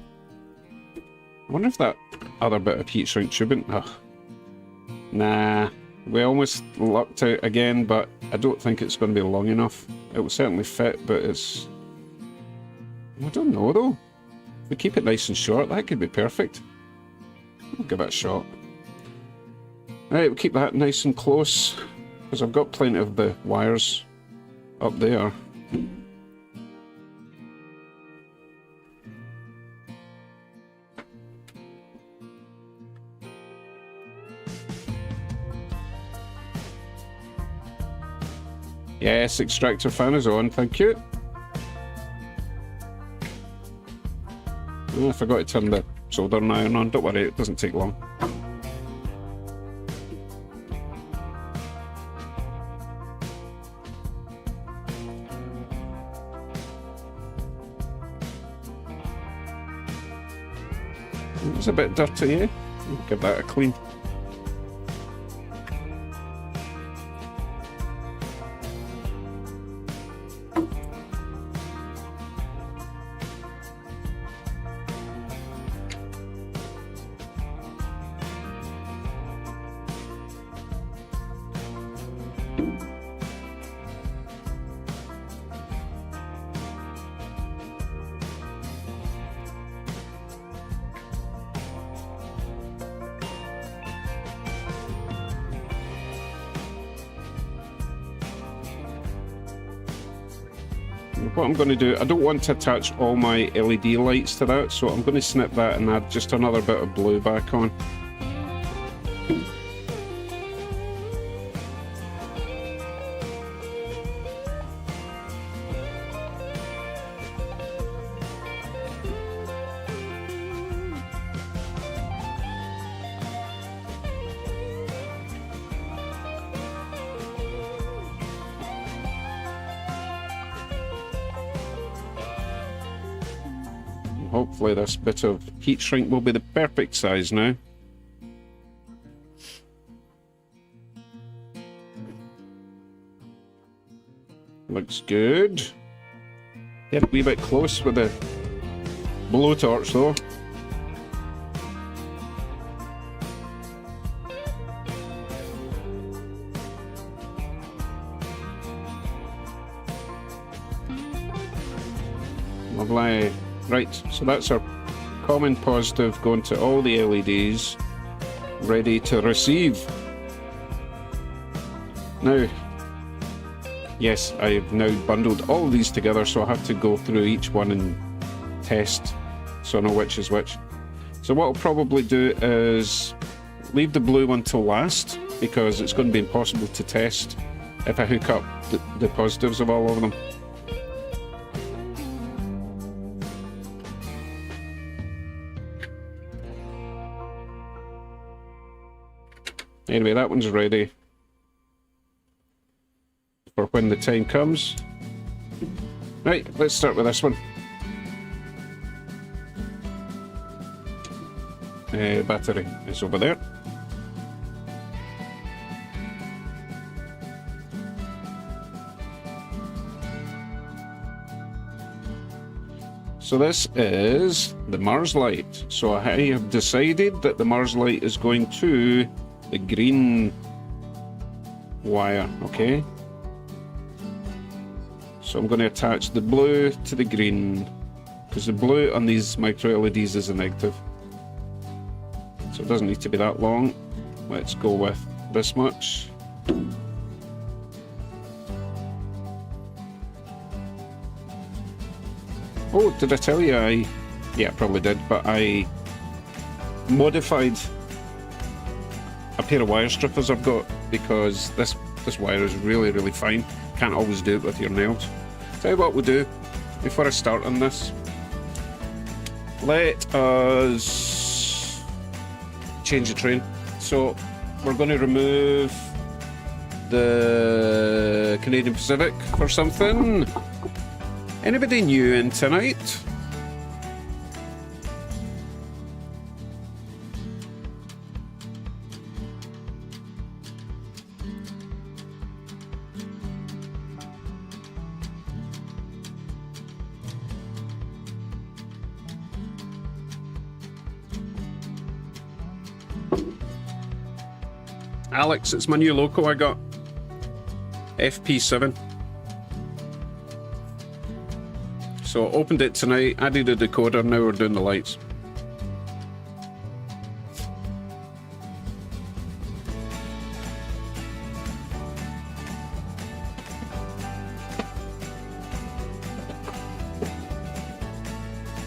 wonder if that other bit of heat shrink tubing. Ugh. Nah, We almost lucked out again, but I don't think it's going to be long enough. It will certainly fit, but it's... I don't know though. If we keep it nice and short, that could be perfect. I'll give it a shot. Right, we'll keep that nice and close, because I've got plenty of the wires up there. Yes, extractor fan is on, thank you. Oh, I forgot to turn the soldering iron on. Don't worry, it doesn't take long. It's a bit dirty, eh? Give that a clean. What I'm going to do, I don't want to attach all my LED lights to that, so I'm going to snip that and add just another bit of blue back on. Hopefully this bit of heat shrink will be the perfect size now. Looks good. Get a wee bit close with the blowtorch though. Lovely. Right, so that's our common positive going to all the LEDs, ready to receive. Now, yes, I've now bundled all these together, so I have to go through each one and test, so I know which is which. So what I'll probably do is leave the blue one till last, because it's going to be impossible to test if I hook up the positives of all of them. Anyway, that one's ready for when the time comes. Right, let's start with this one. Battery is over there. So this is the Mars light. So I have decided that the Mars light is going to the green wire, okay? So I'm going to attach the blue to the green, because the blue on these micro LEDs is a negative. So it doesn't need to be that long. Let's go with this much. Oh, did I tell you yeah, I probably did, but I modified a pair of wire strippers I've got, because this wire is really fine. Can't always do it with your nails. Tell you what we'll do before I start on this. Let us change the train. So we're going to remove the Canadian Pacific for something. Anybody new in tonight? Alex, it's my new loco I got. FP7. So opened it tonight, added a decoder, now we're doing the lights.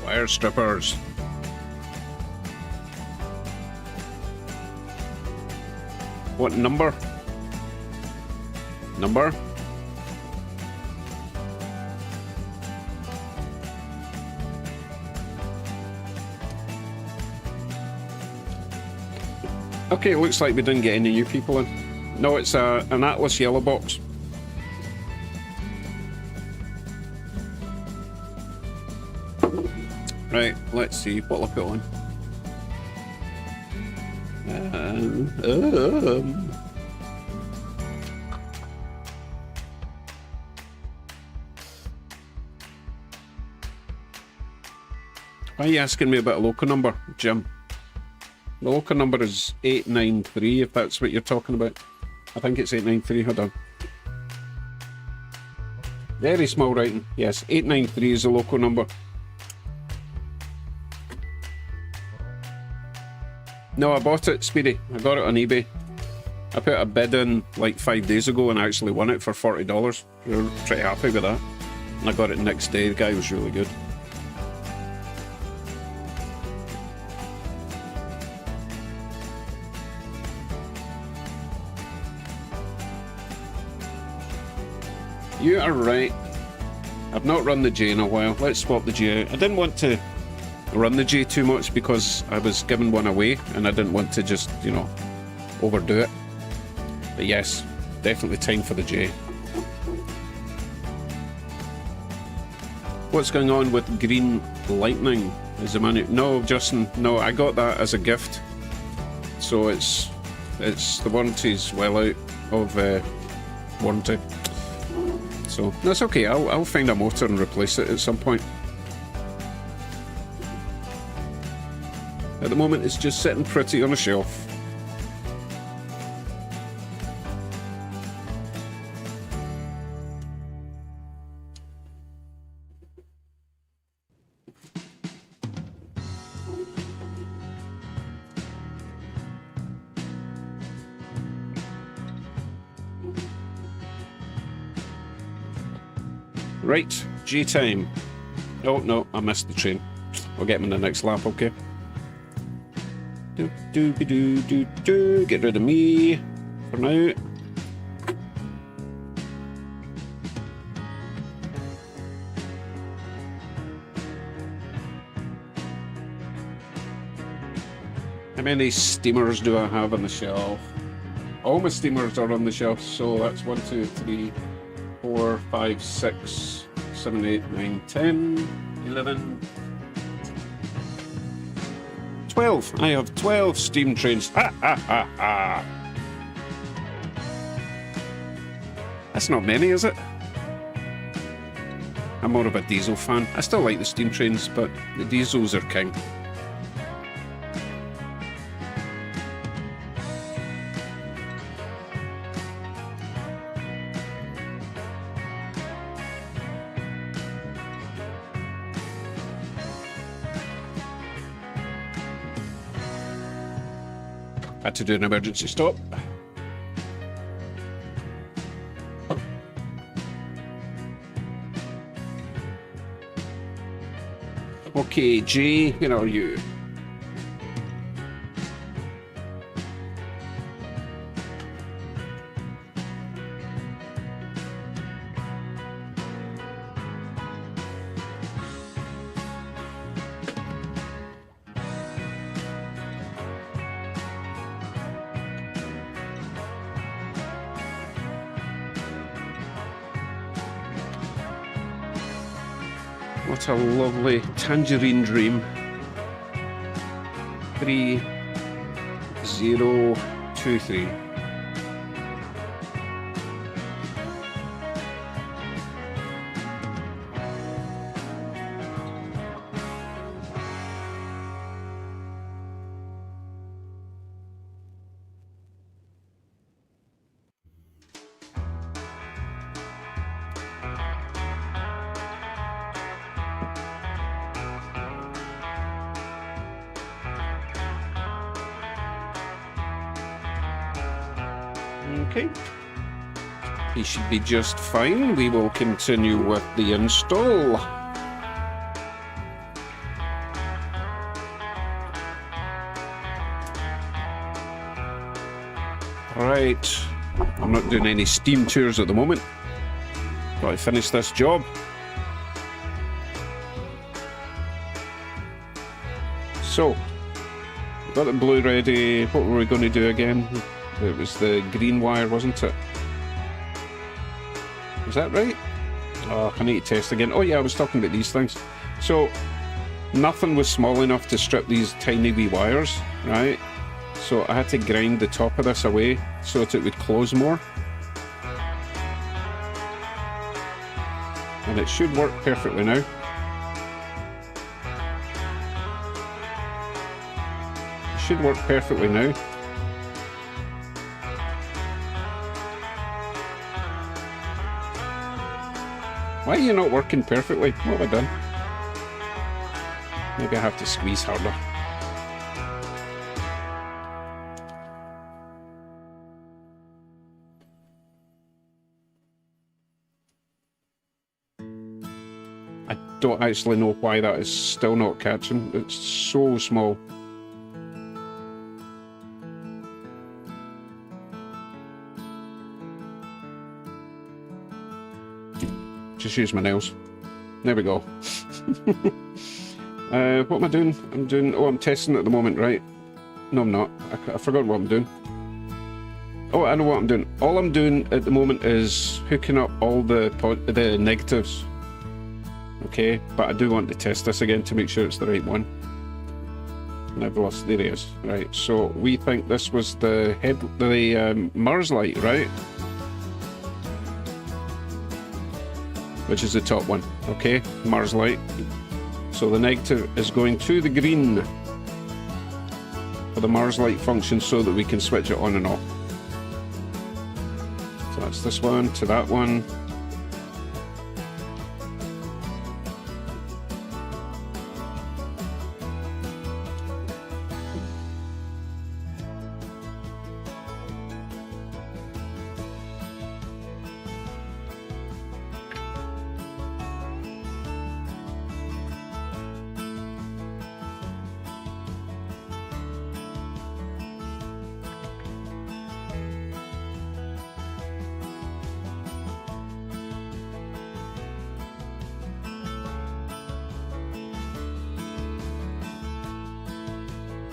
Wire strippers. What number? Number? Okay, it looks like we didn't get any new people in. No, it's an Atlas yellow box. Right, let's see what I'll put on. Why are you asking me about a local number, Jim? The local number is 893, if that's what you're talking about. I think it's 893, hold on. Very small writing. Yes, 893 is the local number. No, I bought it, Speedy. I got it on eBay. I put a bid in like 5 days ago and I actually won it for $40. We were pretty happy with that. And I got it next day. The guy was really good. You are right. I've not run the J in a while. Let's swap the J out. I didn't want to run the J too much because I was giving one away and I didn't want to just, you know, overdo it. But yes, definitely time for the J. What's going on with Green Lightning? Is the money? No, Justin, no, I got that as a gift. So it's the warranty's well out of warranty. So that's okay, I'll find a motor and replace it at some point. At the moment it's just sitting pretty on a shelf. Right, G time. Oh no, I missed the train. We'll get him in the next lap, okay? Get rid of me for now. How many steamers do I have on the shelf? All my steamers are on the shelf, so that's 1, 2, 3, 4, 5, 6, 7, 8, 9, 10, 11, 12. I have 12 steam trains. Ha ha ha ha. That's not many, is it? I'm more of a diesel fan. I still like the steam trains, but the diesels are king. Had to do an emergency stop. Okay, Jay, where are you? What a lovely tangerine dream. 3023. Okay. He should be just fine. We will continue with the install. Right. I'm not doing any steam tours at the moment. Got to finish this job. So, got the blue ready. What were we going to do again? It was the green wire, wasn't it? Is that right? Oh, I need to test again. Oh yeah, I was talking about these things. So, nothing was small enough to strip these tiny wee wires, right? So I had to grind the top of this away so that it would close more. And it should work perfectly now. It should work perfectly now. Why are you not working perfectly? What have I done? Maybe I have to squeeze harder. I don't actually know why that is still not catching. It's so small. Just use my nails. There we go. What am I doing? I'm testing at the moment, right? No, I'm not. I forgot what I'm doing. Oh, I know what I'm doing. All I'm doing at the moment is hooking up all the negatives. Okay, but I do want to test this again to make sure it's the right one. And I've lost. There it is. Right. So we think this was the Mars light, right? Which is the top one, okay? Mars light. So the negative is going to the green for the Mars light function so that we can switch it on and off. So that's this one to that one.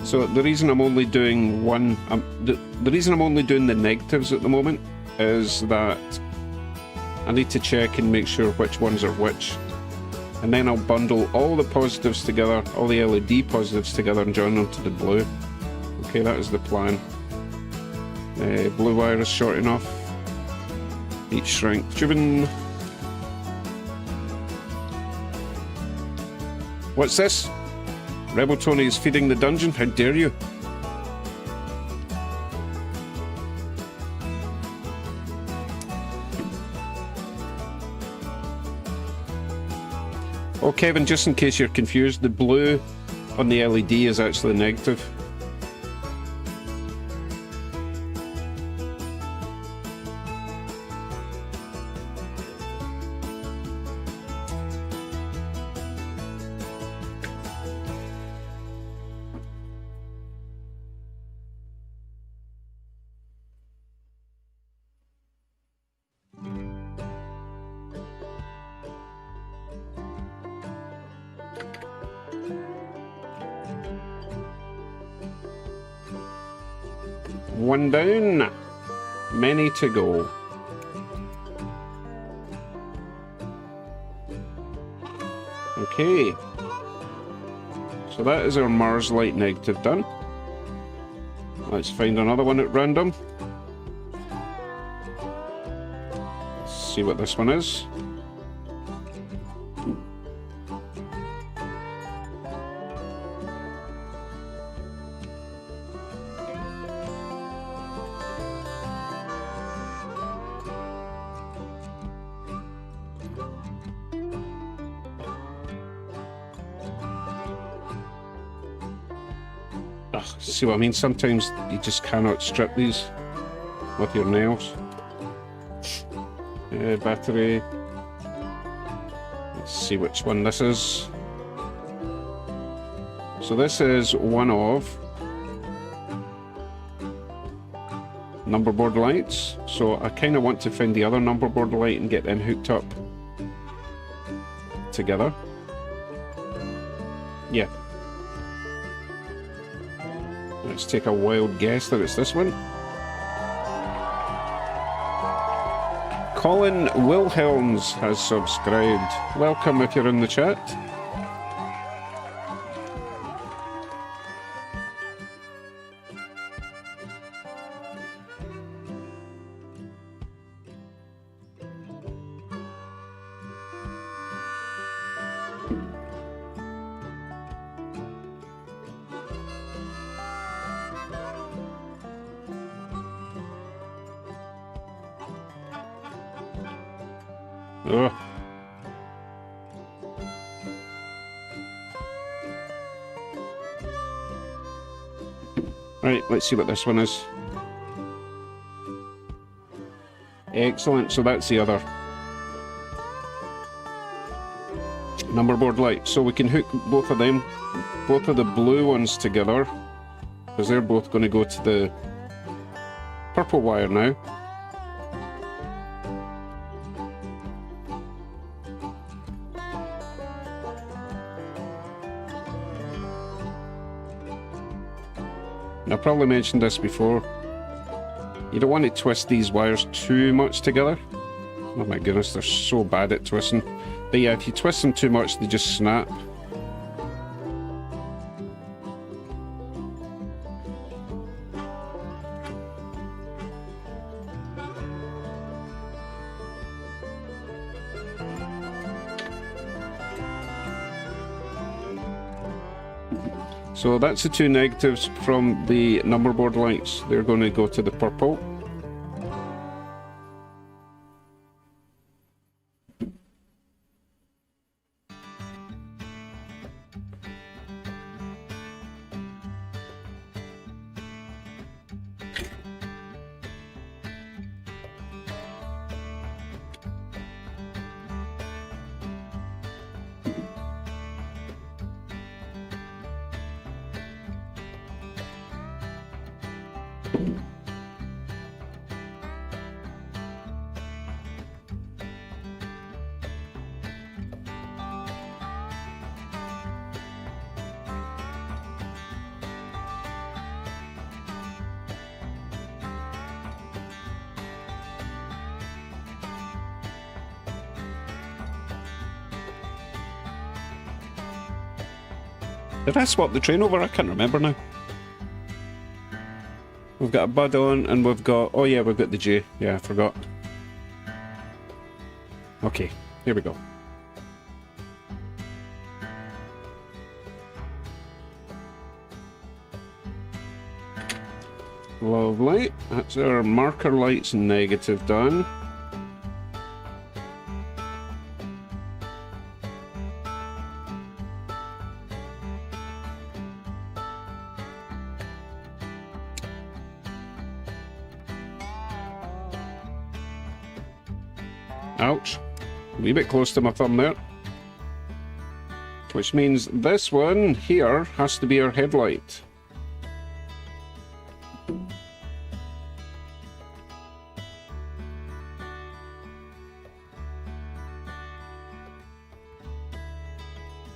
So the reason I'm only doing one, the reason I'm only doing the negatives at the moment is that I need to check and make sure which ones are which. And then I'll bundle all the positives together, all the LED positives together and join them to the blue. Okay, that is the plan. Blue wire is short enough. Heat shrink driven. What's this? Rebel Tony is feeding the dungeon? How dare you? Oh, Kevin, just in case you're confused, the blue on the LED is actually negative. One down, many to go. Okay, so that is our Mars light negative done. Let's find another one at random. Let's see what this one is. See what I mean? Sometimes you just cannot strip these. with your nails. Battery. Let's see which one this is. So this is one of number board lights. So I kind of want to find the other number board light and get them hooked up together. Yeah. Let's take a wild guess that it's this one. Colin Wilhelms has subscribed. Welcome if you're in the chat. Ugh. Right, let's see what this one is. Excellent, so that's the other number board light. So we can hook both of them, both of the blue ones together, because they're both going to go to the purple wire now. I probably mentioned this before. You don't want to twist these wires too much together. Oh my goodness, they're so bad at twisting. But yeah, if you twist them too much, they just snap. So that's the two negatives from the number board lights. They're going to go to the purple. Did I swap the train over? I can't remember now. We've got a bud on and we've got... Oh yeah, we've got the J. Yeah, I forgot. Okay, here we go. Lovely. That's our marker lights negative done. Ouch. A wee bit close to my thumb there. Which means this one here has to be our headlight.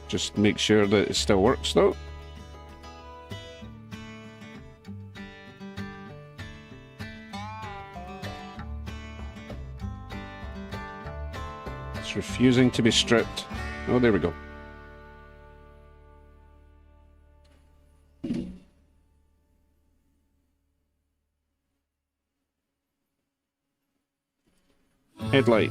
Just make sure that it still works though. It's refusing to be stripped. Oh, there we go. Headlight.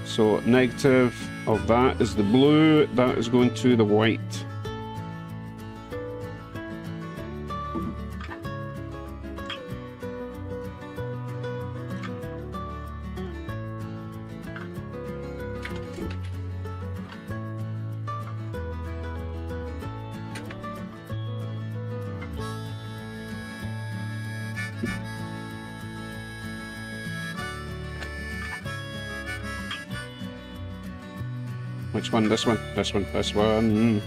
So negative of that is the blue, that is going to the white. Which one? This one? This one? This one?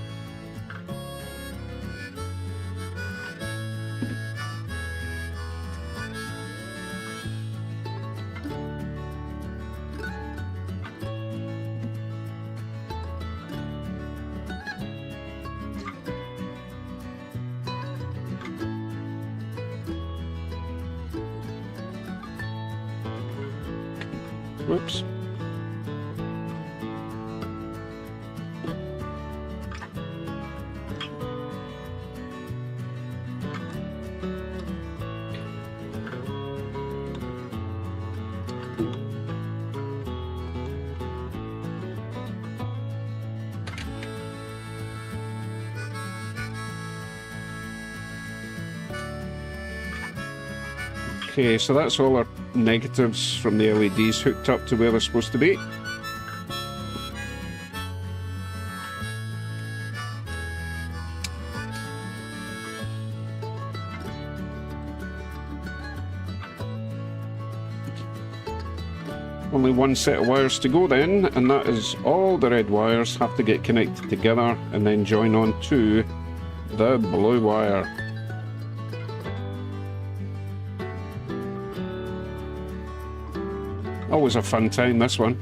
Whoops. Okay, so that's all our negatives from the LEDs hooked up to where they're supposed to be. Only one set of wires to go then, and that is all the red wires have to get connected together and then join on to the blue wire. Always a fun time, this one.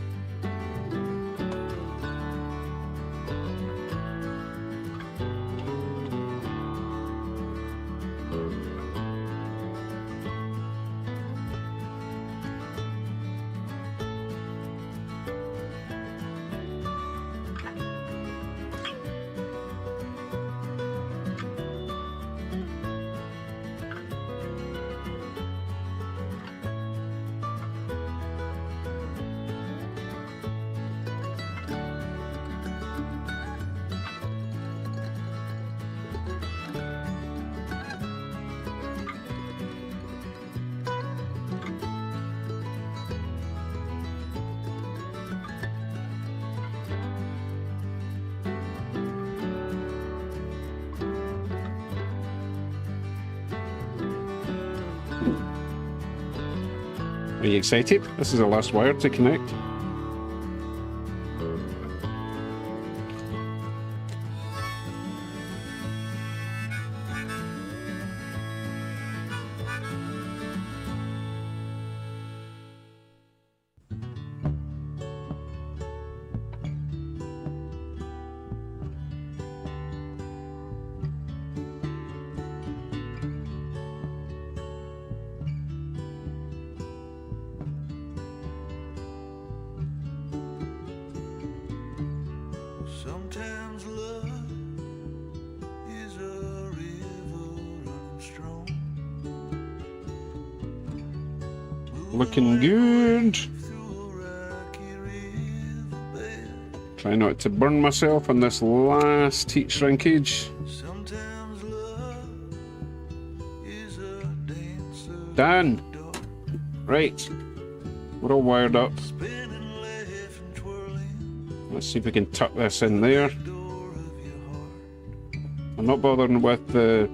Are you excited? This is the last wire to connect. Sometimes love is a river running strong. Looking good. Through a rocky riverbed. Try not to burn myself on this last heat shrinkage. Sometimes love is a dancer. Done. Right. We're all wired up. Spinning left and twirling. Let's see if we can tuck this in there. Door of your heart. I'm not bothering with the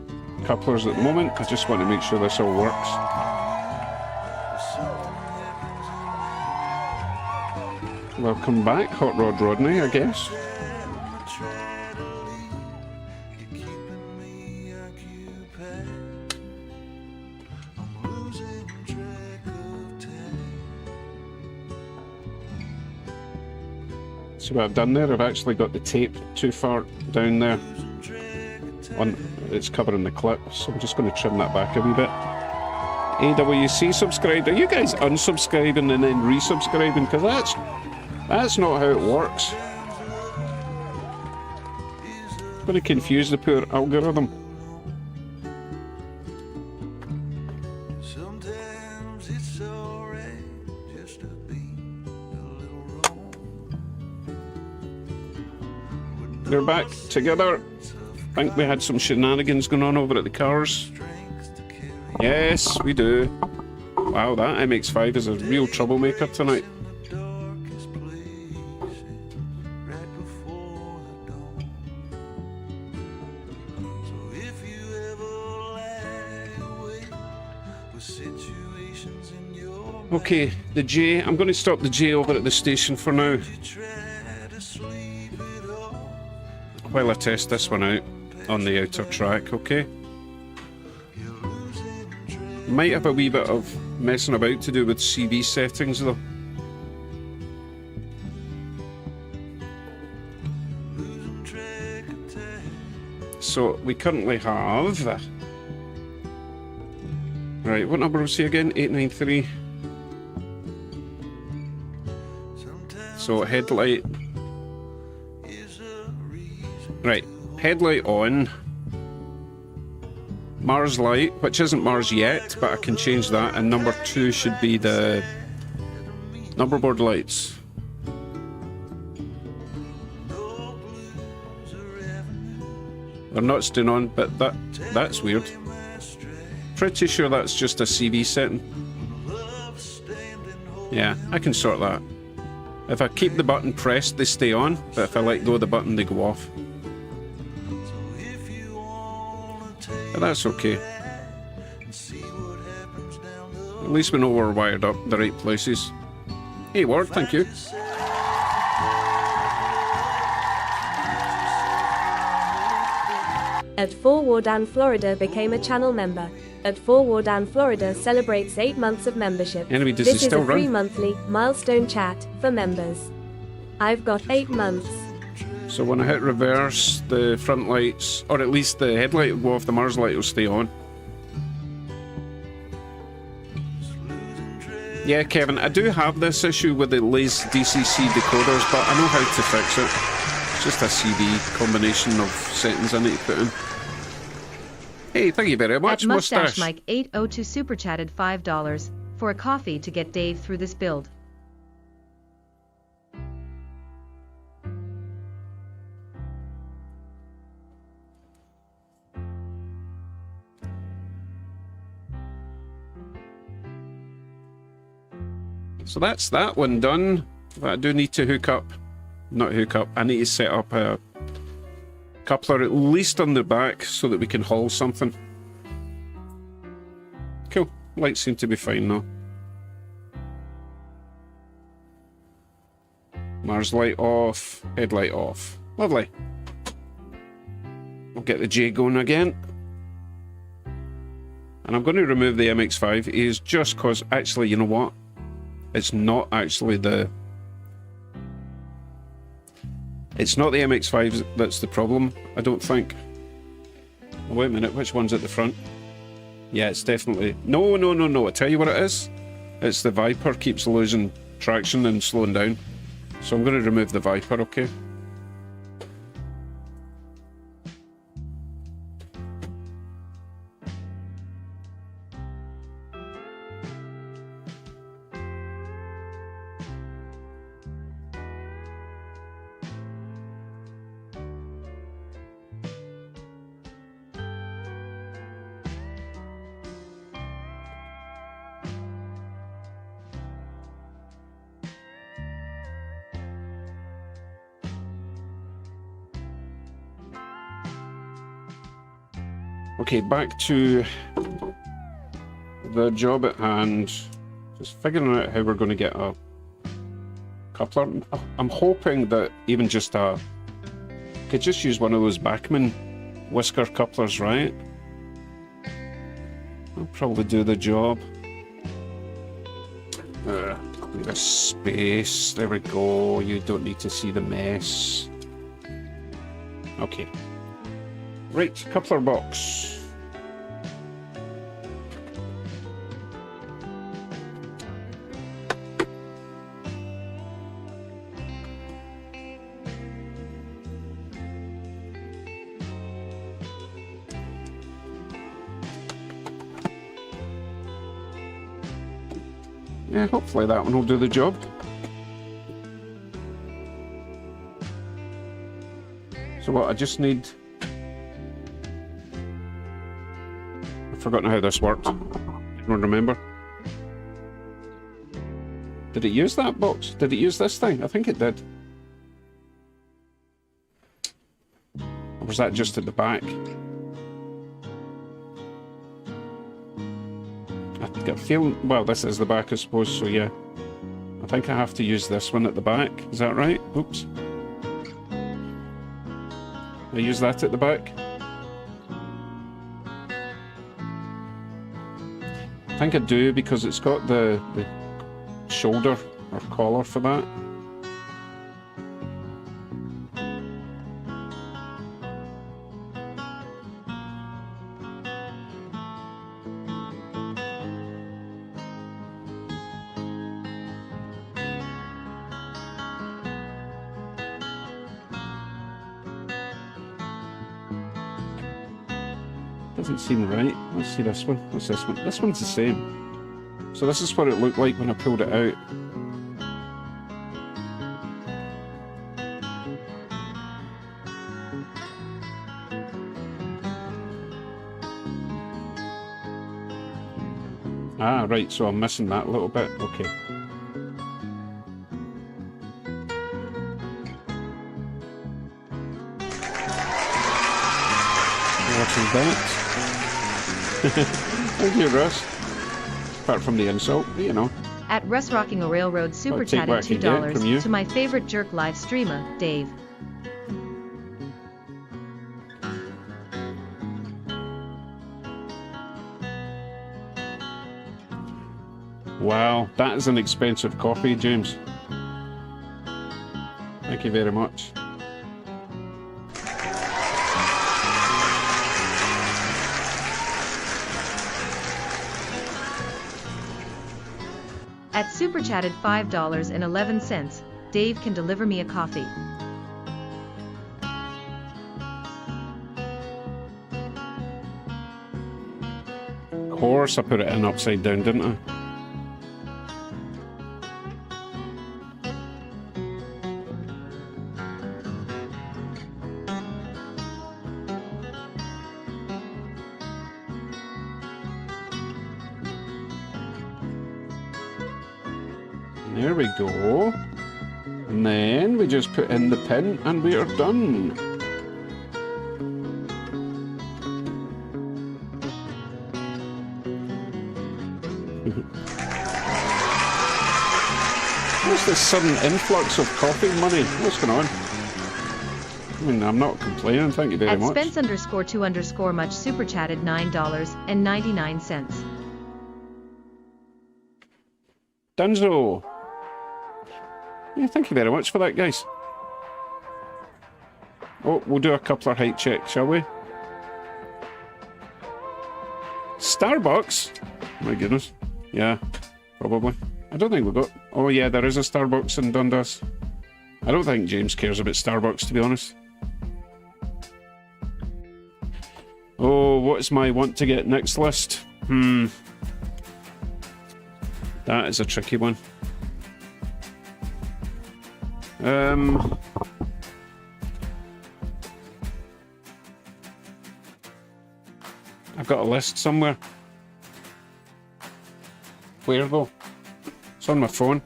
couplers at the moment. I just want to make sure this all works. Welcome back, Hot Rod Rodney, I guess. See what I've done there? I've actually got the tape too far down there. It's covering the clip, so I'm just going to trim that back a wee bit. AWC subscribed. Are you guys unsubscribing and then resubscribing? Because that's not how it works. It's going to confuse the poor algorithm. Sometimes it's alright just to be a little wrong. They're back together. I think we had some shenanigans going on over at the cars. Yes, we do. Wow, that MX-5 is a real troublemaker tonight. Okay, the J. I'm going to stop the J over at the station for now. while I test this one out on the outer track, okay? Might have a wee bit of messing about to do with CV settings though. So we currently have... Right, what number was he again? 893. So headlight... Right, headlight on. Mars light, which isn't Mars yet, but I can change that, and number 2 should be the numberboard lights. They're not staying on, but that's weird. Pretty sure that's just a CV setting. Yeah, I can sort that. If I keep the button pressed, they stay on, but if I let go of the button, they go off. But that's okay. At least we know we're wired up the right places. Hey Ward, thank you. At 4 Wardan Florida became a channel member. At 4 Wardan Florida celebrates 8 months of membership. Anyway, does this he still is a free run? monthly milestone chat for members. I've got 8 months. So when I hit reverse, the front lights, or at least the headlight will go off, the Mars light will stay on. Yeah, Kevin, I do have this issue with the lazy DCC decoders, but I know how to fix it. It's just a CV combination of settings I need to put in. Hey, thank you very much, At Mustache Mustache. Mike 802 super chatted $5 for a coffee to get Dave through this build. So that's that one done. But I do need to I need to set up a coupler at least on the back so that we can haul something. Cool. Lights seem to be fine now. Mars light off, headlight off. Lovely. We'll get the J going again. And I'm going to remove the MX-5 is just because, actually, you know what? It's not actually the... It's not the MX-5 that's the problem, I don't think. Oh, wait a minute, which one's at the front? Yeah, it's definitely... No, I tell you what it is. It's the Viper keeps losing traction and slowing down. So I'm going to remove the Viper, okay? Okay, back to the job at hand. Just figuring out how we're going to get a coupler. I'm hoping that even just a... could just use one of those Bachmann whisker couplers, right? I'll probably do the job. Clear a space. There we go. You don't need to see the mess. Okay. Right, coupler box. Yeah, hopefully that one will do the job. So what, I just need... I've forgotten how this worked. Anyone remember? Did it use that box? Did it use this thing? I think it did. Or was that just at the back? I got a feeling, well, this is the back, I suppose, so yeah. I think I have to use this one at the back. Is that right? Oops. I use that at the back. I think I do because it's got the shoulder or collar for that. Doesn't seem right. Let's see this one. What's this one? This one's the same. So this is what it looked like when I pulled it out. Ah, right, so I'm missing that little bit. Okay. Watching that. Thank you, Russ. Apart from the insult, you know. At Russ Rocking a Railroad super take what I chatted can get from you. $2 to my favorite jerk live streamer, Dave. Wow, that is an expensive coffee, James. Thank you very much. At super chatted $5.11, Dave can deliver me a coffee. Of course I put it in upside down, didn't I? There we go. And then we just put in the pin and we are done. What's this sudden influx of coffee money? What's going on? I mean, I'm not complaining, thank you very At much. Spence_2_much super chatted $9.99. Dunzo! Yeah, thank you very much for that, guys. Oh, we'll do a couple of height checks, shall we? Starbucks? My goodness. Yeah, probably. I don't think we've got... Oh yeah, there is a Starbucks in Dundas. I don't think James cares about Starbucks, to be honest. Oh, what is my want to get next list? That is a tricky one. I've got a list somewhere. Where though? It's on my phone.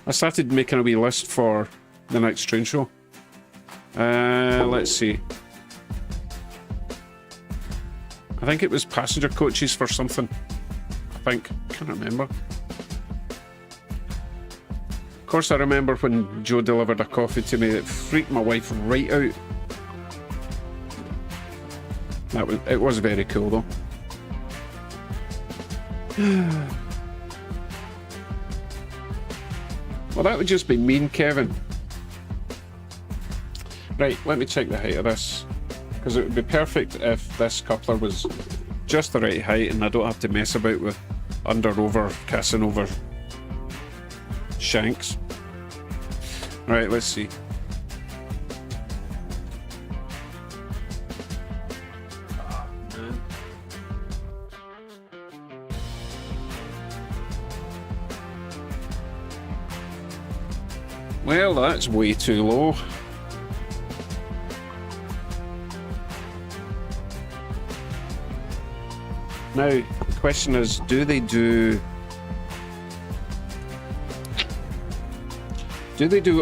I started making a wee list for the next train show. Let's see. I think it was passenger coaches for something. I think. Can't remember. Of course I remember when Joe delivered a coffee to me that freaked my wife right out. It was very cool though. Well, that would just be mean, Kevin. Right, let me check the height of this. Because it would be perfect if this coupler was just the right height and I don't have to mess about with under, over, kissing over shanks. Right, let's see. Well, that's way too low. Now, the question is, do they do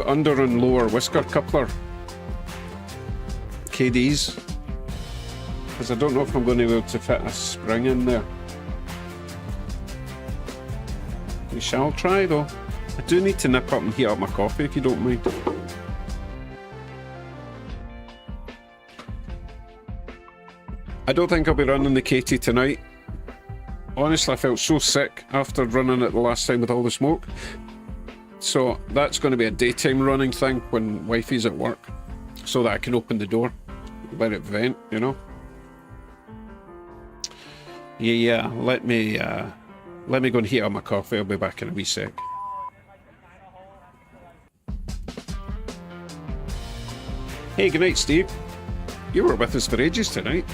under and lower whisker coupler KDs? Because I don't know if I'm going to be able to fit a spring in there. We shall try though. I do need to nip up and heat up my coffee if you don't mind. I don't think I'll be running the Katie tonight. Honestly, I felt so sick after running it the last time with all the smoke. So that's going to be a daytime running thing when wifey's at work, so that I can open the door, let it vent, you know. Yeah, let me go and heat up my coffee. I'll be back in a wee sec. Hey, good night, Steve. You were with us for ages tonight.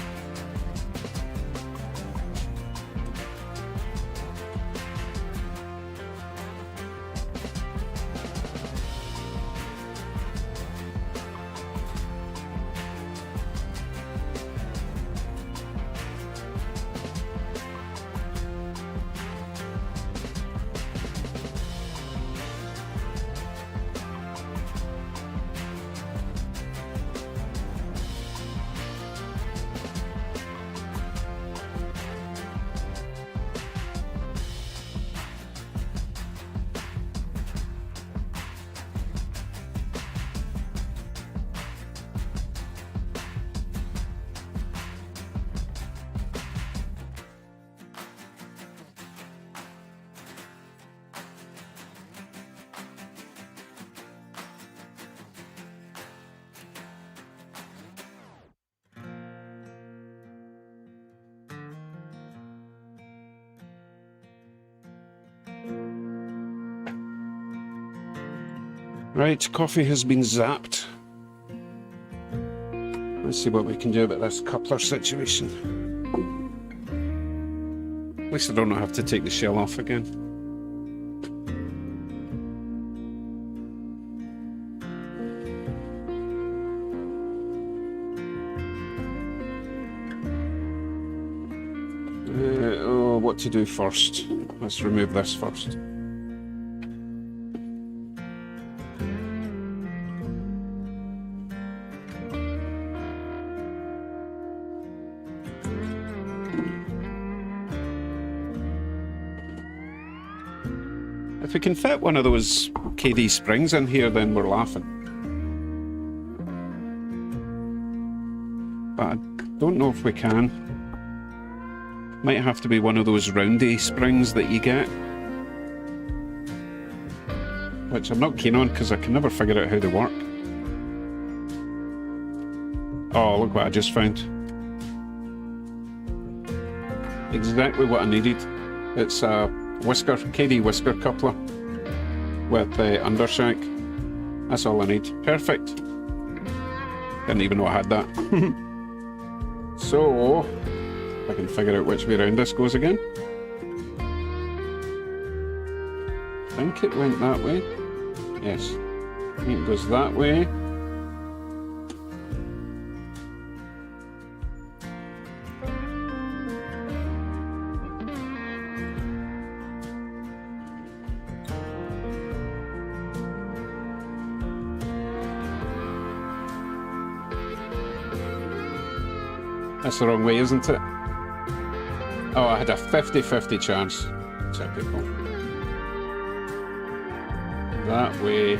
Right, coffee has been zapped. Let's see what we can do about this coupler situation. At least I don't have to take the shell off again. What to do first? Let's remove this first. If we can fit one of those KD springs in here, then we're laughing. But I don't know if we can. Might have to be one of those roundy springs that you get. Which I'm not keen on because I can never figure out how they work. Oh, look what I just found. Exactly what I needed. It's a whisker, KD whisker coupler with the undershank. That's all I need. Perfect. Didn't even know I had that. So, I can figure out which way around this goes again. I think it went that way. Yes. I think it goes that way. That's the wrong way, isn't it? Oh, I had a 50-50 chance. Typical. That way.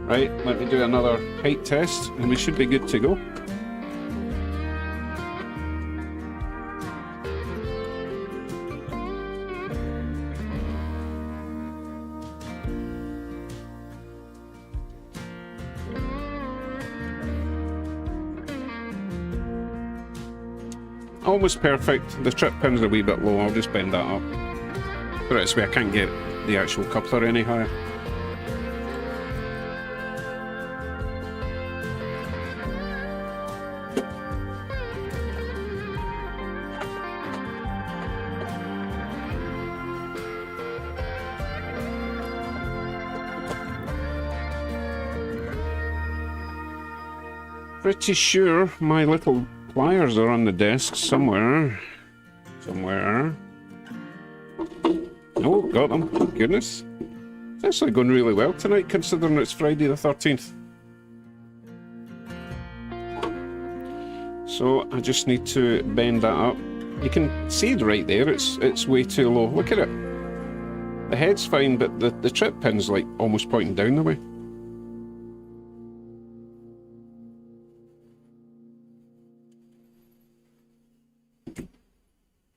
Right, let me do another height test and we should be good to go. Almost perfect. The trip pin's a wee bit low, I'll just bend that up. But it's where I can't get the actual coupler any higher. pretty sure my little pliers are on the desk somewhere. Somewhere. Oh, got them. Thank goodness. It's actually going really well tonight, considering it's Friday the 13th. So I just need to bend that up. You can see it right there, it's way too low. Look at it. The head's fine, but the trip pin's like almost pointing down the way.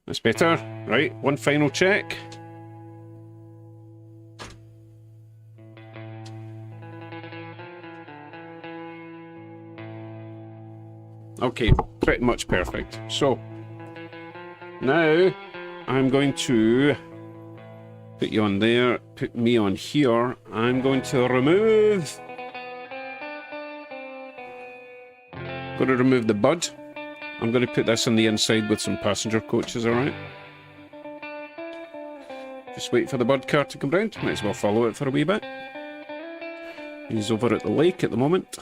That's better. Right, one final check. Okay, pretty much perfect. So, now I'm going to put you on there, put me on here. I'm going to remove... Going to remove the bud. I'm going to put this on the inside with some passenger coaches, alright? Just wait for the bud car to come round. Might as well follow it for a wee bit. He's over at the lake at the moment.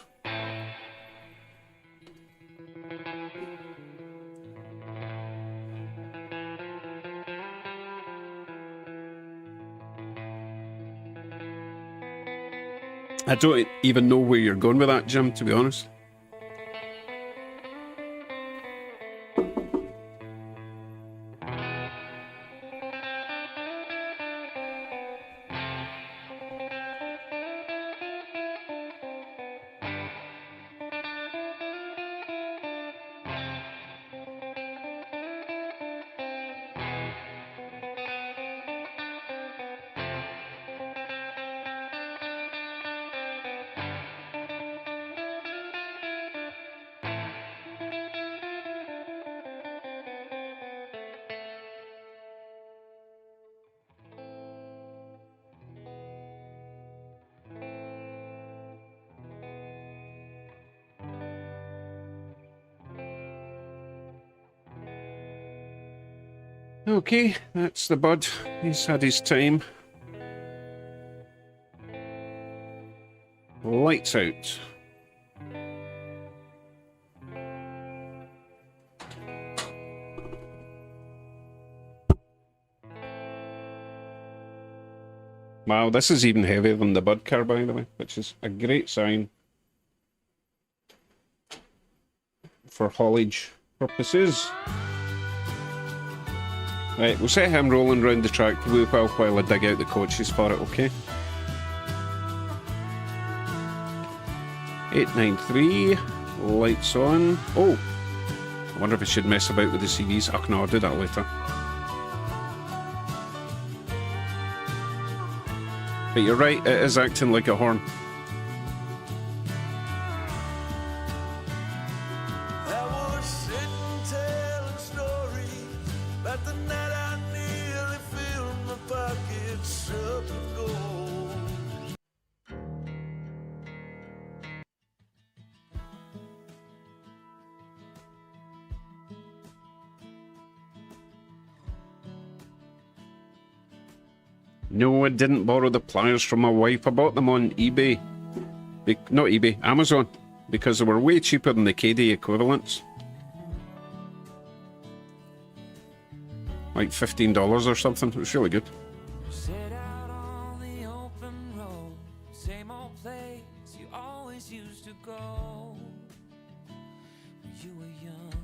I don't even know where you're going with that, Jim, to be honest. Okay, that's the bud. He's had his time. Lights out. Wow, this is even heavier than the bud car, by the way, which is a great sign for haulage purposes. Right, we'll set him rolling round the track for a while I dig out the coaches for it, okay? 893, lights on. Oh, I wonder if I should mess about with the CVs. Oh no, I'll do that later. But you're right, it is acting like a horn. No, I didn't borrow the pliers from my wife. I bought them on eBay. Not eBay, Amazon. Because they were way cheaper than the KD equivalents. Like $15 or something. It was really good. Set out on the open road, same old place you always used to go when you were younger.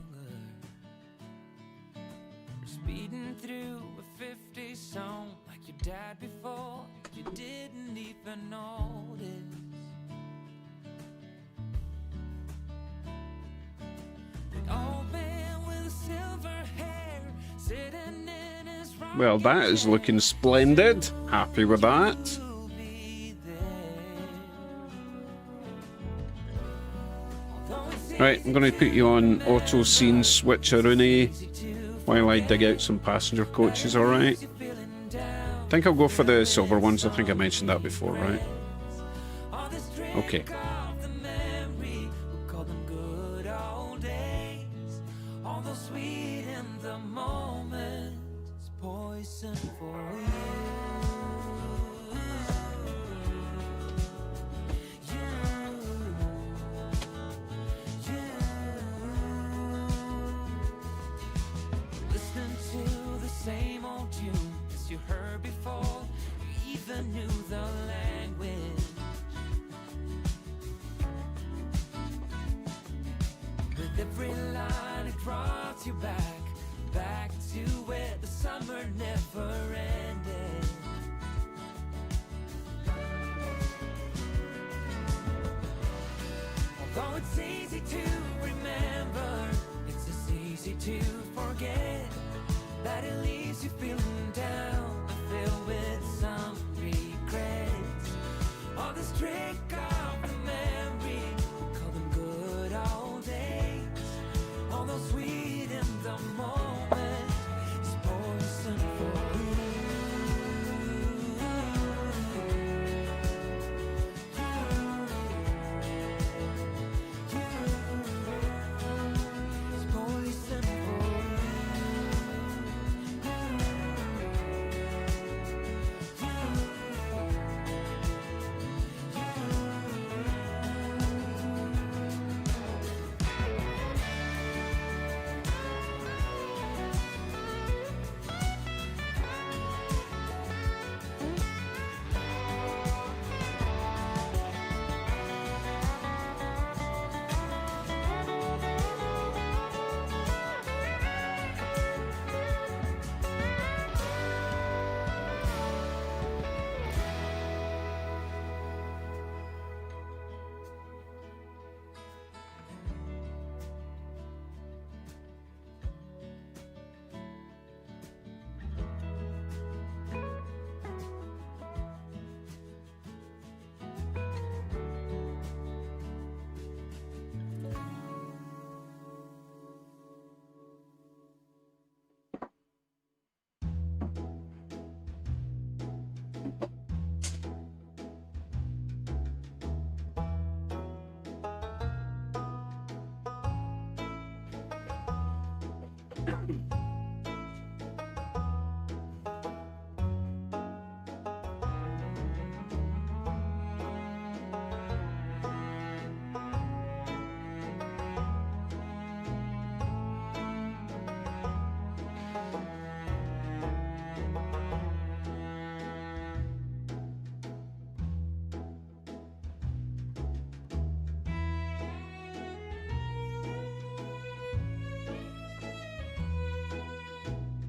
Speeding through a 50 song like your dad before, you didn't even notice. The old man with silver hair sitting in his Well, that is looking splendid. Happy with that. Right, I'm going to put you on auto scene switcheroonie while I dig out some passenger coaches, alright? I think I'll go for the silver ones. I think I mentioned that before, right? Okay. brought you back to where the summer never ended. Although it's easy to remember, it's as easy to forget that it leaves you feeling down and filled with some regrets. All this trick of the memory, call them good old days. Although sweet in the moment, it's poison for you. It's poison for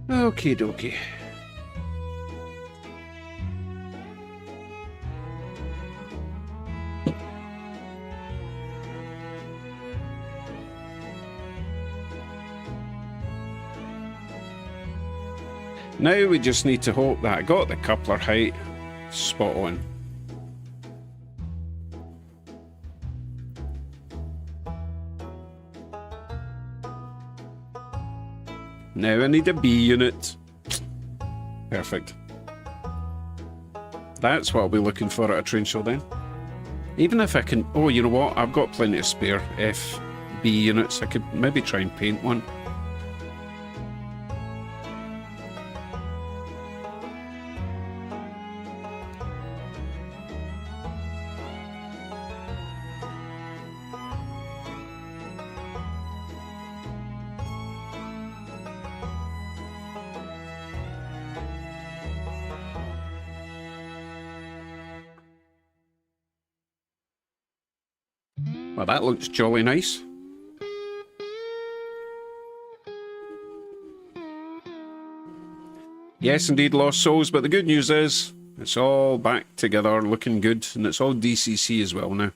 Okie dokie. Now we just need to hope that I got the coupler height spot on. Now I need a B unit. Perfect. That's what I'll be looking for at a train show then. Even if I can... Oh, you know what? I've got plenty of spare FB units. I could maybe try and paint one. Well, that looks jolly nice. Yes, indeed, lost souls, but the good news is it's all back together, looking good, and it's all DCC as well now.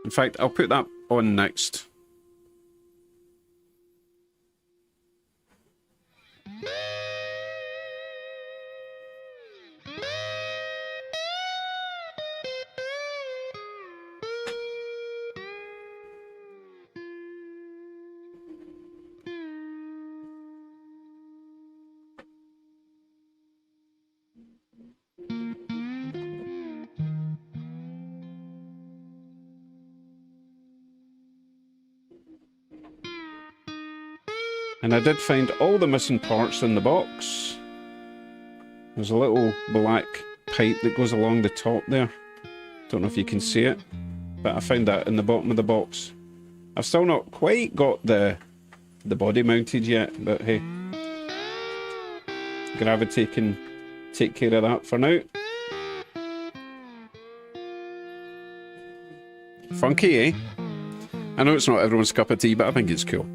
In fact, I'll put that on next. And I did find all the missing parts in the box. There's a little black pipe that goes along the top there. Don't know if you can see it, but I found that in the bottom of the box. I've still not quite got the body mounted yet, but hey. Gravity can take care of that for now. Funky, eh? I know it's not everyone's cup of tea, but I think it's cool.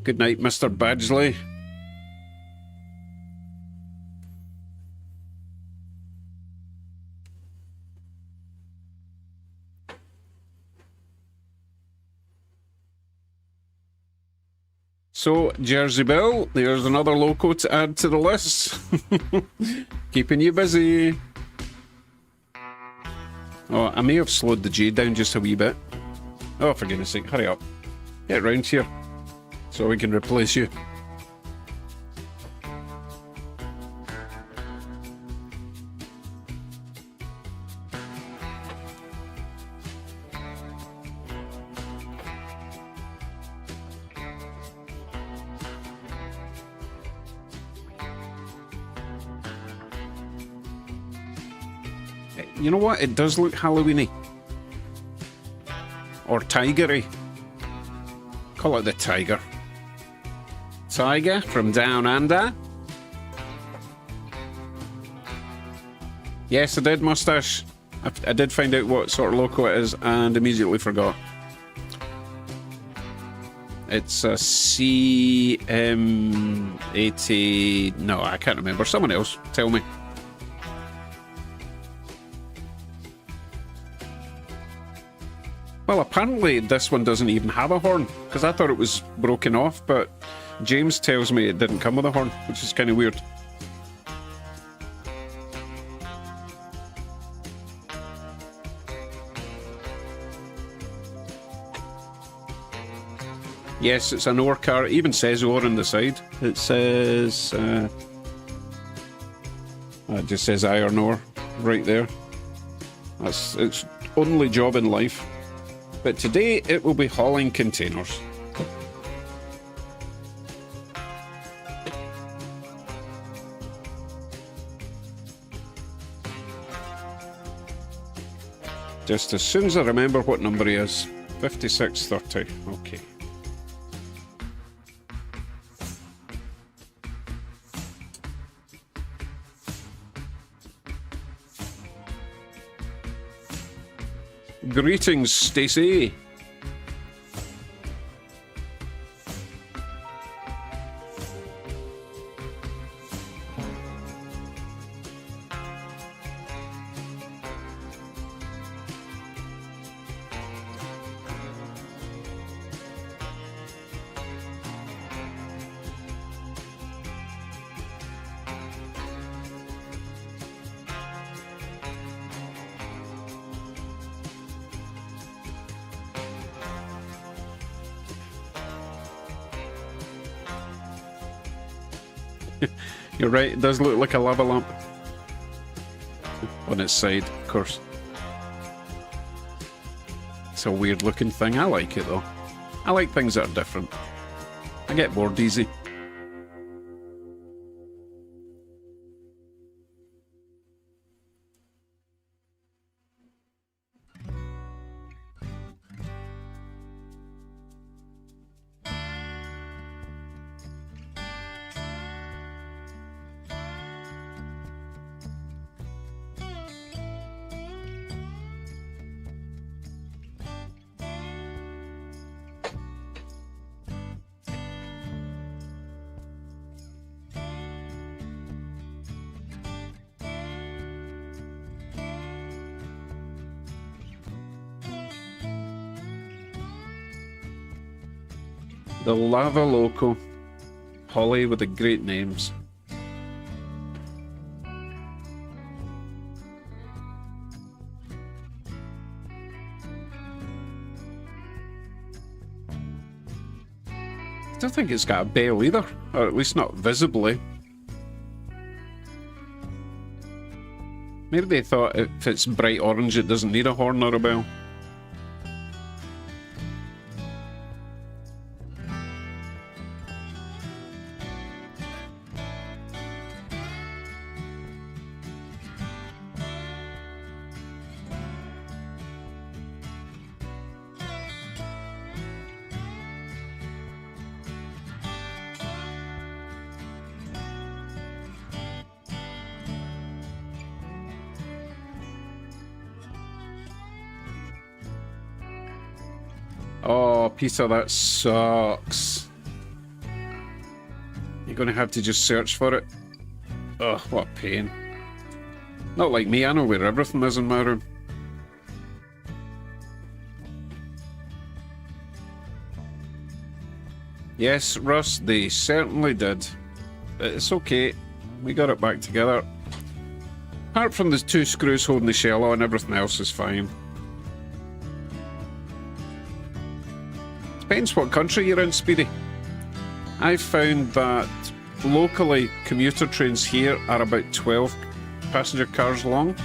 Good night, Mr. Badgley. So, Jersey Bill, there's another loco to add to the list. Keeping you busy. Oh, I may have slowed the J down just a wee bit. Oh, for goodness sake, hurry up. Get round here so we can replace you. You know what? It does look Halloweeny. Or tigery. Call it the tiger. Tiger from down under. Yes, I did, Mustache. I did find out what sort of loco it is and immediately forgot. It's a CM80... No, I can't remember. Someone else, tell me. Well, apparently this one doesn't even have a horn, because I thought it was broken off, but James tells me it didn't come with a horn, which is kind of weird. Yes, it's an ore car. It even says ore on the side. It says... it just says iron ore right there. That's its only job in life. But today it will be hauling containers. Just as soon as I remember what number he is. 5630. Okay. Greetings, Stacey. You're right, it does look like a lava lamp. On its side, of course. It's a weird looking thing. I like it though. I like things that are different. I get bored easy. The Lava Loco. Holly with the great names. I don't think it's got a bell either, or at least not visibly. Maybe they thought if it's bright orange it doesn't need a horn or a bell. Oh, Peter, that sucks. You're going to have to just search for it. Ugh, what a pain. Not like me, I know where everything is in my room. Yes, Russ, they certainly did. But it's okay. We got it back together. Apart from the 2 screws holding the shell on, everything else is fine. Depends what country you're in, Speedy. I've found that locally commuter trains here are about 12 passenger cars long.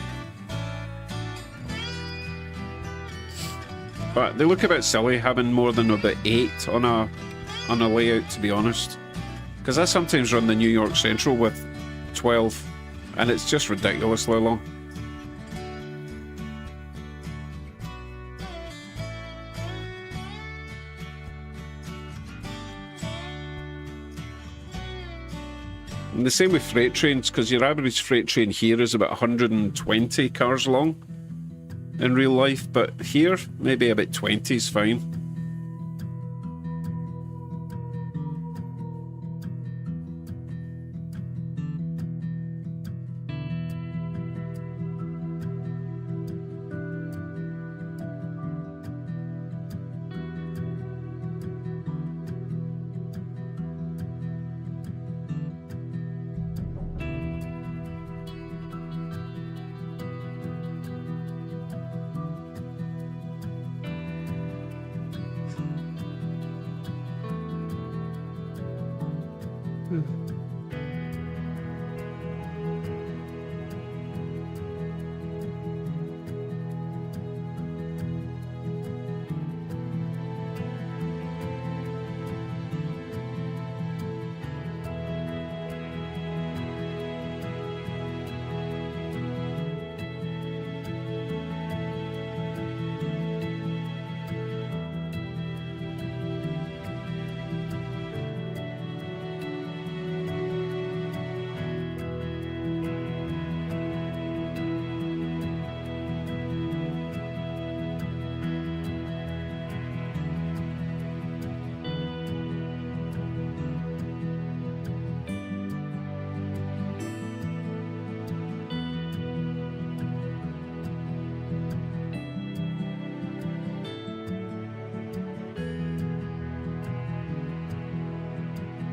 But they look a bit silly having more than about 8 on a layout, to be honest. Because I sometimes run the New York Central with 12, and it's just ridiculously long. And the same with freight trains, because your average freight train here is about 120 cars long in real life, but here, maybe about 20 is fine.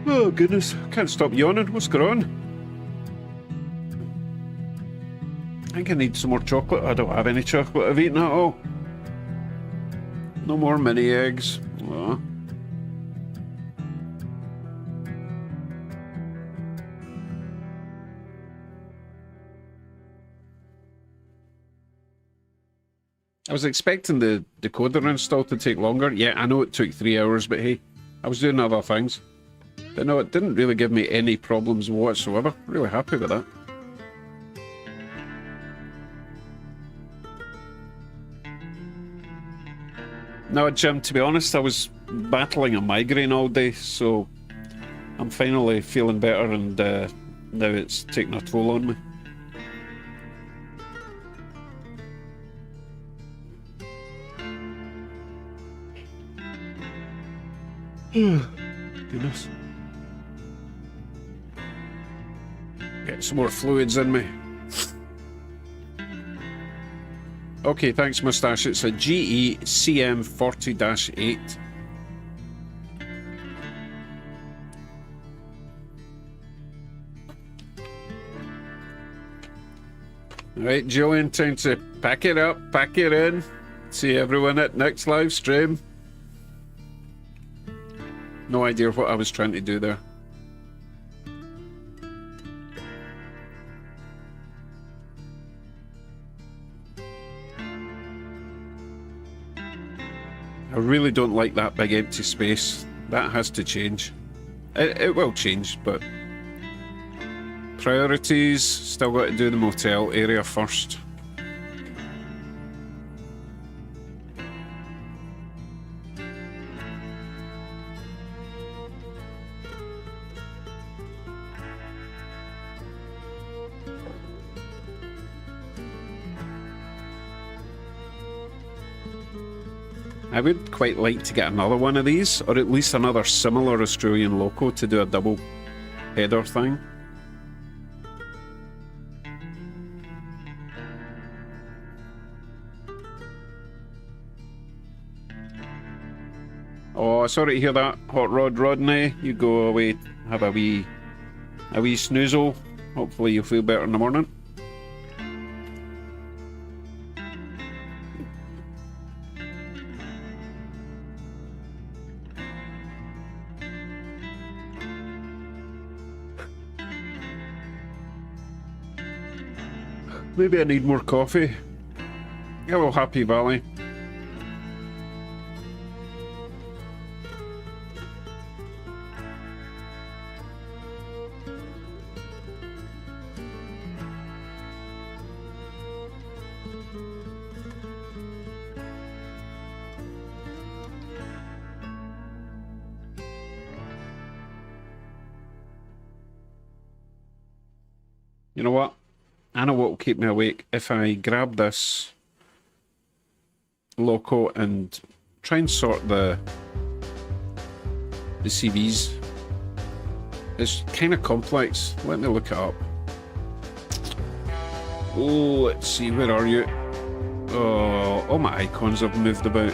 Oh goodness, I can't stop yawning. What's going on? I think I need some more chocolate. I don't have any chocolate. I've eaten it all. No more mini eggs. Aw. I was expecting the decoder install to take longer. Yeah, I know it took 3 hours, but hey, I was doing other things. But no, it didn't really give me any problems whatsoever. Really happy with that. No, Jim, to be honest, I was battling a migraine all day, so I'm finally feeling better, and now it's taking a toll on me. Goodness. Get some more fluids in me. Okay, thanks, Moustache. It's a GE CM40-8. Alright, Julian, time to pack it up, pack it in. See everyone at next live stream. No idea what I was trying to do there. I really don't like that big empty space. That has to change. It will change, but priorities, still got to do the motel area first. I would quite like to get another one of these, or at least another similar Australian loco to do a double header thing. Oh, sorry to hear that, Hot Rod Rodney. You go away, have a wee snoozle. Hopefully you'll feel better in the morning. Maybe I need more coffee. Hello, Happy Valley. You know what? I know what will keep me awake if I grab this loco and try and sort the CVs. It's kind of complex. Let me look it up. Oh, let's see, where are you? Oh, all my icons have moved about.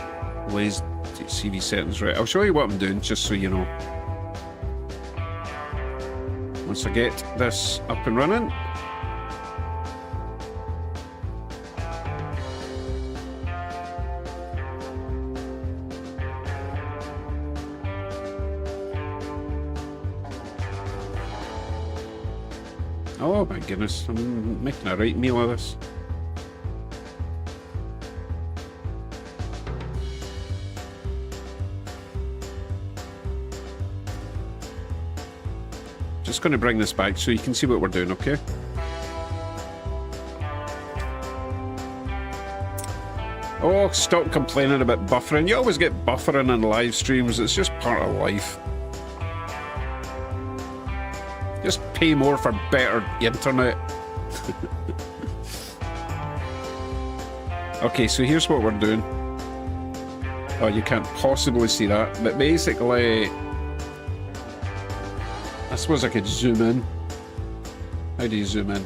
Lays CV settings, right. I'll show you what I'm doing just so you know. Once I get this up and running, oh my goodness, I'm making a right meal of this. Just going to bring this back so you can see what we're doing, okay? Oh, stop complaining about buffering. You always get buffering in live streams. It's just part of life. Just pay more for better internet. Okay, so here's what we're doing. Oh, you can't possibly see that, but basically, I suppose I could zoom in. How do you zoom in?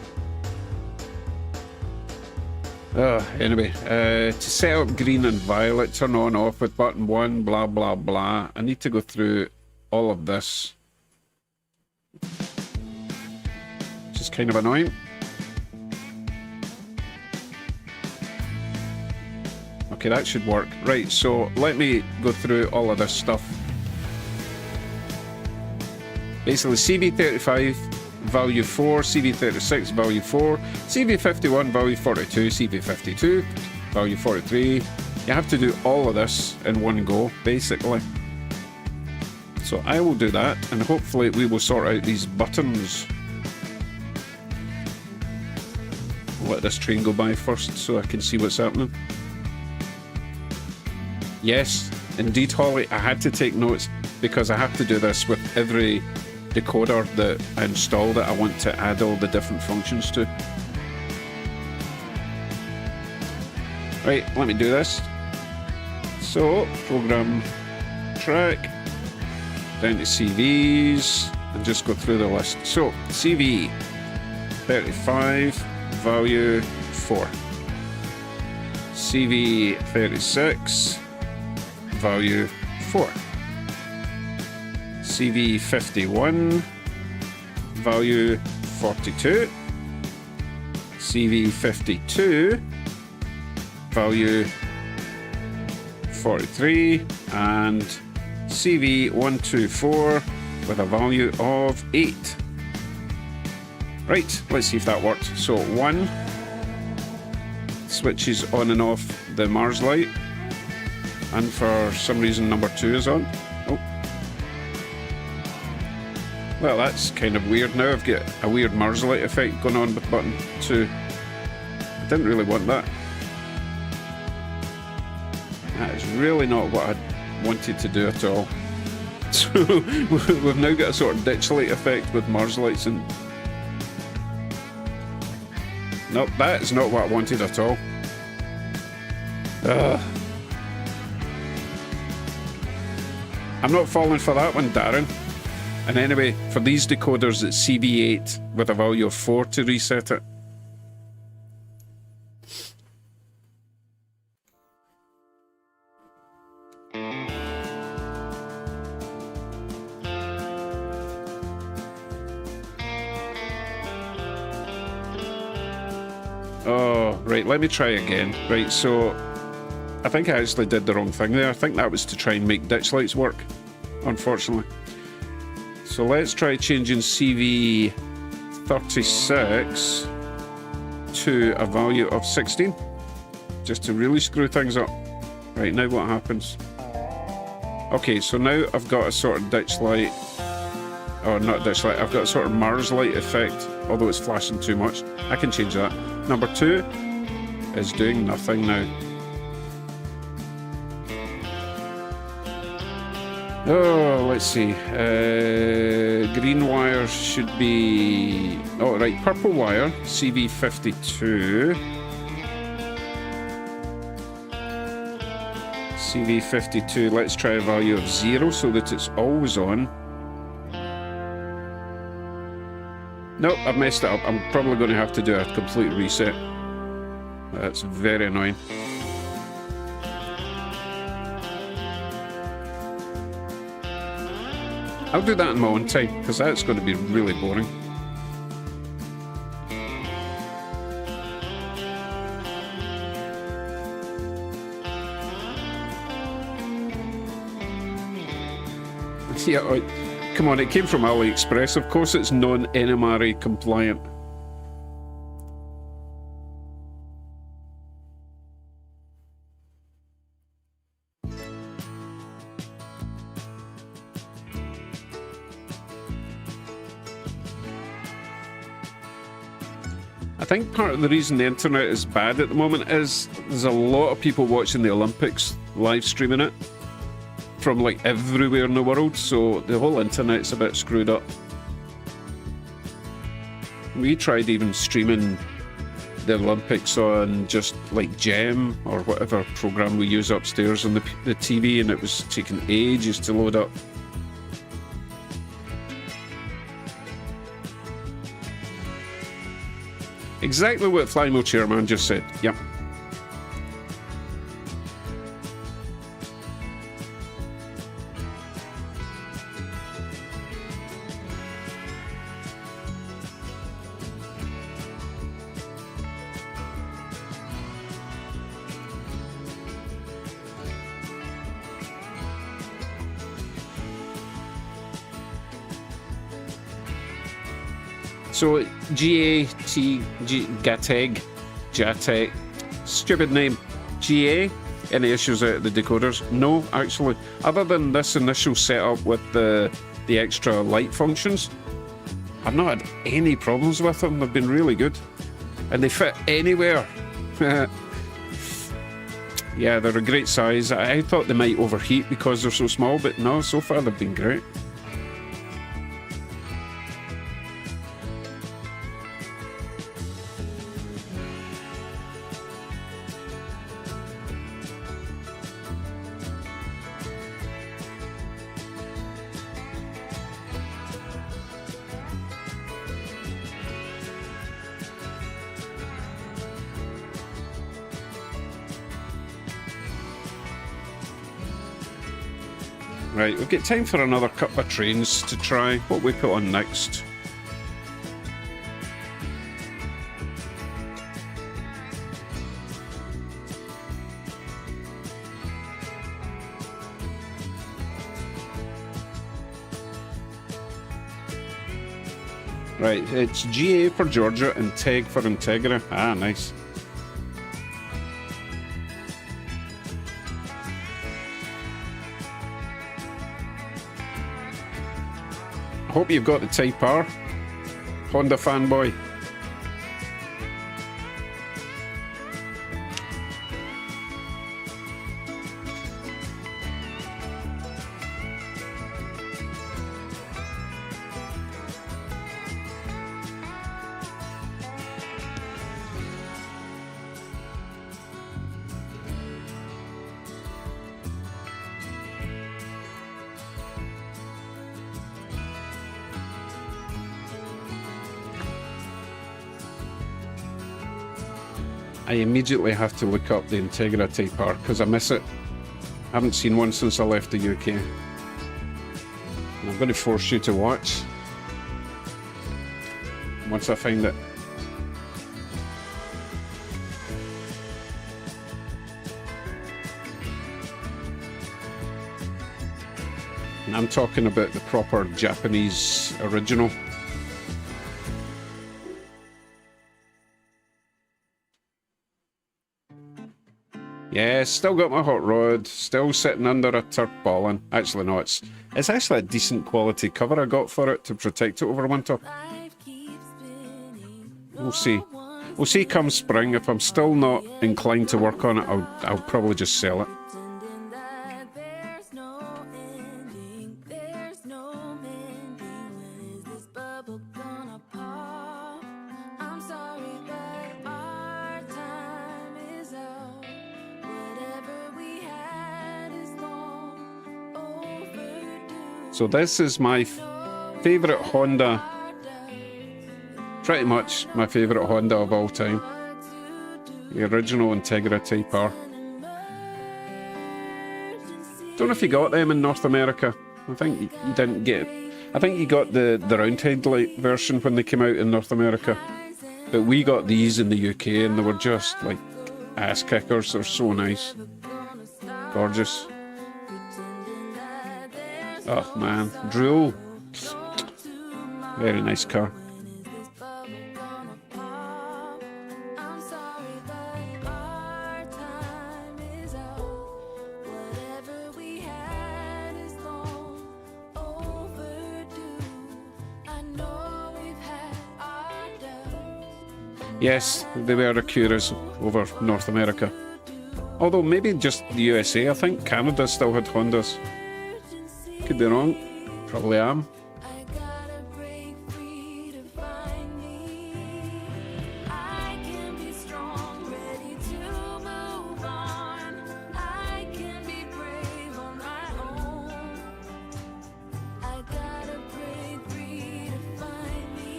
Anyway, to set up green and violet, turn on off with button 1, blah blah blah. I need to go through all of this, which is kind of annoying. Okay, that should work. Right, so let me go through all of this stuff. Basically, CV35 value 4, CV36 value 4, CV51 value 42, CV52 value 43. You have to do all of this in one go, basically. So I will do that, and hopefully we will sort out these buttons. I'll let this train go by first so I can see what's happening. Yes, indeed, Holly, I had to take notes because I have to do this with every decoder that I install that I want to add all the different functions to. Right, let me do this. So, program track, down to CVs, and just go through the list. So, CV 35, value 4. CV 36, value 4. CV51, value 42. CV52, value 43. And CV124 with a value of 8. Right, let's see if that worked. So 1 switches on and off the Mars light, and for some reason number 2 is on. Oh. Well, that's kind of weird. Now I've got a weird Mars light effect going on with button 2. I didn't really want that. That is really not what I wanted to do at all. So we've now got a sort of ditch light effect with Mars lights, and nope, that is not what I wanted at all. I'm not falling for that one, Darren. And anyway, for these decoders, it's CV8 with a value of 4 to reset it. Oh, right, let me try again. Right, so I think I actually did the wrong thing there. I think that was to try and make ditch lights work, unfortunately. So let's try changing CV36 to a value of 16, just to really screw things up. Right, now what happens? Okay, so now I've got a sort of ditch light, or not ditch light, I've got a sort of Mars light effect, although it's flashing too much. I can change that. Number 2 is doing nothing now. Oh, let's see. Green wire should be... Oh, right, purple wire, CV52. CV52, let's try a value of 0 so that it's always on. Nope, I've messed it up. I'm probably going to have to do a complete reset. That's very annoying. I'll do that in my own time, because that's going to be really boring. Yeah, come on, it came from AliExpress. Of course it's non-NMRA compliant. I think part of the reason the internet is bad at the moment is there's a lot of people watching the Olympics, live streaming it from like everywhere in the world, so the whole internet's a bit screwed up. We tried even streaming the Olympics on just like Gem or whatever program we use upstairs on the TV, and it was taking ages to load up. Exactly what Flymo Chairman just said. Yep. So GATEG, stupid name. GA, any issues out of the decoders? No, actually. Other than this initial setup with the extra light functions, I've not had any problems with them. They've been really good. And they fit anywhere. Yeah, they're a great size. I thought they might overheat because they're so small, but no, so far they've been great. Right, we've got time for another couple of trains to try. What we put on next? Right, it's GA for Georgia and TEG for Integra. Ah, nice. Hope you've got the Type R, Honda fanboy. I immediately have to look up the Integra Type R because I miss it. I haven't seen one since I left the UK. And I'm going to force you to watch once I find it. And I'm talking about the proper Japanese original. Yeah, still got my hot rod, still sitting under a Turk ballin. Actually, no, it's actually a decent quality cover I got for it to protect it over winter. We'll see. We'll see come spring. If I'm still not inclined to work on it, I'll probably just sell it. So this is my favourite Honda, pretty much my favourite Honda of all time. The original Integra Type R. Don't know if you got them in North America. I think you didn't get it. I think you got the round headlight version when they came out in North America. But we got these in the UK and they were just like ass kickers. They're so nice. Gorgeous. Oh man, Drool. Very nice car. Yes, they were Acuras over North America. Although maybe just the USA, I think Canada still had Hondas. Could be wrong. Probably am.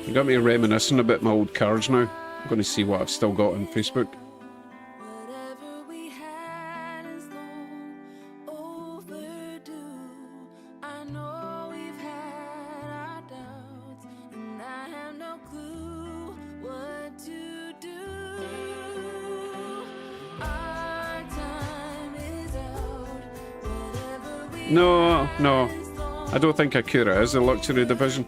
You got me reminiscing about my old cars now. I'm going to see what I've still got on Facebook. No, I don't think Acura is a luxury division.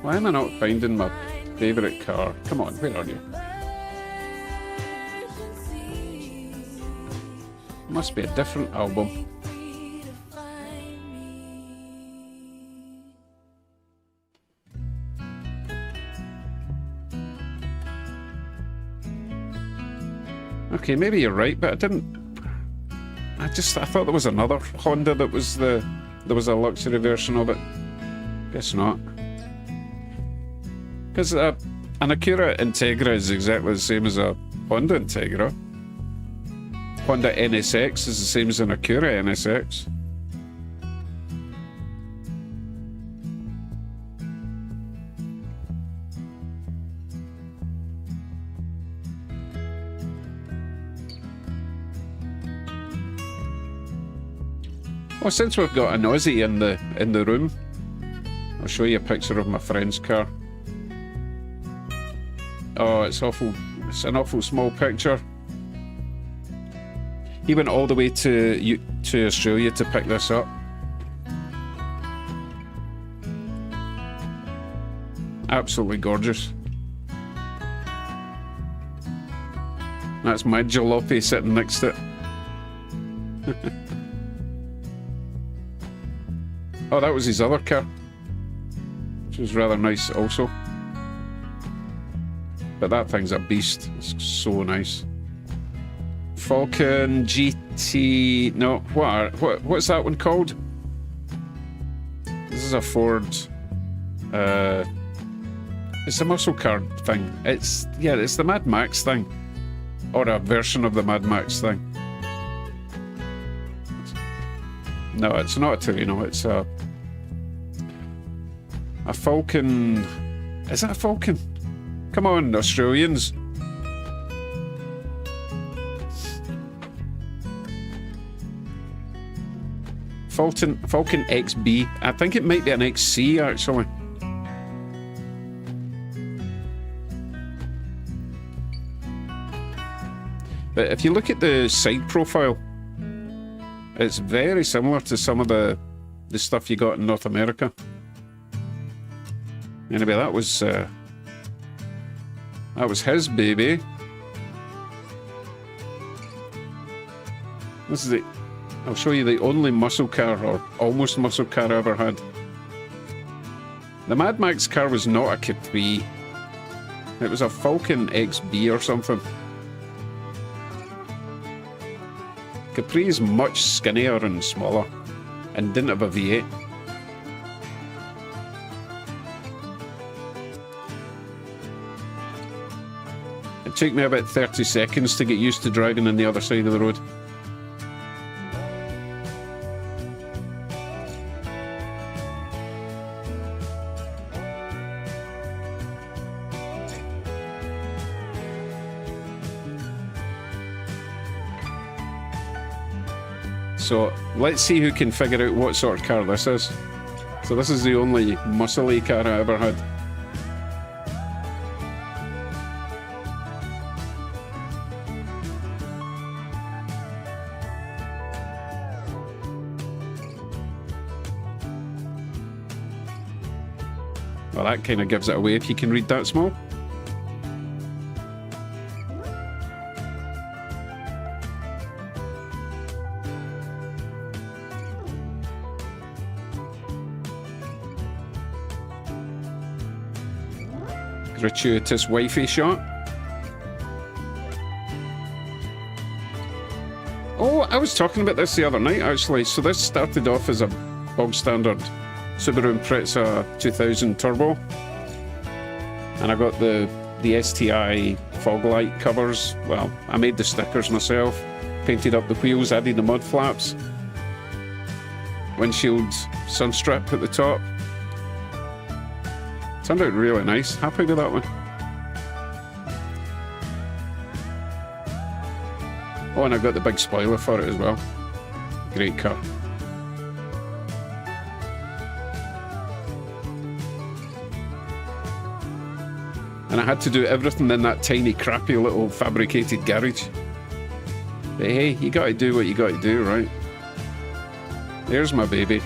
Why am I not finding my favourite car? Come on, where are you? Must be a different album. Okay, maybe you're right, but I thought there was another Honda that was there was a luxury version of it. Guess not. Because an Acura Integra is exactly the same as a Honda Integra. Honda NSX is the same as an Acura NSX. Well, since we've got an Aussie in the room, I'll show you a picture of my friend's car. Oh, it's awful. It's an awful small picture. He went all the way to Australia to pick this up. Absolutely gorgeous. That's my jalopy sitting next to it. Oh, that was his other car, which was rather nice also. But that thing's a beast. It's so nice. Falcon GT. No, what's that one called? This is a Ford. It's a muscle car thing. It's the Mad Max thing. Or a version of the Mad Max thing. No, it's not a Torino, it's a Falcon. Is that a Falcon? Come on, Australians. Falcon XB. I think it might be an XC actually. But if you look at the side profile, it's very similar to some of the stuff you got in North America. Anyway, that was his baby. This is I'll show you the only muscle car, or almost muscle car I ever had. The Mad Max car was not a Capri. It was a Falcon XB or something. Capri is much skinnier and smaller, and didn't have a V8. It took me about 30 seconds to get used to driving on the other side of the road. So let's see who can figure out what sort of car this is. So this is the only muscly car I ever had. Well, that kind of gives it away if you can read that small. Gratuitous wifey shot. Oh, I was talking about this the other night actually. So this started off as a bog standard Subaru Impreza 2000 Turbo, and I got the STI fog light covers. Well, I made the stickers myself, painted up the wheels, added the mud flaps, windshield sun strip at the top. Turned out really nice. Happy with that one. Oh, and I got the big spoiler for it as well. Great car. And I had to do everything in that tiny, crappy little fabricated garage. But hey, you gotta do what you gotta do, right? There's my baby.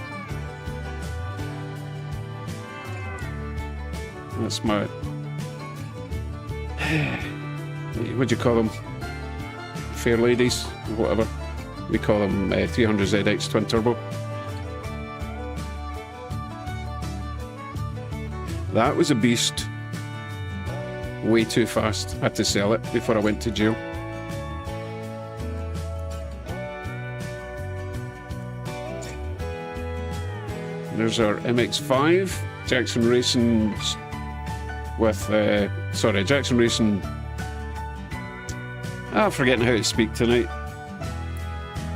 That's my... what do you call them? Fair ladies, whatever. We call them 300ZX Twin Turbo. That was a beast. Way too fast. Had to sell it before I went to jail. There's our MX-5. Jackson Racing with... Jackson Racing... I'm forgetting how to speak tonight.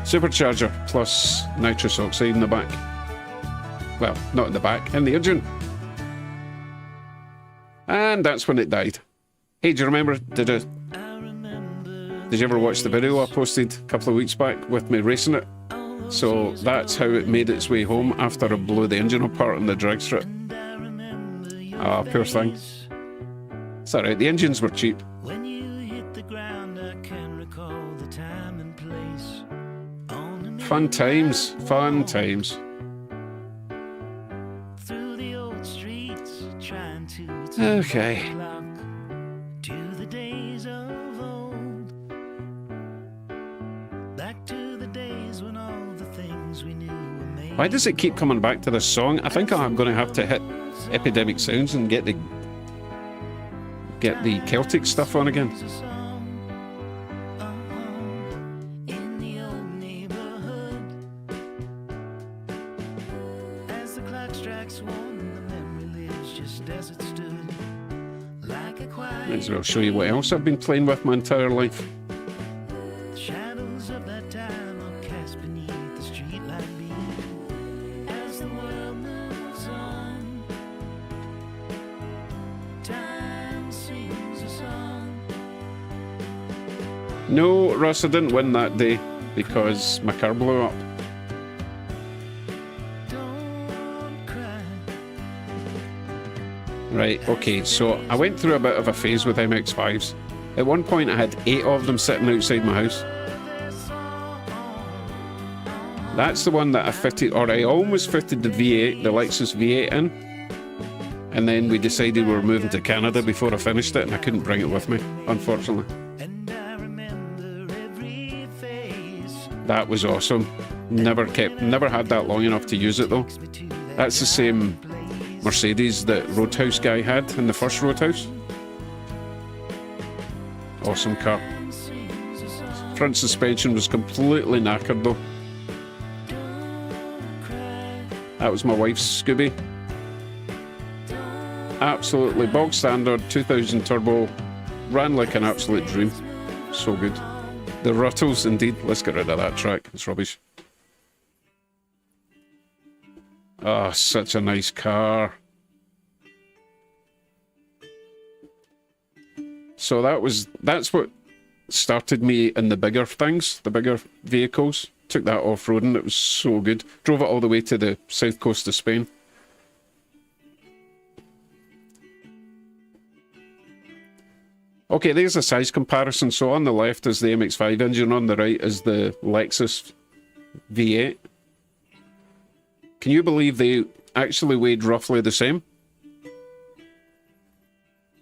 Supercharger plus nitrous oxide in the back. Well, not in the back, in the engine. And that's when it died. Hey, do you remember, did you ever watch the video I posted a couple of weeks back with me racing it? So that's how it made its way home after I blew the engine apart on the drag strip. Ah, poor thing. It's alright, the engines were cheap. Fun times, fun times. Okay. Why does it keep coming back to this song? I think I'm going to have to hit Epidemic Sounds and get the Celtic stuff on again. Might as well show you what else I've been playing with my entire life. that time I'll cast beneath the streetlight beam as the world moves on. Time sings a song. No, Russ, I didn't win that day because my car blew up. Don't cry. Right, okay, so I went through a bit of a phase with MX-5s. At one point I had 8 of them sitting outside my house. That's the one that I fitted, or I almost fitted the V8, the Lexus V8 in. And then we decided we were moving to Canada before I finished it, and I couldn't bring it with me, unfortunately. And I remember every face. That was awesome. Never had that long enough to use it though. That's the same Mercedes that Roadhouse guy had in the first Roadhouse. Awesome car. Front suspension was completely knackered though. That was my wife's Scooby. Absolutely bog standard 2000 turbo. Ran like an absolute dream. So good. The Ruttles, indeed. Let's get rid of that track. It's rubbish. Ah, such a nice car. So that's what started me in the bigger things, the bigger vehicles. Took that off-roading, it was so good. Drove it all the way to the south coast of Spain. Okay, there's a size comparison. So on the left is the MX-5 engine, on the right is the Lexus V8. Can you believe they actually weighed roughly the same?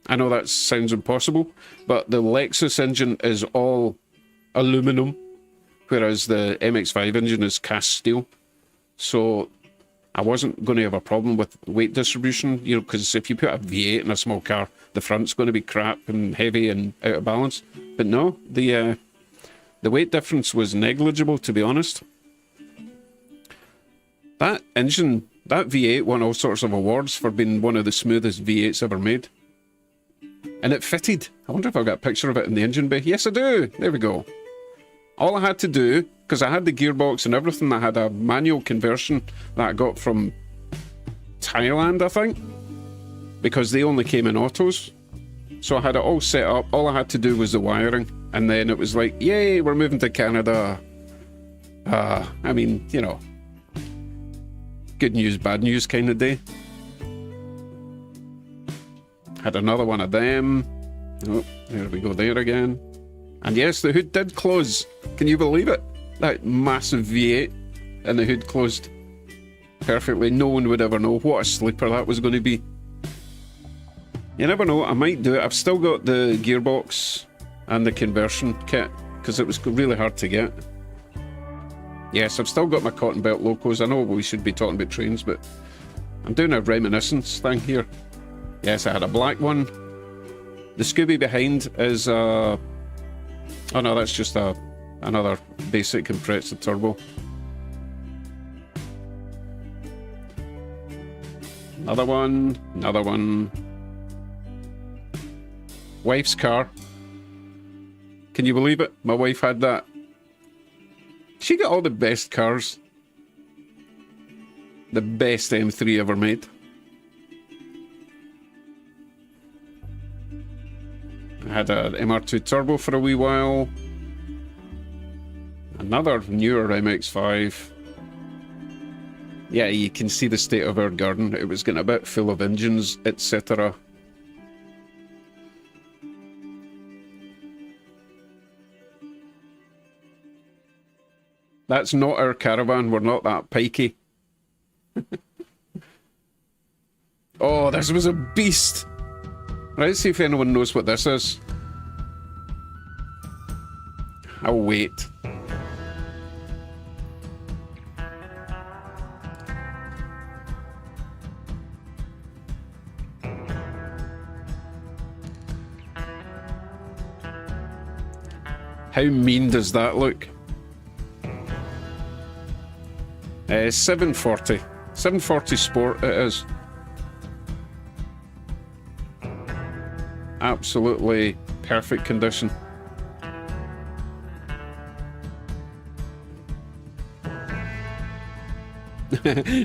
I know that sounds impossible, but the Lexus engine is all aluminum, whereas the MX-5 engine is cast steel. So I wasn't going to have a problem with weight distribution, you know, because if you put a V8 in a small car, the front's going to be crap and heavy and out of balance. But no, the weight difference was negligible, to be honest. That engine, that V8 won all sorts of awards for being one of the smoothest V8s ever made. And it fitted. I wonder if I've got a picture of it in the engine bay. Yes, I do. There we go. All I had to do, because I had the gearbox and everything, I had a manual conversion that I got from Thailand, I think, because they only came in autos. So I had it all set up. All I had to do was the wiring. And then it was like, yay, we're moving to Canada. I mean, you know, good news, bad news kind of day. Had another one of them. Oh, there we go there again. And yes, the hood did close. Can you believe it? That massive V8 and the hood closed perfectly. No one would ever know what a sleeper that was going to be. You never know, I might do it. I've still got the gearbox and the conversion kit because it was really hard to get. Yes, I've still got my cotton belt locos. I know we should be talking about trains, but I'm doing a reminiscence thing here. Yes, I had a black one. The Scooby behind is oh no, that's just another basic compressor turbo. Another one. Wife's car. Can you believe it? My wife had that. She got all the best cars. The best M3 ever made. I had an MR2 turbo for a wee while. Another newer MX-5. Yeah, you can see the state of our garden. It was getting a bit full of engines, etc. That's not our caravan. We're not that pikey. Oh, this was a beast. Right, let's see if anyone knows what this is. I'll wait. How mean does that look? 740. 740 Sport it is. Absolutely perfect condition.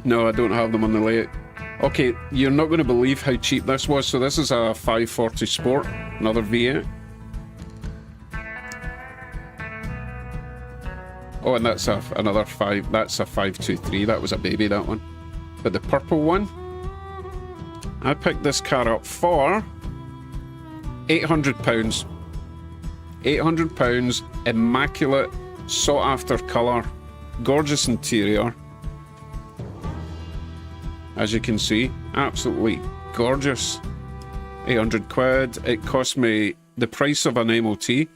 No, I don't have them on the layout. Okay, you're not going to believe how cheap this was. So this is a 540 Sport, another V8. Oh, and that's another 5. That's a 523. That was a baby, that one. But the purple one, I picked this car up for £800. £800, immaculate, sought after colour, gorgeous interior. As you can see, absolutely gorgeous. 800 quid. It cost me the price of an MOT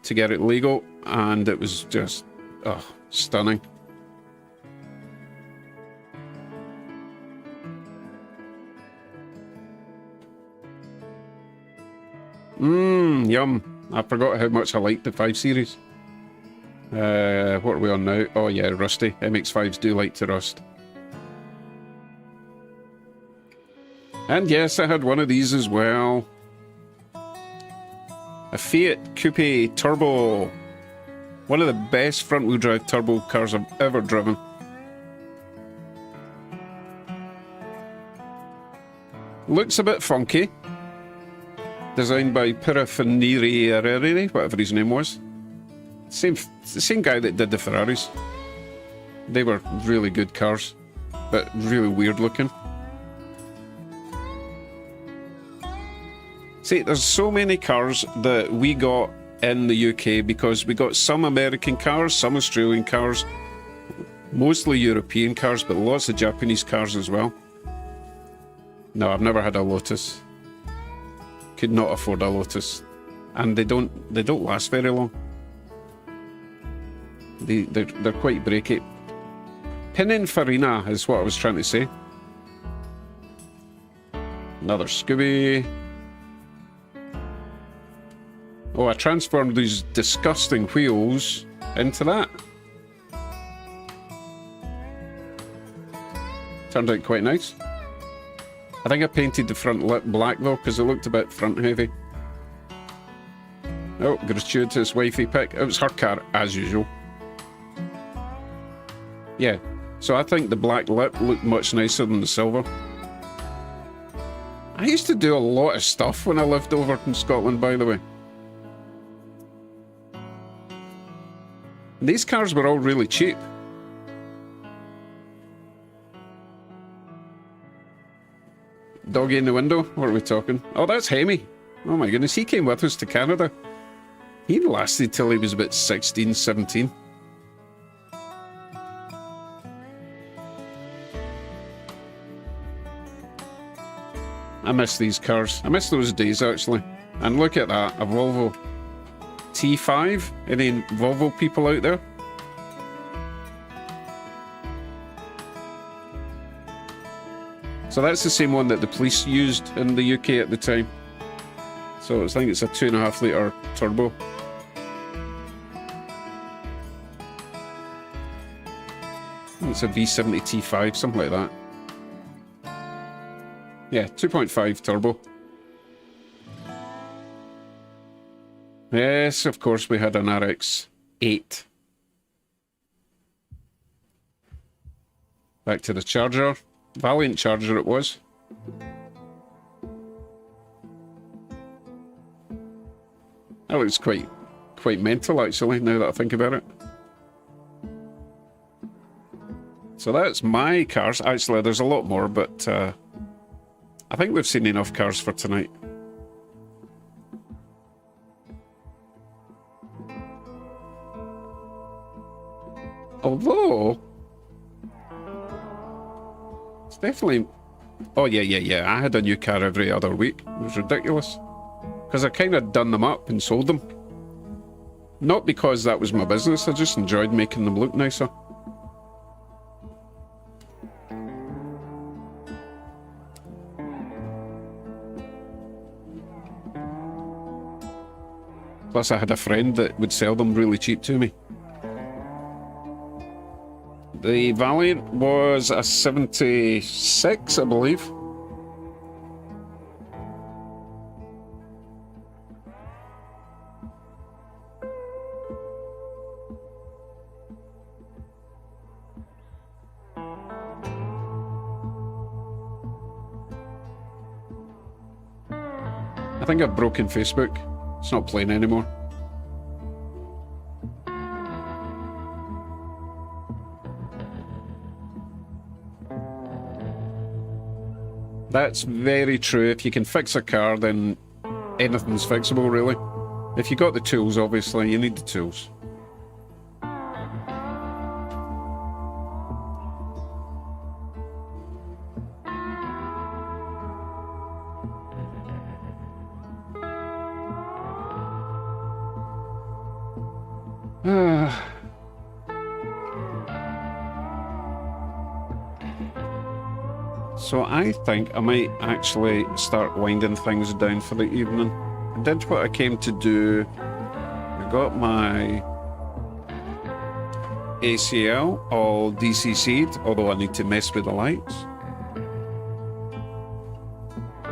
to get it legal, and it was just, oh, stunning. Yum. I forgot how much I liked the 5 Series. What are we on now? Oh yeah, rusty. MX-5s do like to rust. And yes, I had one of these as well. A Fiat Coupe Turbo. One of the best front-wheel drive turbo cars I've ever driven. Looks a bit funky. Designed by Pirafinieri, whatever his name was. The same guy that did the Ferraris. They were really good cars, but really weird looking. See, there's so many cars that we got in the UK because we got some American cars, some Australian cars, mostly European cars, but lots of Japanese cars as well. No, I've never had a Lotus. Could not afford a Lotus, and they don't last very long. They're quite breaky. Pininfarina is what I was trying to say. Another Scooby. Oh, I transformed these disgusting wheels into that. Turned out quite nice. I think I painted the front lip black though, because it looked a bit front heavy. Oh, gratuitous wifey pick. It was her car as usual. Yeah, so I think the black lip looked much nicer than the silver. I used to do a lot of stuff when I lived over in Scotland, by the way. These cars were all really cheap. Doggy in the window? What are we talking? Oh, that's Hemi. Oh my goodness, he came with us to Canada. He lasted till he was about 16, 17. I miss these cars. I miss those days, actually. And look at that, a Volvo T5. Any Volvo people out there? So that's the same one that the police used in the UK at the time. So I think it's a 2.5 litre turbo. It's a V70 T5, something like that. Yeah, 2.5 turbo. Yes, of course we had an RX-8. Back to the Charger. Valiant Charger it was. That looks quite mental actually, now that I think about it. So that's my cars. Actually, there's a lot more, but I think we've seen enough cars for tonight. Although, it's definitely... Oh, yeah. I had a new car every other week. It was ridiculous. Because I kind of done them up and sold them. Not because that was my business, I just enjoyed making them look nicer. Plus I had a friend that would sell them really cheap to me. The Valiant was a 76, I believe. I think I've broken Facebook. It's not playing anymore. That's very true. If you can fix a car, then anything's fixable, really. If you got the tools, obviously, you need the tools. So I think I might actually start winding things down for the evening. I did what I came to do. I got my ACL all DCC'd, although I need to mess with the lights.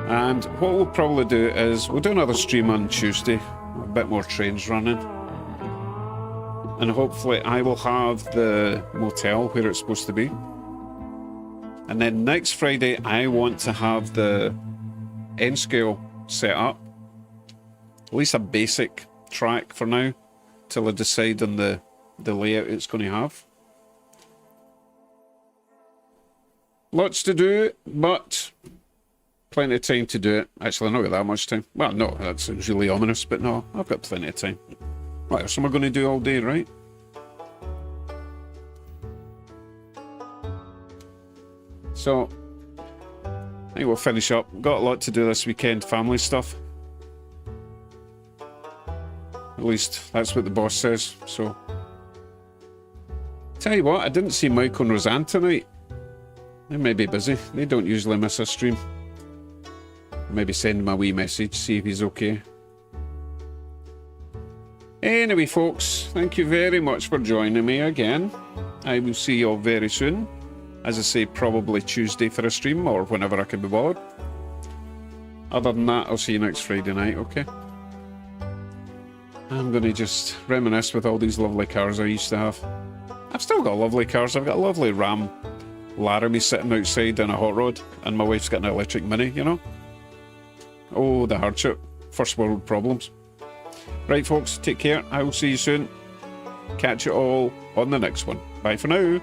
And what we'll probably do is we'll do another stream on Tuesday, a bit more trains running. And hopefully I will have the motel where it's supposed to be. And then next Friday, I want to have the N-scale set up. At least a basic track for now, till I decide on the layout it's going to have. Lots to do, but plenty of time to do it. Actually, not got that much time. Well, no, that sounds really ominous, but no, I've got plenty of time. What else am I going to do all day, right? So, I think we'll finish up. Got a lot to do this weekend, family stuff. At least that's what the boss says, so. Tell you what, I didn't see Michael and Roseanne tonight. They may be busy. They don't usually miss a stream. Maybe send him a wee message, see if he's okay. Anyway, folks, thank you very much for joining me again. I will see you all very soon. As I say, probably Tuesday for a stream, or whenever I can be bothered. Other than that, I'll see you next Friday night, okay? I'm going to just reminisce with all these lovely cars I used to have. I've still got lovely cars. I've got a lovely Ram Laramie sitting outside in a hot rod, and my wife's got an electric Mini, you know? Oh, the hardship. First world problems. Right, folks, take care. I will see you soon. Catch you all on the next one. Bye for now.